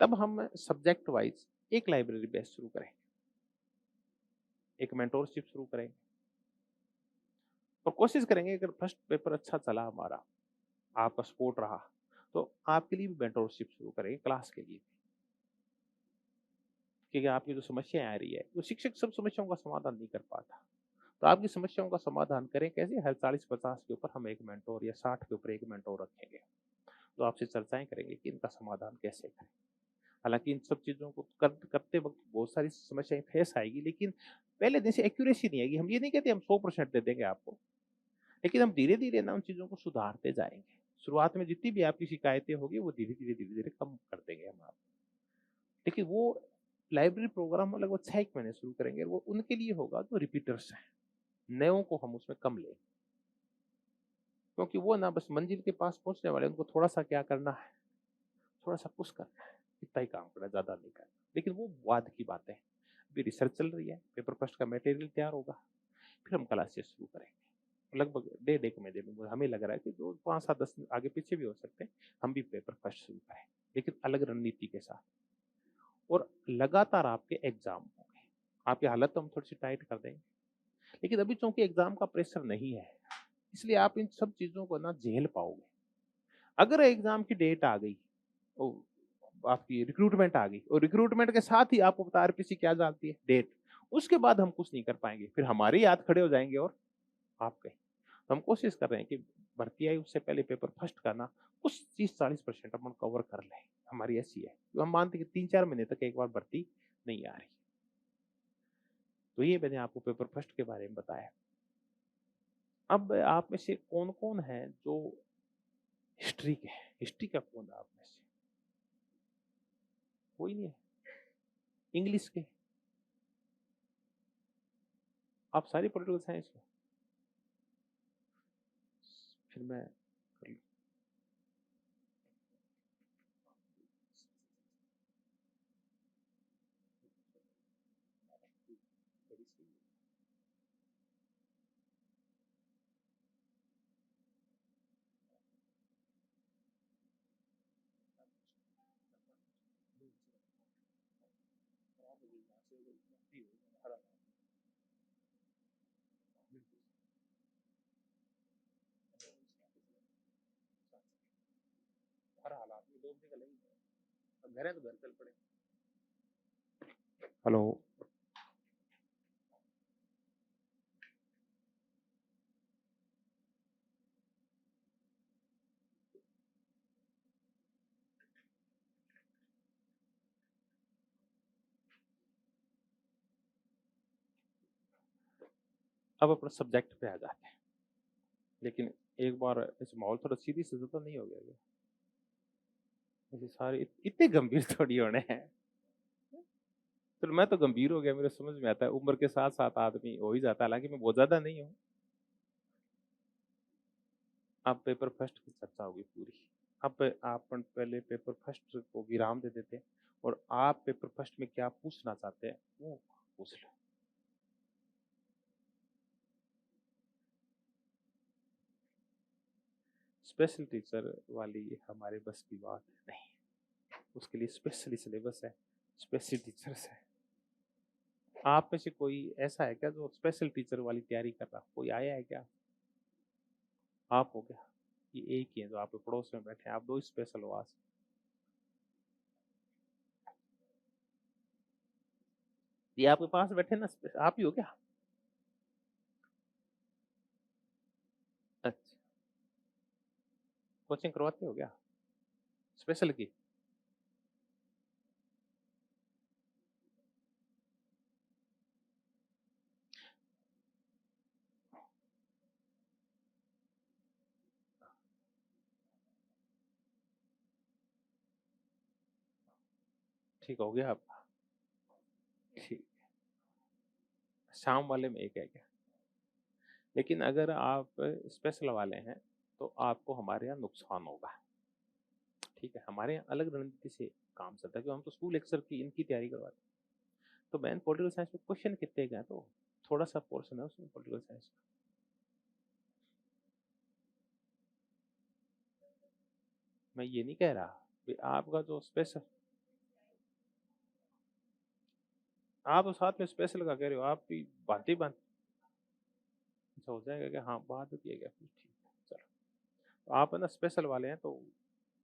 तब हम सब्जेक्ट वाइज एक लाइब्रेरी बेस शुरू करेंगे, एक मेंटोरशिप शुरू करेंगे और कोशिश करेंगे अगर फर्स्ट पेपर अच्छा चला हमारा, आपका सपोर्ट रहा, तो आपके लिए भी मेंटोरशिप शुरू करेंगे क्लास के लिए। क्योंकि आपकी जो समस्याएं आ रही है, वो शिक्षक सब समस्याओं का समाधान नहीं कर पाता। तो आपकी समस्याओं का समाधान करें कैसे, हर 40-50 के ऊपर हम एक मेंटोर या 60 के ऊपर एक मेंटोर रखेंगे। तो आपसे चर्चाएं करेंगे कि इनका समाधान कैसे करें। हालांकि इन सब चीज़ों को करते वक्त बहुत सारी समस्याएं फेस आएगी, लेकिन पहले दिन से एक्यूरेसी नहीं आएगी। हम ये नहीं कहते हम 100% दे देंगे आपको, लेकिन हम धीरे-धीरे ना उन चीज़ों को सुधारते जाएँगे। शुरुआत में जितनी भी आपकी शिकायतें होगी, वो धीरे-धीरे कम कर देंगे हम आप। देखिए वो लाइब्रेरी प्रोग्राम हम लगभग 6 महीने शुरू करेंगे, वो उनके लिए होगा जो रिपीटर्स हैं। नयों को हम उसमें कम लेंगे। क्योंकि वो ना बस मंजिल के पास पहुँचने वाले हैं, उनको थोड़ा-सा क्या करना है, थोड़ा-सा पुश करना है, इतना ही काम करना है, ज़्यादा नहीं करना। लेकिन वो बाद की बातें हैं। अभी रिसर्च चल रही है, पेपर फर्स्ट का मटेरियल तैयार होगा, फिर हम क्लासेस शुरू करेंगे। लगभग डेढ़ 1 महीने में हमें लग रहा है कि जो 5, 7, 10 आगे पीछे भी हो सकते हैं, हम भी पेपर फर्स्ट शुरू करें, लेकिन अलग रणनीति के साथ। और लगातार आपके एग्ज़ाम होंगे। आपकी हालत तो हम थोड़ी-सी टाइट कर देंगे, लेकिन अभी चूँकि एग्ज़ाम का प्रेशर नहीं है, इसलिए आप इन सब चीज़ों को ना झेल पाओगे। अगर एग्ज़ाम की डेट आ गई, ओ आपकी रिक्रूटमेंट आ गई और रिक्रूटमेंट के साथ ही आपको पता है आरपीसी क्या जानती है? डेट। उसके बाद हम कुछ नहीं कर पाएँगे, फिर हमारे ही हाथ खड़े हो जाएँगे और आपके। तो हम कोशिश कर रहे हैं कि भर्ती आई उससे पहले पेपर फर्स्ट का ना कुछ 30-40% अपन कवर कर लें, हमारी ऐसी है। तो हम मानते हैं कि 3-4 महीने तक एक बार भर्ती नहीं आ रही। तो ये मैंने आपको पेपर फर्स्ट के बारे में बताया। अब आप में से कौन-कौन है जो हिस्ट्री के हैं? हिस्ट्री का कौन है आप में से? कोई नहीं है? इंग्लिश के? आप सारी पॉलिटिकल साइंस में? फिर मैं कर लूँ। हर हालात में 2 बजे चलेंगे। अब घर है तो घर चल पड़े। हेलो। अब अपने सब्जेक्ट पे आ जाते हैं। लेकिन एक बार इस माहौल थोड़ा सीरियस तो नहीं हो गया क्या? ऐसे सारे इतने गंभीर थोड़ी होने हैं। चलो मैं तो गंभीर हो गया, मेरे समझ में आता है, उम्र के साथ-साथ आदमी हो ही जाता है, हालाँकि मैं बहुत ज़्यादा नहीं हूँ। अब पेपर फर्स्ट की चर्चा होगी पूरी। अब अपन पहले पेपर फर्स्ट को विराम दे देते हैं और आप पेपर फर्स्ट में क्या पूछना चाहते हैं वो पूछ लो। स्पेशल टीचर वाली हमारे बस की बात नहीं, उसके लिए स्पेशली सिलेबस है, स्पेशल टीचर्स है। आप में से कोई ऐसा है क्या जो स्पेशल टीचर वाली तैयारी कर रहा, कोई आया है क्या? आप हो क्या? ये एक ही है जो आपके पड़ोस में बैठे हैं, आप दो स्पेशल हो आज। ये आपके पास बैठे ना, आप ही हो क्या? अच्छा, कोचिंग करवाते हो क्या स्पेशल की? ठीक हो गया आपका? ठीक। शाम वाले में एक है क्या? लेकिन अगर आप स्पेशल वाले हैं तो आपको हमारे यहाँ नुकसान होगा। ठीक है, हमारे यहाँ अलग रणनीति से काम चलता है, क्योंकि हम तो स्कूल लेक्चर की इनकी तैयारी करवाते हैं। तो मैन पॉलिटिकल साइंस में क्वेश्चन कितने गए, तो थोड़ा सा पोर्शन है उसमें पॉलिटिकल साइंस का। मैं ये नहीं कह रहा कि आपका जो स्पेशल, आप साथ में स्पेशल का कह रहे हो, आपकी बातें बात अच्छा हो जाएगा क्या? हाँ, बात तो किया गया फिर, ठीक है चलो। तो आप है ना स्पेशल वाले हैं तो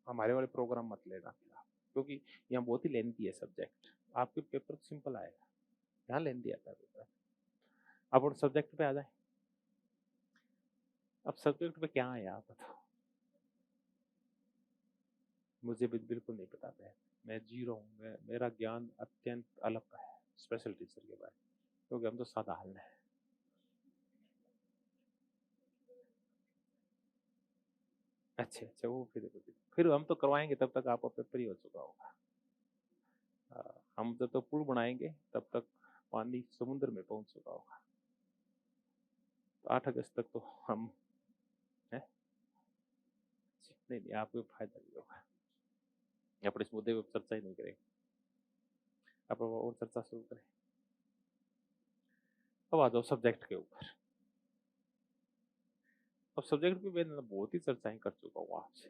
हमारे वाले प्रोग्राम मत लेना फिर आप, क्योंकि यहाँ बहुत ही लेंथी है सब्जेक्ट। आपके पेपर सिंपल आएगा, यहाँ लेंथी आता है पेपर। अब और सब्जेक्ट पे आ जाए। अब सब्जेक्ट पे क्या है आप बताओ। मुझे भी बिल्कुल नहीं पता मैं जीरो हूँ। मेरा ज्ञान अत्यंत अलग का है स्पेशल टीचर के बारे में, क्योंकि हम तो साधारण है। अच्छे अच्छा, वो फिर हम तो करवाएंगे, तब तक आपका पेपर ही हो चुका होगा। हम जब तक पुल बनाएंगे तब तक पानी समुद्र में पहुंच चुका होगा। तो 8 अगस्त तक तो हम है। नहीं नहीं, आपको फायदा नहीं होगा। अपने इस मुद्दे पर चर्चा ही नहीं करेंगे, आप और चर्चा शुरू करें। अब आ जाओ सब्जेक्ट के ऊपर। अब सब्जेक्ट पे मैं बहुत ही चर्चाएं कर चुका हूँ आपसे।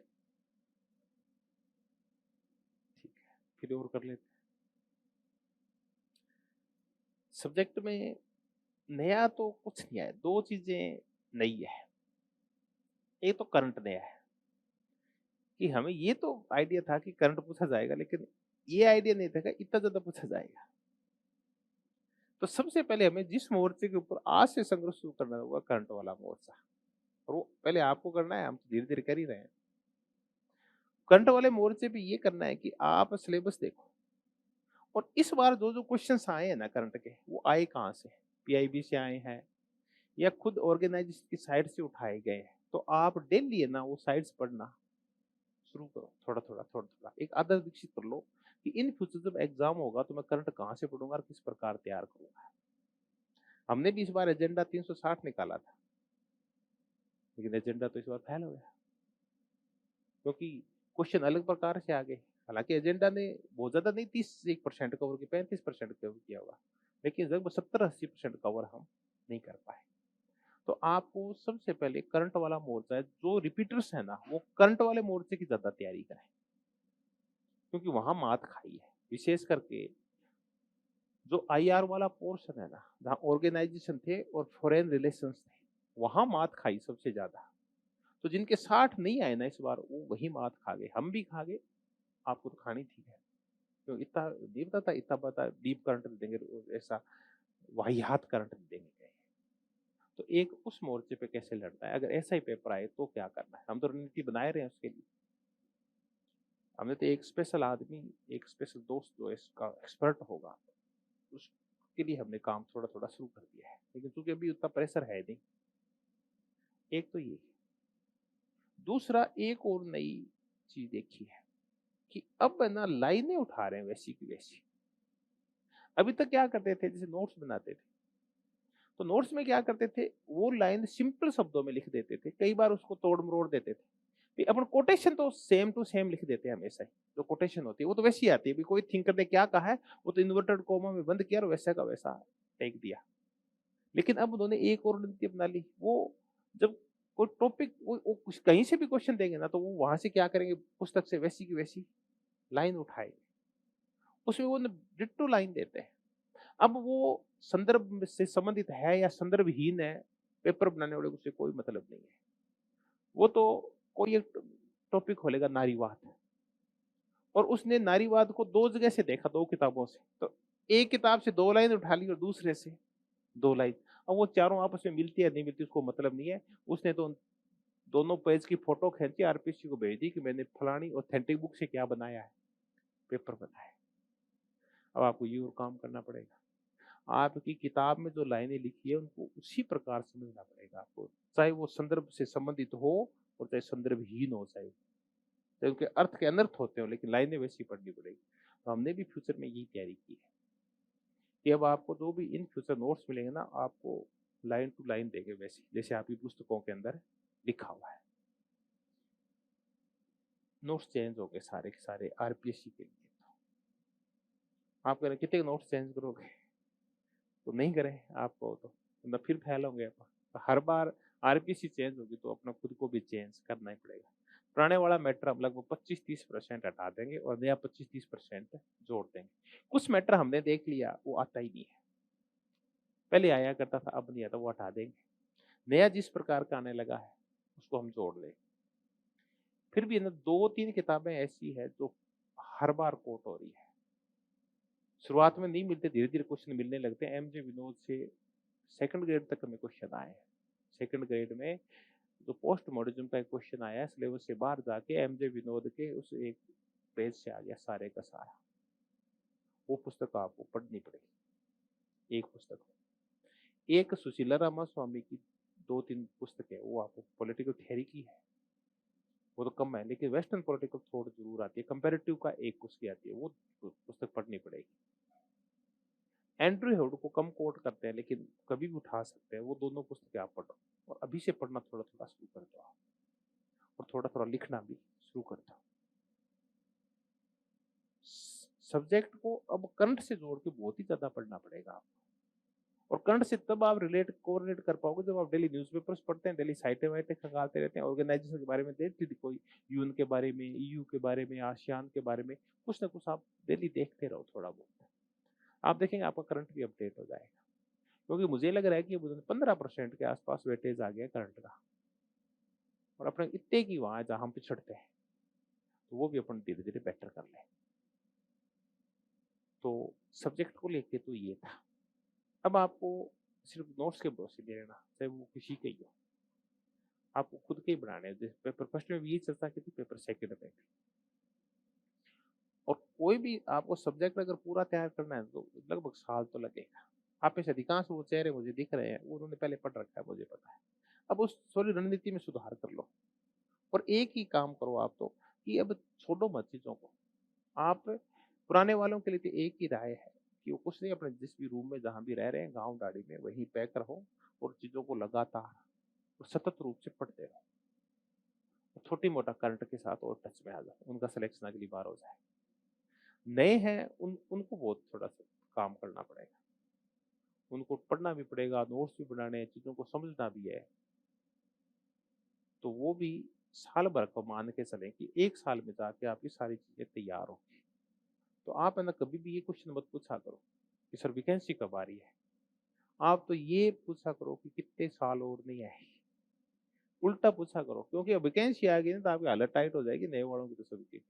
ठीक है, फिर और कर लेते हैं। सब्जेक्ट में नया तो कुछ नहीं है, दो चीजें नई है। एक तो करंट नया है, कि हमें ये तो आइडिया था कि करंट पूछा जाएगा, लेकिन ये आइडिया नहीं था कि इतना ज्यादा पूछा जाएगा। तो सबसे पहले हमें जिस मोर्चे के ऊपर आज से संघर्ष शुरू करना होगा, करंट वाला मोर्चा। और वो पहले आपको करना है, हम धीरे धीरे कर ही रहे हैं। करंट वाले मोर्चे पे ये करना है कि आप सिलेबस देखो, और इस बार जो जो क्वेश्चंस आए हैं ना करंट के, वो आए कहाँ से? पीआईबी से आए हैं या खुद ऑर्गेनाइजेशन की साइड से उठाए गए हैं। तो आप डेली है ना वो साइट्स पढ़ना शुरू करो, थोड़ा थोड़ा थोड़ा थोड़ा एक आदत विकसित कर लो कि इन फ्यूचर जब एग्जाम होगा तो मैं करंट कहाँ से पढ़ूंगा और किस प्रकार तैयार करूंगा। हमने भी इस बार एजेंडा 360 निकाला था, लेकिन एजेंडा तो इस बार फेल हो गया, क्योंकि क्वेश्चन अलग प्रकार से आ गए। हालांकि एजेंडा ने बहुत ज्यादा नहीं, 30% कवर किया, 35% कवर किया होगा, लेकिन लगभग 70-80% कवर हम नहीं कर पाए। तो आपको सबसे पहले करंट वाला मोर्चा है, जो रिपीटर्स है ना वो करंट वाले मोर्चे की ज्यादा तैयारी करें, क्योंकि वहां मात खाई है। विशेष करके जो आईआर वाला पोर्शन है ना, जहाँ ऑर्गेनाइजेशन थे और फॉरेन रिलेशंस थे, वहां मात खाई सबसे ज्यादा। तो जिनके 60 नहीं आए ना इस बार, वो वही मात खा गए, हम भी खा गए, आपको तो खानी थी है। क्यों इतना नहीं पता था, इतना पता डीप करंट देंगे, ऐसा वाहियात करंट देंगे कहीं। तो एक उस मोर्चे पे कैसे लड़ता है, अगर ऐसा ही पेपर आए तो क्या करना है। हम तो रणनीति बनाए रहे हैं उसके लिए। हमने तो एक स्पेशल आदमी, एक स्पेशल दोस्त जो इसका एक्सपर्ट होगा, उसके लिए हमने काम थोड़ा थोड़ा शुरू कर दिया है, लेकिन चूंकि अभी उतना प्रेशर है नहीं। एक तो ये, दूसरा एक और नई चीज देखी है कि अब है ना लाइनें उठा रहे हैं वैसी की वैसी। अभी तक क्या करते थे, जैसे नोट्स बनाते थे, तो नोट्स में क्या करते थे, वो लाइन सिंपल शब्दों में लिख देते थे, कई बार उसको तोड़ मरोड़ देते थे, अपन कोटेशन तो सेम टू सेम लिख देते हैं हमेशा ही। जो कोटेशन होती है वो तो वैसी आती है, कोई थिंकर ने क्या कहा है वो तो इन्वर्टेड कोमा में बंद किया और वैसा का वैसा टेक दिया। लेकिन अब उन्होंने एक और रणनीति अपना ली। वो जब कोई टॉपिक वो कुछ कहीं से भी क्वेश्चन देंगे ना, तो वो वहां से क्या करेंगे, पुस्तक से वैसी की वैसी लाइन उठाएंगे, उसमें वो डिट्टो लाइन देते हैं। अब वो संदर्भ से संबंधित है या संदर्भहीन है, पेपर बनाने वाले को उससे कोई मतलब नहीं है। वो तो कोई एक टॉपिक खोलेगा नारीवाद, और उसने नारीवाद को दो जगह से देखा, दो किताबों से, तो एक किताब से दो लाइन उठा ली और दूसरे से दो लाइन। अब वो चारों आपस में मिलती है नहीं मिलती उसको मतलब नहीं है। उसने तो दोनों पेज की फोटो खींची, आरपीसी को भेज दी कि मैंने फलानी ऑथेंटिक बुक से क्या बनाया है, पेपर बनाया है। अब आपको ये और काम करना पड़ेगा। आपकी किताब में जो लाइनें लिखी है उनको उसी प्रकार समझना पड़ेगा आपको, चाहे वो संदर्भ से संबंधित हो और चाहे संदर्भहीन हो, चाहे उनके अर्थ के अनर्थ होते हो, लेकिन लाइनें वैसी पढ़नी पड़ेगी। तो हमने भी फ्यूचर में यही तैयारी की है कि अब आपको जो भी इन फ्यूचर नोट्स मिलेंगे ना, आपको लाइन टू लाइन देंगे वैसे जैसे आपकी पुस्तकों के अंदर लिखा हुआ है। नोट्स चेंज हो गए सारे के सारे आरपीएससी के लिए। तो आप करें कितने नोट्स चेंज करोगे, तो नहीं करें आपको तो न फिर फैल होंगे। तो हर बार आरपीसी चेंज होगी तो अपना खुद को भी चेंज करना ही पड़ेगा। पुराने वाला मैटर हम लगभग 25-30% हटा देंगे और नया 25-30% जोड़ देंगे। कुछ मैटर हमने देख लिया वो आता ही नहीं है, पहले आया करता था अब नहीं आता, वो हटा देंगे। नया जिस प्रकार का आने लगा है उसको हम जोड़ लेंगे। फिर भी ना 2-3 किताबें ऐसी है जो हर बार कोट हो रही है। शुरुआत में नहीं मिलते, धीरे धीरे क्वेश्चन मिलने लगते हैं। एमजे विनोद से सेकंड ग्रेड तक हमें क्वेश्चन आए हैं। सेकंड ग्रेड में जो पोस्ट मॉडर्निज्म का एक क्वेश्चन आया है सिलेबस से बाहर जाके, एमजे विनोद के उस एक पेज से आ गया सारे का सारा। वो पुस्तक आपको पढ़नी पड़ेगी, एक पुस्तक। एक सुशीला रामास्वामी की 2-3 पुस्तकें, वो आपको पॉलिटिकल थ्योरी की है, वो तो कम है, लेकिन वेस्टर्न पॉलिटिकल थॉट जरूर आती है। कंपैरेटिव का एक उसकी आती है, वो पुस्तक पढ़नी पड़ेगी। एंड्रयू हेड को कम कोट करते हैं लेकिन कभी भी उठा सकते हैं, वो दोनों पुस्तकें आप पढ़ो और अभी से पढ़ना थोड़ा थोड़ा शुरू कर दो आप, और थोड़ा थोड़ा लिखना भी शुरू कर दो। सब्जेक्ट को अब करंट से जोड़ के बहुत ही ज्यादा पढ़ना पड़ेगा आपको, और करंट से तब आप कोरिलेट कर पाओगे जब आप डेली न्यूज़पेपर्स पढ़ते हैं, डेली साइटें वाइटें खंगालते रहते हैं, ऑर्गेनाइजेशन के बारे में देखते थे, कोई यूएन के बारे में, ईयू के बारे में, आसियान के बारे में, कुछ ना कुछ आप डेली देखते रहो थोड़ा बहुत। आप देखेंगे आपका करंट भी अपडेट हो जाएगा। क्योंकि मुझे लग रहा है कि 15% के आसपास वेटेज आ गया करंट का, और अपने इतने की वहां जहां हम पिछड़ते हैं, तो वो भी अपन धीरे धीरे बेटर कर लें। तो सब्जेक्ट को लेके तो ये था। अब आपको सिर्फ नोट्स के भरोसे नहीं रहना, चाहे वो किसी के ही हो, आपको खुद के ही बनाने हैं। जैसे पेपर फर्स्ट में भी यही चर्चा की थी, पेपर सेकंड में भी। और कोई भी आपको सब्जेक्ट अगर पूरा तैयार करना है तो लगभग साल तो लगेगा। आप में से अधिकांश वो चेहरे मुझे दिख रहे हैं, वो उन्होंने पहले पढ़ रखा है, मुझे पता है। अब उस थोड़ी रणनीति में सुधार कर लो, और एक ही काम करो आप तो, कि अब छोड़ो मत चीजों को। आप पुराने वालों के लिए तो एक ही राय है कि वो कुछ नहीं, अपने जिस भी रूम में जहां भी रह रहे हैं गांव डाड़ी में, वहीं पैक रहो और चीजों को लगातार और सतत रूप से पढ़ते रहो। छोटी मोटा करंट के साथ और टच में आ जाओ, उनका सिलेक्शन अगली बार हो जाए। नए हैं उनको बहुत थोड़ा सा काम करना पड़ेगा, उनको पढ़ना भी पड़ेगा, नोट्स भी बनाने हैं, चीजों को समझना भी है। तो वो भी साल भर को मान के चलें कि एक साल में जाके आपकी सारी चीजें तैयार होंगी। तो आप है ना कभी भी ये क्वेश्चन मत पूछा करो कि सर वैकेंसी कब आ रही है, आप तो ये पूछा करो कि कितने साल और नहीं आए। उल्टा पूछा करो, क्योंकि वैकेंसी आ गई ना तो आपकी हालत टाइट हो जाएगी, नए वालों की तो सभी की।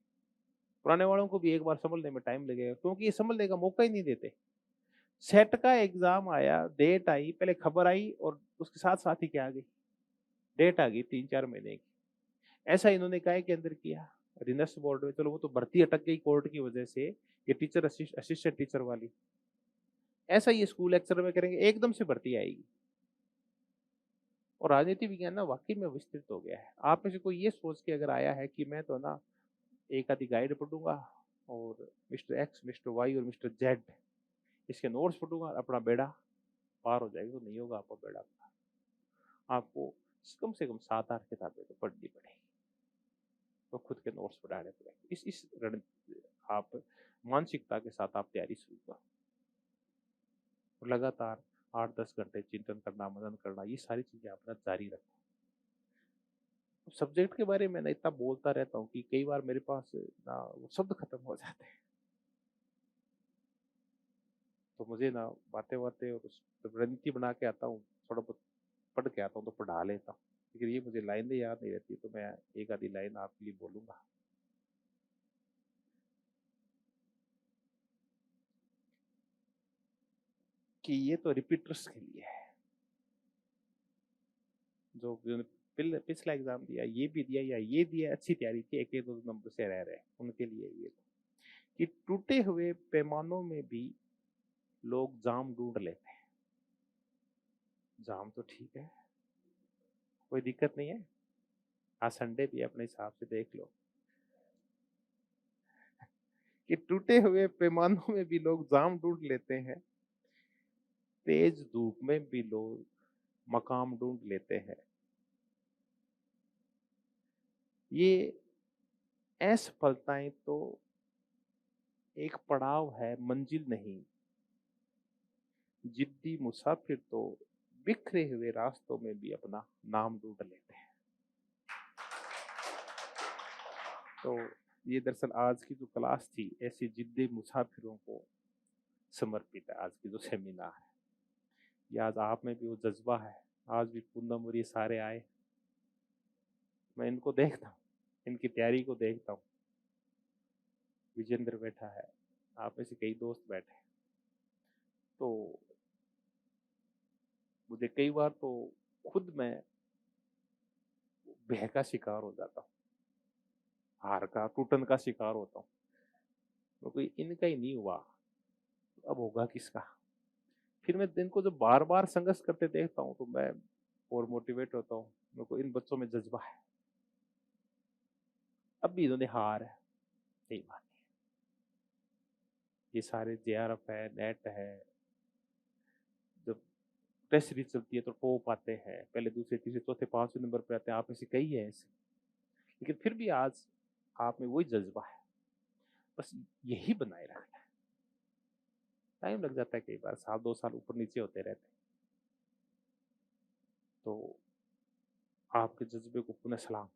पुराने वालों को भी एक बार संभलने में टाइम लगेगा, क्योंकि ये संभलने का मौका ही नहीं देते। सेट का एग्जाम आया, डेट आई, पहले खबर आई और उसके साथ साथ ही क्या आ गई, डेट आ गई 3-4 महीने की। ऐसा इन्होंने काय के अंदर किया, रिनर्स बोर्ड में। चलो वो तो भर्ती अटक गई कोर्ट की वजह से, ये टीचर असिस्टेंट टीचर वाली। ऐसा ये स्कूल लेक्चर में करेंगे, एकदम से भर्ती आएगी। और राजनीति विज्ञान ना वाकई में विस्तृत हो गया है। आप में से कोई ये सोच के अगर आया है कि मैं तो ना एक आधी गाइड पढ़ूंगा और मिस्टर एक्स, मिस्टर वाई और मिस्टर जेड इसके नोट्स पढ़ूंगा, अपना बेड़ा पार हो जाएगा, तो नहीं होगा आपका बेड़ा पार। आपको कम से कम 7-8 किताबें तो पढ़नी पड़ेगी। तो खुद के नोट्स बनाने पड़ेंगे। इस रण आप मानसिकता के साथ आप तैयारी शुरू करो और लगातार 8-10 घंटे चिंतन करना, मनन करना, ये सारी चीजें अपना जारी रखो। सब्जेक्ट के बारे में ना इतना बोलता रहता हूँ कि कई बार मेरे पास ना वो शब्द खत्म हो जाते हैं। तो मुझे ना बातें-बातें और उस रणनीति बना के आता हूँ, थोड़ा बहुत पढ़ के आता हूँ तो पढ़ा लेता हूँ। लेकिन ये मुझे लाइनें याद नहीं रहती, तो मैं एक आधी लाइन आपके लिए बोलूँगा। कि ये तो रिपीटर्स के लिए है, जो जिन्होंने पिछला एग्ज़ाम दिया, ये भी दिया या ये दिया, अच्छी तैयारी की, 1-1 2 नंबर से रह रहे हैं, उनके लिए ये कि टूटे हुए पैमानों में भी लोग जाम ढूँढ लेते हैं। जाम तो ठीक है, कोई दिक्कत नहीं है। आज संडे भी है, अपने हिसाब से देख लो। कि टूटे हुए पैमानों में भी लोग जाम ढूँढ लेते हैं, तेज धूप में भी लोग मकाम ढूँढ लेते हैं। ये असफलताएँ तो एक पड़ाव है, मंजिल नहीं। जिद्दी मुसाफिर तो बिखरे हुए रास्तों में भी अपना नाम ढूँढ लेते हैं। तो ये दरअसल आज की जो क्लास थी, ऐसे जिद्दी मुसाफिरों को समर्पित है आज की जो सेमिनार है। ये आज आप में भी वो जज़्बा है। आज भी पूनम और ये सारे आए। मैं इनको देखता हूँ, इनकी तैयारी को देखता हूँ। विजेंद्र बैठा है, आप में से कई दोस्त बैठे हैं। तो मुझे कई बार तो खुद मैं भय का शिकार हो जाता हूँ, हार का, टूटन का शिकार होता हूँ। तो कोई इनका ही नहीं हुआ, अब होगा किसका? फिर मैं दिन को जब बार-बार संघर्ष करते देखता हूँ, तो मैं और मोटिवेट होता हूँ। मेरे को इन बच्चों में जज़्बा है। अब भी इन्होंने हार है, नहीं मानी। ये सारे जेआरएफ है, नेट है, जब टेस्ट सीरीज चलती है तो टॉप आते हैं, पहले दूसरे तीसरे चौथे पांचवें नंबर पे आते हैं। आप में से कई है ऐसे, लेकिन फिर भी आज आप में वही जज्बा है, बस यही बनाए रखना है। टाइम लग जाता है, कई बार 1-2 साल ऊपर नीचे होते रहते हैं। तो आपके जज्बे को पुनः सलाम,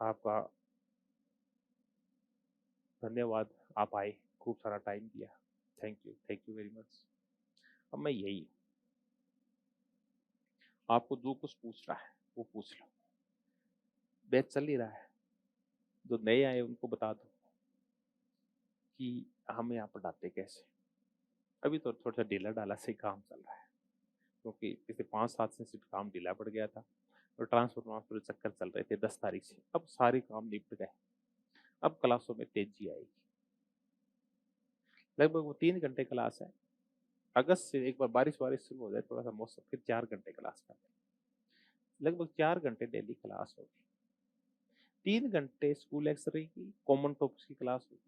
आपका धन्यवाद। आप आए, खूब सारा टाइम दिया, थैंक यू वेरी मच। अब मैं यही, आपको जो कुछ पूछ रहा है वो पूछ लो। बैच चल ही रहा है, जो नए आए उनको बता दो कि हम यहाँ पढ़ाते कैसे। अभी तो थोड़ा सा ढीला ढाला से काम चल रहा है, क्योंकि पिछले 5-7 से सिर्फ काम ढीला पड़ गया था और ट्रांसफर चक्कर चल रहे थे 10 तारीख से। अब सारे काम निपट गए, अब क्लासों में तेजी आएगी। लगभग वो 3 घंटे क्लास है। अगस्त से एक बार बारिश वारिश शुरू हो जाए, थोड़ा सा मौसम, फिर 4 घंटे क्लास का, लगभग 4 घंटे डेली क्लास होगी। 3 घंटे स्कूल लेक्चर की कॉमन टॉपिक्स की क्लास होगी,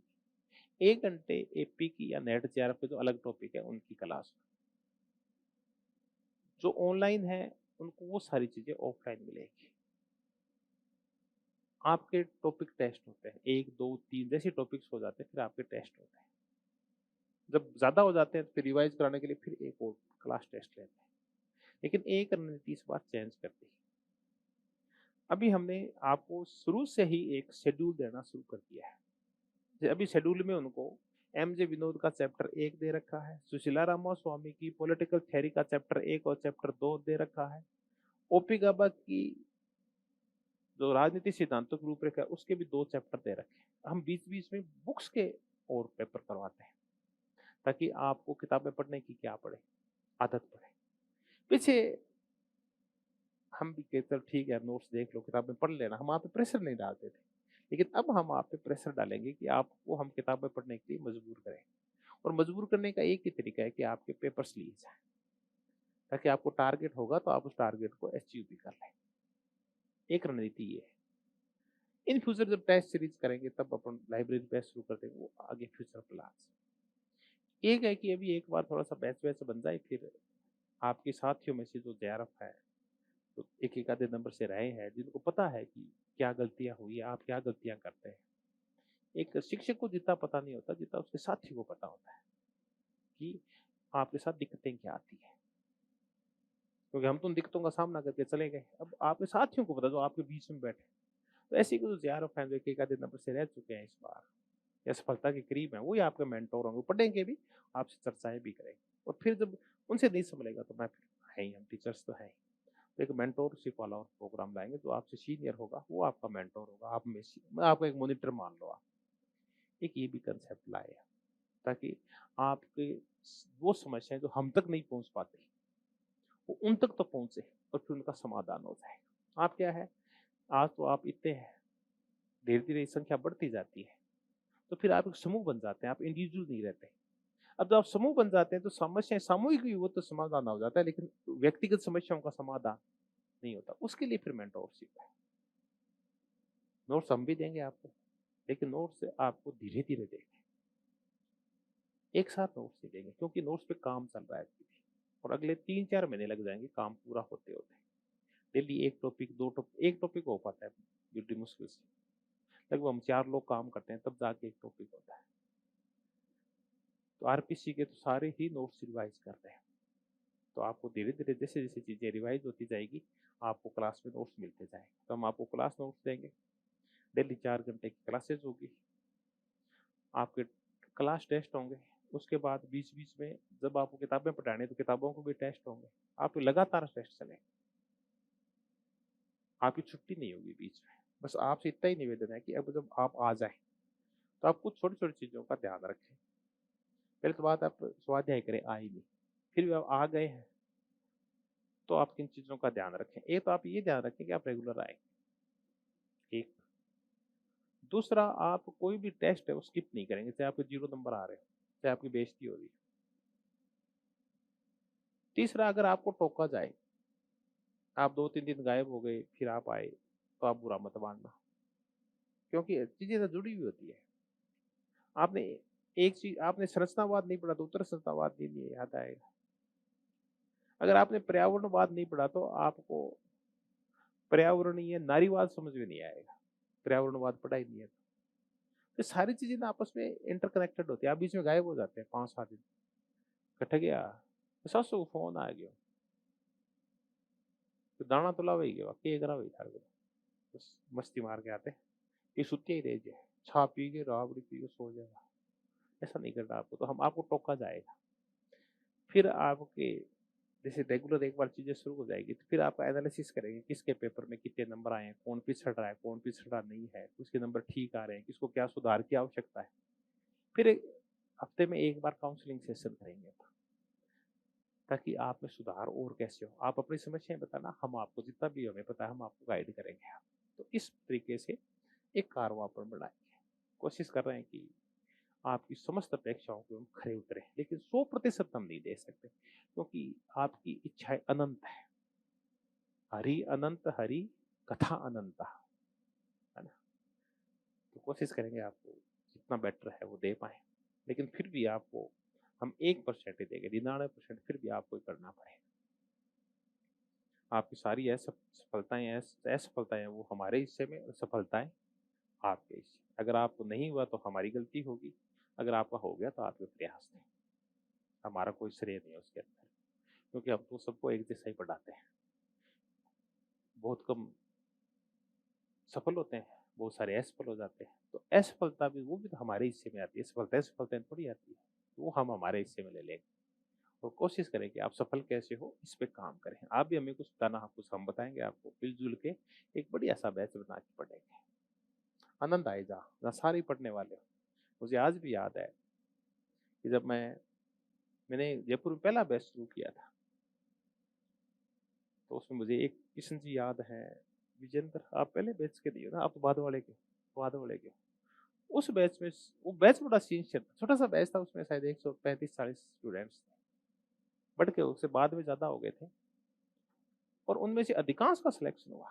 1 घंटे एपी की या नेट जेआरएफ पे जो अलग टॉपिक है उनकी क्लास होगी। जो ऑनलाइन है उनको वो सारी चीजें ऑफलाइन मिलेगी। आपके टॉपिक टेस्ट होते हैं, 1 2 3 जैसे टॉपिक्स हो जाते हैं, फिर आपके टेस्ट होते हैं। जब ज्यादा हो जाते हैं तो फिर रिवाइज कराने के लिए फिर एक और क्लास टेस्ट लेते हैं। लेकिन एक रणनीति इस बार चेंज कर दी। अभी हमने आपको शुरू से ही एक शेड्यूल देना शुरू कर दिया है। अभी शेड्यूल में उनको एमजे विनोद का चैप्टर 1 दे रखा है, सुशीला रामास्वामी की पॉलिटिकल थ्योरी का चैप्टर 1 और चैप्टर 2 दे रखा है, ओपी गाबा की जो राजनीति सिद्धांतों की रूपरेखा है उसके भी 2 चैप्टर दे रखे हैं। हम बीच बीच में बुक्स के और पेपर करवाते हैं, ताकि आपको किताबें पढ़ने की क्या पड़े, आदत पड़े। पीछे हम भी कहते चल ठीक है, नोट्स देख लो, किताबें पढ़ लेना, हम आप पे प्रेशर नहीं डालते थे। लेकिन अब हम आप पे प्रेशर डालेंगे कि आपको हम किताबें पढ़ने के लिए मजबूर करें। और मजबूर करने का एक ही तरीका है कि आपके पेपर्स लिए जाए, ताकि आपको टारगेट होगा तो आप उस टारगेट को अचीव भी कर लें। एक रणनीति ये है। इन फ्यूचर जब टेस्ट सीरीज करेंगे तब अपन लाइब्रेरी बैच शुरू कर देंगे, वो आगे फ्यूचर प्लान्स। एक है कि अभी एक बार थोड़ा सा बैच बैच बन जाए, फिर आपके साथियों में से जो जेआरएफ है, तो एक-एक आधे नंबर से रहे हैं, जिनको पता है कि क्या गलतियाँ हुई है, आप क्या गलतियाँ करते हैं। एक शिक्षक को जितना पता नहीं होता, जितना उसके साथी को पता होता है कि आपके साथ दिक्कतें क्या आती हैं। क्योंकि हम तो उन दिक्कतों का सामना करके चले गए, अब आपके साथियों को पता जो आपके बीच में बैठे। तो ऐसे ही कुछ यार फ्रेंड जो एक-एक आधे नंबर से रह चुके हैं इस बार, या सफलता के करीब हैं, वही आपके मेंटर होंगे, पढ़ेंगे भी, आपसे चर्चाएँ भी करेंगे। और फिर जब उनसे नहीं संभलेगा तो मैं फिर है ही, हम टीचर्स तो हैं ही। तो एक मेंटोरशिप वाला और प्रोग्राम लाएँगे, जो आपसे सीनियर होगा, वो आपका मेंटर होगा, आप में से मैं आपको एक मॉनिटर मान लो आप। एक ये भी कंसेप्ट लाए हैं, ताकि आपके वो समस्याएँ जो हम तक नहीं पहुँच पाते, वो उन तक तो पहुँचे और फिर उनका समाधान हो जाए। आप क्या है, आज तो आप इतने हैं, धीरे-धीरे संख्या बढ़ती जाती है, तो फिर आप एक समूह बन जाते हैं, आप इंडिविजुअल नहीं रहते। अब जब आप समूह बन जाते हैं तो समस्याएँ सामूहिक भी वो तो समाधान हो जाता है, लेकिन व्यक्तिगत समस्याओं का समाधान नहीं होता। उसके लिए फिर मेंटोरशिप है। नोट्स हम भी देंगे आपको, लेकिन नोट्स आपको धीरे-धीरे देंगे। एक साथ नोट्स नहीं देंगे, क्योंकि नोट्स पे काम चल रहा है अभी भी, और अगले 3-4 महीने लग जाएँगे काम पूरा होते-होते। डेली 1 टॉपिक, 2 1 टॉपिक हो पाता है बड़ी मुश्किल से। लगभग हम 4 लोग काम करते हैं, तब जाके 1 टॉपिक होता है। तो आरपीसी के तो सारे ही नोट्स रिवाइज़ कर रहे हैं। तो आपको धीरे-धीरे जैसे-जैसे चीज़ें रिवाइज़ होती जाएगी, आपको क्लास में नोट्स मिलते जाएँगे। तो हम आपको क्लास नोट्स देंगे, डेली 4 घंटे की क्लासेज़ होगी, आपके क्लास टेस्ट होंगे, उसके बाद बीच-बीच में जब आपको किताबें पढ़ानी है, तो किताबों को भी टेस्ट होंगे। आपके लगातार टेस्ट चलेंगे, आपकी छुट्टी नहीं होगी बीच में। बस आपसे इतना ही निवेदन है कि अब जब आप आ जाएँ, तो आप कुछ छोटी-छोटी चीज़ों का ध्यान रखें। पहले तो बात आप स्वाध्याय करें, आए नहीं, फिर भी आप आ गए हैं, तो आप किन चीज़ों का ध्यान रखें। एक तो आप ये ध्यान रखें कि आप रेगुलर आएँ, एक। दूसरा, आप कोई भी टेस्ट है वो स्किप नहीं करेंगे, चाहे आपके 0 नंबर आ रहे हो, चाहे आपकी बेइज़्ज़ती हो रही है। तीसरा, अगर आपको टोका जाए, आप 2-3 दिन गायब हो गए, फिर आप आए, तो आप बुरा मत मानना, क्योंकि चीज़ें तो जुड़ी हुई होती है। आपने एक चीज़ आपने संरचनावाद नहीं पढ़ा तो उत्तर संरचनावाद नहीं याद आएगा। अगर आपने पर्यावरणवाद नहीं पढ़ा तो आपको पर्यावरणीय नारीवाद समझ में नहीं आएगा। पर्यावरणवाद पढ़ा ही नहीं है। तो सारी चीज़ें ना आपस में इंटरकनेक्टेड होती है। आप बीच में गायब हो जाते हैं 5-7 दिन। कट गया, सासू को फ़ोन आ गयो, तो दाना तो लावे ही गयो, के करा वही थारे को। बस मस्ती मार के आते, ये सुत्ते ही रह जाए, छा पी के, राबड़ी पी के सो जाएगा। ऐसा नहीं करना आपको, तो हम आपको टोका जाएगा। फिर आपके जैसे रेगुलर एक बार चीज़ें शुरू हो जाएगी, तो फिर आप एनालिसिस करेंगे, किसके पेपर में कितने नंबर आए हैं, कौन पिछड़ रहा है, कौन पिछड़ा नहीं है, किसके नंबर ठीक आ रहे हैं, किसको क्या सुधार की आवश्यकता है। फिर हफ्ते में 1 बार काउंसलिंग सेशन करेंगे, ताकि आप में सुधार और कैसे हो। आप अपनी समस्याएँ बताना, हम आपको जितना भी हमें पता है, हम आपको गाइड करेंगे। तो इस तरीके से एक कारवां बनाएँगे। कोशिश कर रहे हैं कि आपकी समस्त अपेक्षाओं पे हम खरे उतरें, लेकिन 100% हम नहीं दे सकते, क्योंकि आपकी इच्छाएँ अनंत है। हरि अनंत हरि कथा अनंता, है ना? तो कोशिश करेंगे आपको जितना बेटर है वो दे पाएँ। लेकिन फिर भी आपको हम 1% ही देंगे, 99% फिर भी आपको ही करना पड़ेगा। आपकी सारी सफलताएँ असफलताएँ वो हमारे हिस्से में, और सफलताएँ आपके हिस्से में। अगर आपको नहीं हुआ तो हमारी गलती होगी, अगर आपका हो गया तो आपके प्रयास थे। हमारा कोई श्रेय नहीं है उसके अंदर, क्योंकि हम तो सबको एक जैसा ही पढ़ाते हैं। बहुत कम सफल होते हैं, बहुत सारे असफल हो जाते हैं। तो असफलता भी वो भी तो हमारे हिस्से में आती है, सफलता थोड़ी आती है। वो हम हमारे हिस्से में ले लेंगे, और कोशिश करें कि आप सफल कैसे हो इस पे काम करें। आप भी हमें कुछ बताना, कुछ हम बताएँगे आपको, मिल-जुल के एक बढ़िया-सा बैच बना के पढ़ेंगे। आनंद आएगा, जहाँ सारे पढ़ने वाले हो। मुझे आज भी याद है कि जब मैंने जयपुर में पहला बैच शुरू किया था, तो उसमें मुझे एक किशन जी याद हैं, विजेंद्र, आप पहले बैच के नहीं हो ना, आप तो बाद वाले के हो। उस बैच में वो बैच बड़ा सिंसियर था, छोटा-सा बैच था, उसमें शायद 135-40 स्टूडेंट्स थे। बढ़ के उससे बाद में ज़्यादा हो गए थे, और उनमें से अधिकांश का सिलेक्शन हुआ,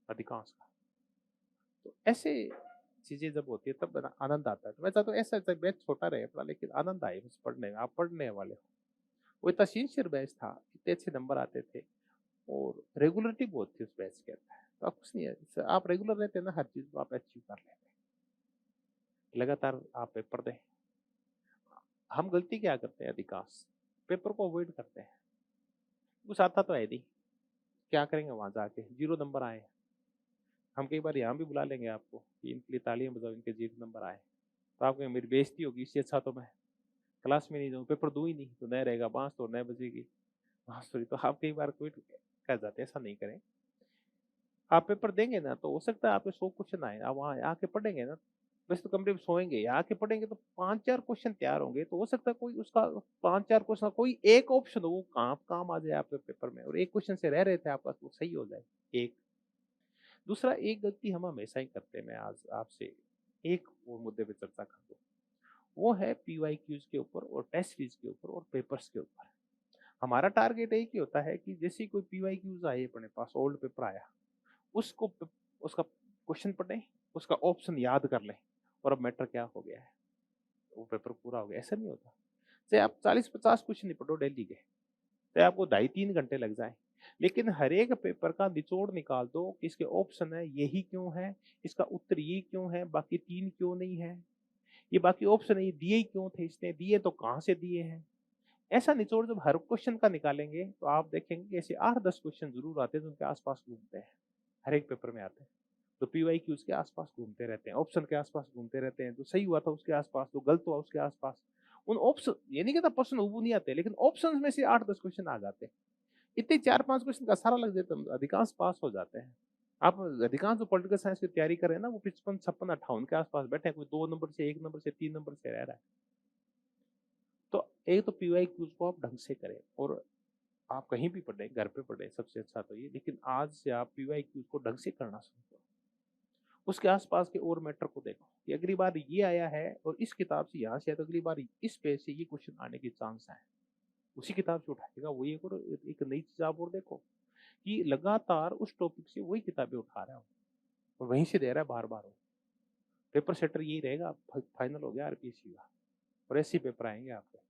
अधिकांश का। तो ऐसे चीज़ें जब होती है तब बड़ा आनंद आता है। तो मैं चाहता हूँ ऐसा चाहे बैच छोटा रहे अपना, लेकिन आनंद आए बस पढ़ने में, आप पढ़ने वाले हो। वो इतना सिंसियर बैच था, इतने अच्छे नंबर आते थे, और रेगुलरिटी बहुत थी उस बैच के अंदर। तो आप कुछ नहीं है, आप रेगुलर रहते हैं ना, हर चीज़ को आप अचीव कर लेते हैं। लगातार आप पेपर दें। हम गलती क्या करते हैं अधिकांश, पेपर को अवॉइड करते हैं। कुछ आता तो है नहीं, क्या करेंगे वहाँ जाके, 0 नंबर आए। हम कई बार यहाँ भी बुला लेंगे आपको कि इनके लिए तालियां बजाओ, इनके 0 नंबर आए। तो आप कहेंगे मेरी बेइज्जती होगी, इससे अच्छा तो मैं क्लास में नहीं जाऊँ, पेपर दूँ ही नहीं, तो नया रहेगा, बाँस तो नया बजेगी बाँसुरी। तो आप कई बार क्विट कर जाते हैं, ऐसा नहीं करें। आप पेपर देंगे ना तो हो सकता है आपके 100 क्वेश्चन आए, आप वहाँ आके पढ़ेंगे ना, वैसे तो कमरे में सोएंगे, यहाँ आके पढ़ेंगे तो 5-4 क्वेश्चन तैयार होंगे, तो हो सकता है कोई उसका 5-4 क्वेश्चन कोई एक ऑप्शन हो वो काम आ जाए आपके पेपर में, और एक क्वेश्चन से रह रहे थे आपका वो सही हो जाए। एक दूसरा, एक गलती हम हमेशा ही करते हैं, मैं आज आपसे एक और मुद्दे पे चर्चा कर दूं, वो है पीवाईक्यूज के ऊपर और टेस्ट सीरीज के ऊपर और पेपर्स के ऊपर। हमारा टारगेट एक ही होता है कि जैसे कोई पीवाईक्यूज आए अपने पास, ओल्ड पेपर आया, उसको उसका क्वेश्चन पढ़ें, उसका ऑप्शन याद कर लें, और अब मैटर क्या हो गया है, वो पेपर पूरा हो गया। ऐसा नहीं होता। चाहे आप 40-50 क्वेश्चन नहीं पढ़ो डेली के, चाहे आपको 2.5-3 घंटे लग जाए, लेकिन हर एक पेपर का निचोड़ निकाल दो कि इसके ऑप्शन है यही क्यों है, इसका उत्तर ये क्यों है, बाकी 3 क्यों नहीं है, ये बाकी ऑप्शन है ये दिए ही क्यों थे, इसने दिए तो कहाँ से दिए हैं। ऐसा निचोड़ जब हर क्वेश्चन का निकालेंगे तो आप देखेंगे कि ऐसे 8-10 क्वेश्चन जरूर आते हैं जो उनके आसपास घूमते हैं, हर एक पेपर में आते हैं। तो पीवाईक्यूज के आसपास घूमते रहते हैं, ऑप्शन के आसपास घूमते रहते हैं, जो सही हुआ था उसके आसपास, जो गलत हुआ उसके आसपास। उन ऑप्शन, ये नहीं कहता प्रश्न वो नहीं आते, लेकिन ऑप्शंस में से 8-10 क्वेश्चन आ जाते हैं। इतने 4-5 क्वेश्चन का सारा लग जाता है, अधिकांश पास हो जाते हैं। आप अधिकांश जो पॉलिटिकल साइंस की तैयारी कर रहे हैं ना, वो 55, 56, 58 के आसपास बैठे हैं, कोई 2 नंबर से, 1 नंबर से, 3 नंबर से रह रहा है। तो एक तो पीवाईक्यूज को आप ढंग से करें, और आप कहीं भी पढ़ें, घर पे पढ़ें, सबसे अच्छा तो ये, लेकिन आज से आप पीवाईक्यूज को ढंग से करना शुरू करो। उसके आसपास के और मैटर को देखो कि अगली बार ये आया है और इस किताब से यहाँ से है, तो अगली बार इस पेज से ये क्वेश्चन आने की चांस है, उसी किताब से उठाएगा वही। एक नई चीज आप और देखो कि लगातार उस टॉपिक से वही किताबें उठा रहा हो और वहीं से दे रहा है बार बार। पेपर सेटर यही रहेगा, फाइनल हो गया आरपीएससी का, और ऐसे पेपर आएंगे आपके।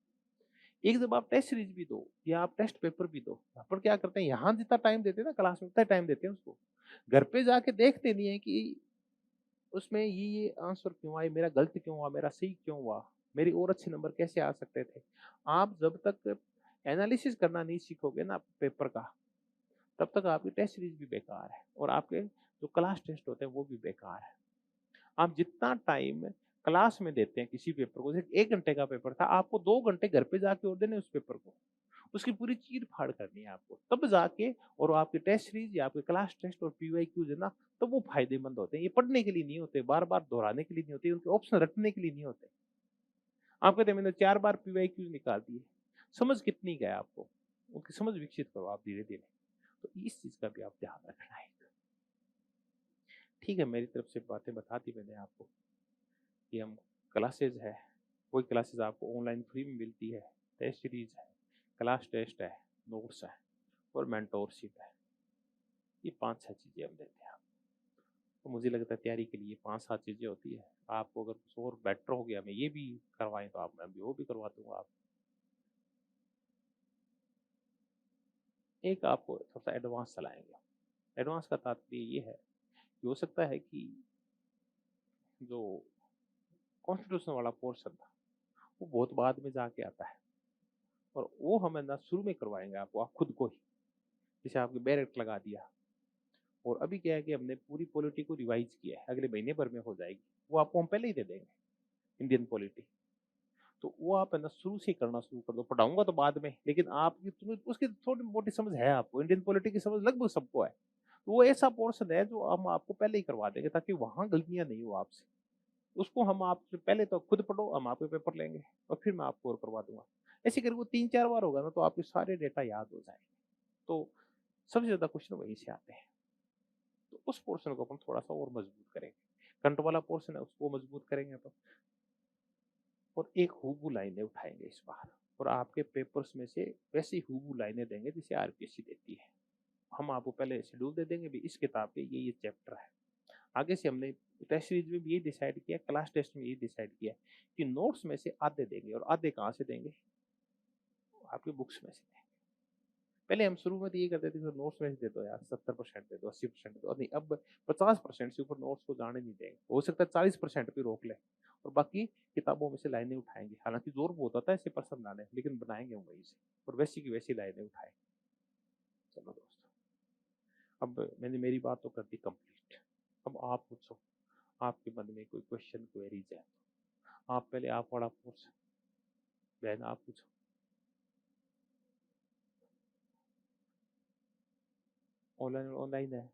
एक जब आप टेस्ट सीरीज भी दो या आप टेस्ट पेपर भी दो, यहाँ पर क्या करते हैं, यहाँ जितना टाइम देते हैं ना क्लास में, उतना टाइम देते हैं उसको। घर पे जाके देखते नहीं है कि उसमें ये आंसर क्यों आए, मेरा गलत क्यों हुआ, मेरा सही क्यों हुआ, मेरे और अच्छे नंबर कैसे आ सकते थे। आप जब तक एनालिसिस करना नहीं सीखोगे ना पेपर का, तब तक आपकी टेस्ट सीरीज भी बेकार है, और आपके जो क्लास टेस्ट होते हैं वो भी बेकार है। आप जितना टाइम क्लास में देते हैं किसी पेपर को, जैसे 1 घंटे का पेपर था, आपको 2 घंटे घर पे जाके और देने उस पेपर को, उसकी पूरी चीर फाड़ करनी है आपको, तब जाके। और आपके टेस्ट सीरीज या आपके क्लास टेस्ट और पीवाईक्यूज है ना, तो वो फायदेमंद होते हैं। ये पढ़ने के लिए नहीं होते, बार बार दोहराने के लिए नहीं होते, उनके ऑप्शन रटने के लिए नहीं होते। आप कहते हैं मैंने 4 बार पीवाईक्यूज निकाल दिए, समझ कितनी गया आपको, उनकी समझ विकसित करो आप धीरे धीरे। तो इस चीज का भी आप ध्यान रखना है। ठीक है, मेरी तरफ से बातें बता दी मैंने आपको कि हम क्लासेज है, कोई क्लासेज आपको ऑनलाइन फ्री में मिलती है, टेस्ट सीरीज है, क्लास टेस्ट है, नोट्स है, और मेंटोरशिप है। ये 5-6 चीजें हम देते हैं आपको। तो मुझे लगता है तैयारी के लिए 5-7 चीजें होती है। आपको अगर कुछ और बेटर हो गया, मैं ये भी करवाएं तो आप, मैं भी वो भी करवा दूंगा आप। एक आपको थोड़ा सा एडवांस चलाएंगे। एडवांस का तात्पर्य ये है कि हो सकता है कि जो कॉन्स्टिट्यूशन वाला पोर्शन था वो बहुत बाद में जाके आता है, और वो हमें ना शुरू में करवाएंगे आपको, आप खुद को ही। जैसे आपके बैरेक्ट लगा दिया, और अभी क्या है कि हमने पूरी पॉलिटी को रिवाइज किया है, अगले महीने भर में हो जाएगी, वो आपको हम पहले ही दे देंगे, इंडियन पॉलिटी। तो वो आप है ना शुरू से ही करना शुरू कर दो। पढ़ाऊंगा तो बाद में, लेकिन आपकी तुम्हें उसकी थोड़ी मोटी समझ है, आपको इंडियन पॉलिटी की समझ लगभग सबको है। तो वो ऐसा पोर्शन है जो हम आपको पहले ही करवा देंगे, ताकि वहां गलतियां नहीं हो आपसे। उसको हम आपसे पहले तो खुद पढ़ो, हम आपके पेपर लेंगे, और फिर मैं आपको और करवा दूंगा। ऐसे करके वो 3-4 बार होगा ना, तो आपके सारे डेटा याद हो जाएंगे। तो सबसे ज्यादा क्वेश्चन वहीं से आते हैं। तो उस पोर्शन को अपन थोड़ा सा और मजबूत करेंगे, कंट्रोल वाला पोर्शन है उसको मजबूत करेंगे अपन, और एक हुबू लाइनें उठाएंगे इस बार, और आपके पेपर्स में से वैसी हुबू लाइनें देंगे जिसे आरपीएससी देती है। हम आपको पहले शेड्यूल दे देंगे भी, इस किताब के ये चैप्टर है। आगे से हमने टेस्ट सीरीज में भी ये डिसाइड किया, क्लास टेस्ट में ये डिसाइड किया कि नोट्स में से आधे देंगे, और आधे कहाँ से देंगे, आपकी बुक्स में से देंगे। पहले हम शुरू में तो ये करते थे कि नोट्स में दे दो यार, 70% दे दो, 80% दे दो, नहीं अब 50% से ऊपर नोट्स को जाने नहीं देंगे। हो सकता है 40% भी रोक ले और बाकी किताबों में से लाइनें उठाएंगे। हालांकि जोर बहुत होता है ऐसे पर्सन बनाने, लेकिन बनाएंगे हम वहीं से और वैसी की वैसी लाइनें उठाएंगे। चलो दोस्तों, अब मैंने मेरी बात तो कर दी कंप्लीट। अब आप पूछो, आपके मन में कोई क्वेश्चन क्वेरीज है आप पहले आप वाला पूछ, बहन आप पूछो। ऑनलाइन ऑनलाइन है,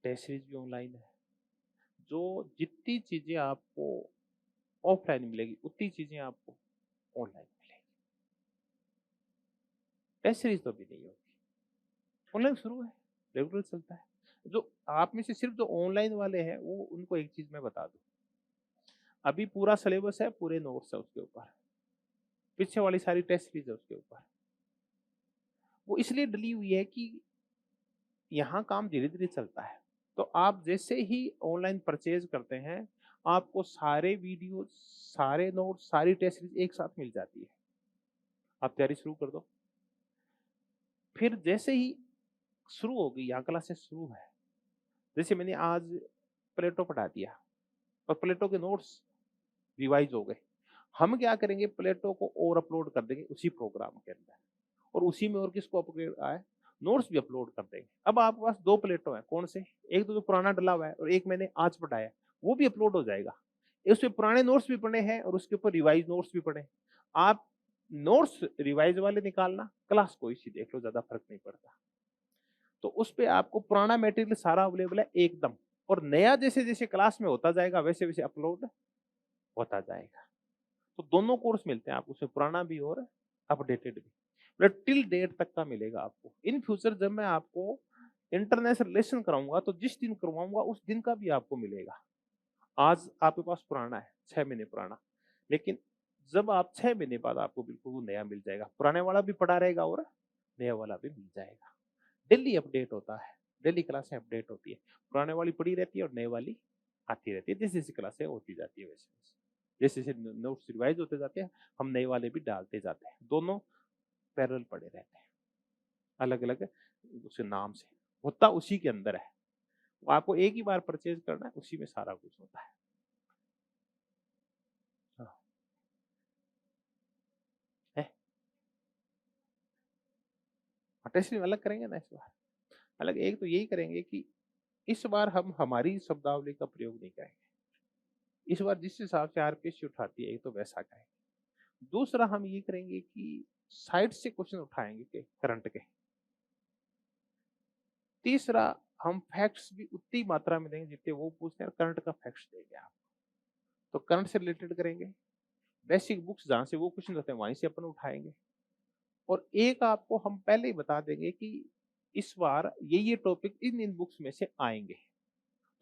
टेस्ट सीरीज भी ऑनलाइन है। जो जितनी चीजें आपको ऑफलाइन मिलेगी उतनी चीजें आपको ऑनलाइन मिलेगी। टेस्ट सीरीज तो अभी नहीं होगी, ऑनलाइन शुरू है, रेगुलर चलता है। जो आप में से सिर्फ जो ऑनलाइन वाले हैं वो उनको एक चीज मैं बता दूं, अभी पूरा सिलेबस है, पूरे नोट्स है उसके ऊपर, पीछे वाली सारी टेस्ट सीरीज है उसके ऊपर। वो इसलिए डली हुई है कि यहाँ काम धीरे धीरे चलता है। तो आप जैसे ही ऑनलाइन परचेज करते हैं आपको सारे वीडियो, सारे नोट, सारी टेस्ट सीरीज एक साथ मिल जाती है। आप तैयारी शुरू कर दो। फिर जैसे ही शुरू होगी, यहाँ क्लासेस शुरू है, जैसे मैंने आज प्लेटो पढ़ा दिया और प्लेटो के नोट्स रिवाइज हो गए, हम क्या करेंगे प्लेटो को और अपलोड कर देंगे उसी प्रोग्राम के अंदर, और उसी में और किसको अपग्रेड आए, नोट्स भी अपलोड कर देंगे। अब आपके पास दो प्लेटो है, कौन से, एक तो जो पुराना डला हुआ है और एक मैंने आज पढ़ाया, वो भी अपलोड हो जाएगा। उसमें पुराने नोट्स भी पढ़े हैं और उसके ऊपर रिवाइज नोट्स भी पढ़े। आप नोट्स रिवाइज वाले निकालना, क्लास कोई सी देख लो, ज्यादा फर्क नहीं पड़ता। तो उस पे आपको पुराना मटेरियल सारा अवेलेबल है एकदम, और नया जैसे जैसे क्लास में होता जाएगा वैसे वैसे अपलोड होता जाएगा। तो दोनों कोर्स मिलते हैं आपको, उसमें पुराना भी और अपडेटेड भी, मतलब टिल डेट तक का मिलेगा आपको। इन फ्यूचर जब मैं आपको इंटरनेशनल रिलेशन कराऊंगा तो जिस दिन करवाऊंगा उस दिन का भी आपको मिलेगा। आज आपके पास पुराना है 6 महीने पुराना, लेकिन जब आप 6 महीने बाद आपको बिल्कुल वो नया मिल जाएगा, पुराने वाला भी पड़ा रहेगा और नया वाला भी मिल जाएगा। डेली अपडेट होता है, डेली क्लासें अपडेट होती है, पुराने वाली पड़ी रहती है और नए वाली आती रहती है। जैसे जैसे क्लासें होती जाती है वैसे वैसे, जैसे जैसे नोट्स रिवाइज होते जाते हैं हम नए वाले भी डालते जाते हैं, दोनों पैरेलल पड़े रहते हैं, अलग अलग उसके नाम से, होता उसी के अंदर है। आपको एक ही बार परचेज करना है, उसी में सारा कुछ होता है। हाँ। है टेस्ट अलग करेंगे ना इस बार, अलग एक तो यही करेंगे कि इस बार हम हमारी शब्दावली का प्रयोग नहीं करेंगे। इस बार जिस हिसाब से आरपीएससी उठाती है एक तो वैसा करेंगे। दूसरा हम ये करेंगे कि साइड से क्वेश्चन उठाएंगे के करंट के। तीसरा हम फैक्ट्स भी उतनी मात्रा में देंगे जितने वो पूछते हैं, करंट का फैक्ट्स देंगे आप, तो करंट से रिलेटेड करेंगे। बेसिक बुक्स जहां से वो क्वेश्चन रहते हैं वहीं से अपन उठाएंगे। और एक आपको हम पहले ही बता देंगे कि इस बार ये टॉपिक इन इन बुक्स में से आएंगे,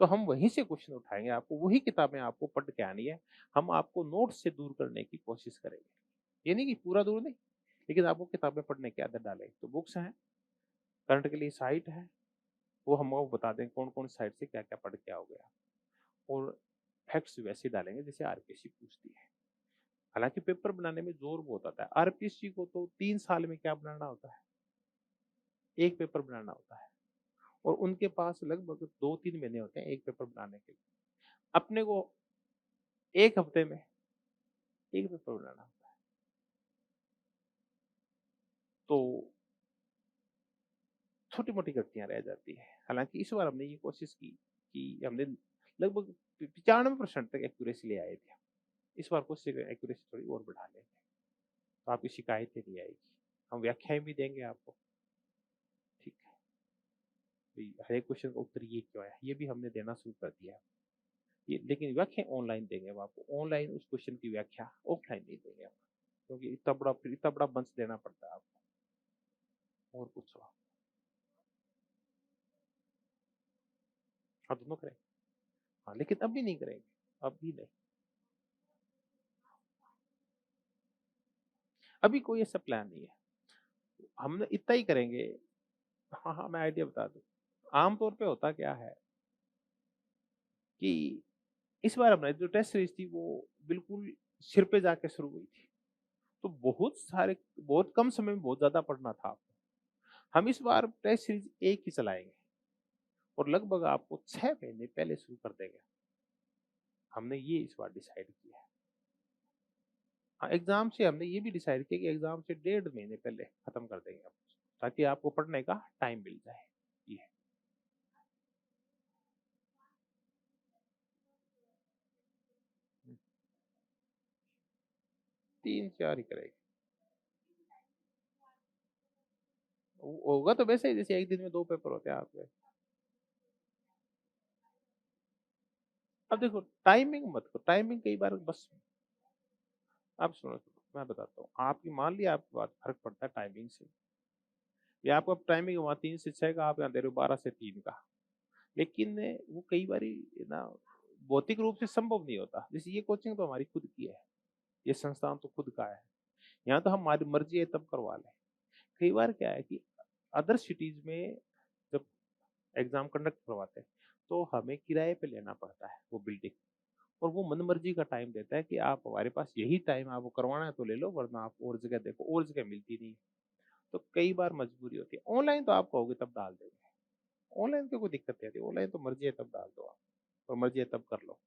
तो हम वहीं से क्वेश्चन उठाएंगे। आपको वही किताबें आपको पढ़ के आनी है, हम आपको नोट्स से दूर करने की कोशिश करेंगे। ये नहीं कि पूरा दूर नहीं, लेकिन आपको किताबें पढ़ने की आदत डालेंगे। तो बुक्स हैं, करंट के लिए साइट है, वो हम आपको बता देंगे कौन कौन साइट से क्या क्या पढ़ के आओगे आप, और फैक्ट्स वैसे डालेंगे जैसे आरपीएससी पूछती है। हालांकि पेपर बनाने में जोर बहुत आता है, आरपीएससी को तो 3 साल में क्या बनाना होता है, एक पेपर बनाना होता है, और उनके पास लगभग 2-3 महीने होते हैं एक पेपर बनाने के लिए। अपने को एक हफ्ते में एक पेपर बनाना होता है। तो छोटी मोटी गलतियां रह जाती है। हालांकि इस बार हमने ये कोशिश की कि हमने लगभग 95% तक एक्यूरेसी ले आए थे। इस बार कोशिश एक्यूरेसी थोड़ी और बढ़ा लेंगे, तो आपकी शिकायतें नहीं आएगी। हम व्याख्याएं भी देंगे आपको, ठीक है, हर एक क्वेश्चन का उत्तर ये क्यों आया ये भी हमने देना शुरू कर दिया है। ये लेकिन व्याख्या ऑनलाइन देंगे हम आपको, ऑनलाइन उस क्वेश्चन की व्याख्या ऑफलाइन नहीं देंगे हम, क्योंकि इतना बड़ा बंच देना पड़ता है आपको। और पूछो आप। हाँ दोनों करें, हाँ लेकिन अभी नहीं करेंगे, अभी नहीं, अभी कोई ऐसा प्लान नहीं है। हमने इतना ही करेंगे। हाँ हाँ मैं आइडिया बता दूं, आमतौर पे होता क्या है कि इस बार हमने जो टेस्ट सीरीज थी वो बिल्कुल सिर पे जाके शुरू हुई थी, तो बहुत कम समय में बहुत ज़्यादा पढ़ना था आपको। हम इस बार टेस्ट सीरीज़ 1 ही चलाएँगे और लगभग आपको 6 महीने पहले शुरू कर देंगे। हमने ये इस बार डिसाइड किया है। हाँ, एग्ज़ाम से हमने ये भी डिसाइड किया कि एग्ज़ाम से डेढ़ महीने पहले खत्म कर देंगे हम, ताकि आपको पढ़ने का टाइम मिल जाए। ये 3-4 ही करेंगे। होगा तो वैसे ही जैसे एक दिन में 2 पेपर होते हैं आपके। अब देखो टाइमिंग मत करो, टाइमिंग कई बार बस आप सुनो, मैं बताता हूँ। आपकी मान लिया आपकी बात फ़र्क पड़ता है टाइमिंग से, या आपका टाइमिंग वहाँ 3 से 6 का, आप यहाँ दे रहे हो 12 से 3 का। लेकिन वो कई बारी ना भौतिक रूप से संभव नहीं होता। जैसे ये कोचिंग तो हमारी खुद की है, ये संस्थान तो खुद का है। यहाँ तो हमारी मर्ज़ी है तब करवा लें। कई बार क्या है कि अदर सिटीज़ में जब एग्ज़ाम कंडक्ट करवाते हैं, तो हमें किराए पे लेना पड़ता है वो बिल्डिंग, और वो मनमर्ज़ी का टाइम देता है कि आप हमारे पास यही टाइम है, आपको करवाना है तो ले लो, वरना आप और जगह देखो, और जगह मिलती नहीं है। तो कई बार मजबूरी होती है। ऑनलाइन तो आप कहोगे तब डाल देंगे। ऑनलाइन तो कोई दिक्कत नहीं आती, ऑनलाइन तो मर्ज़ी है तब डाल दो आप, और मर्ज़ी है तब कर लो।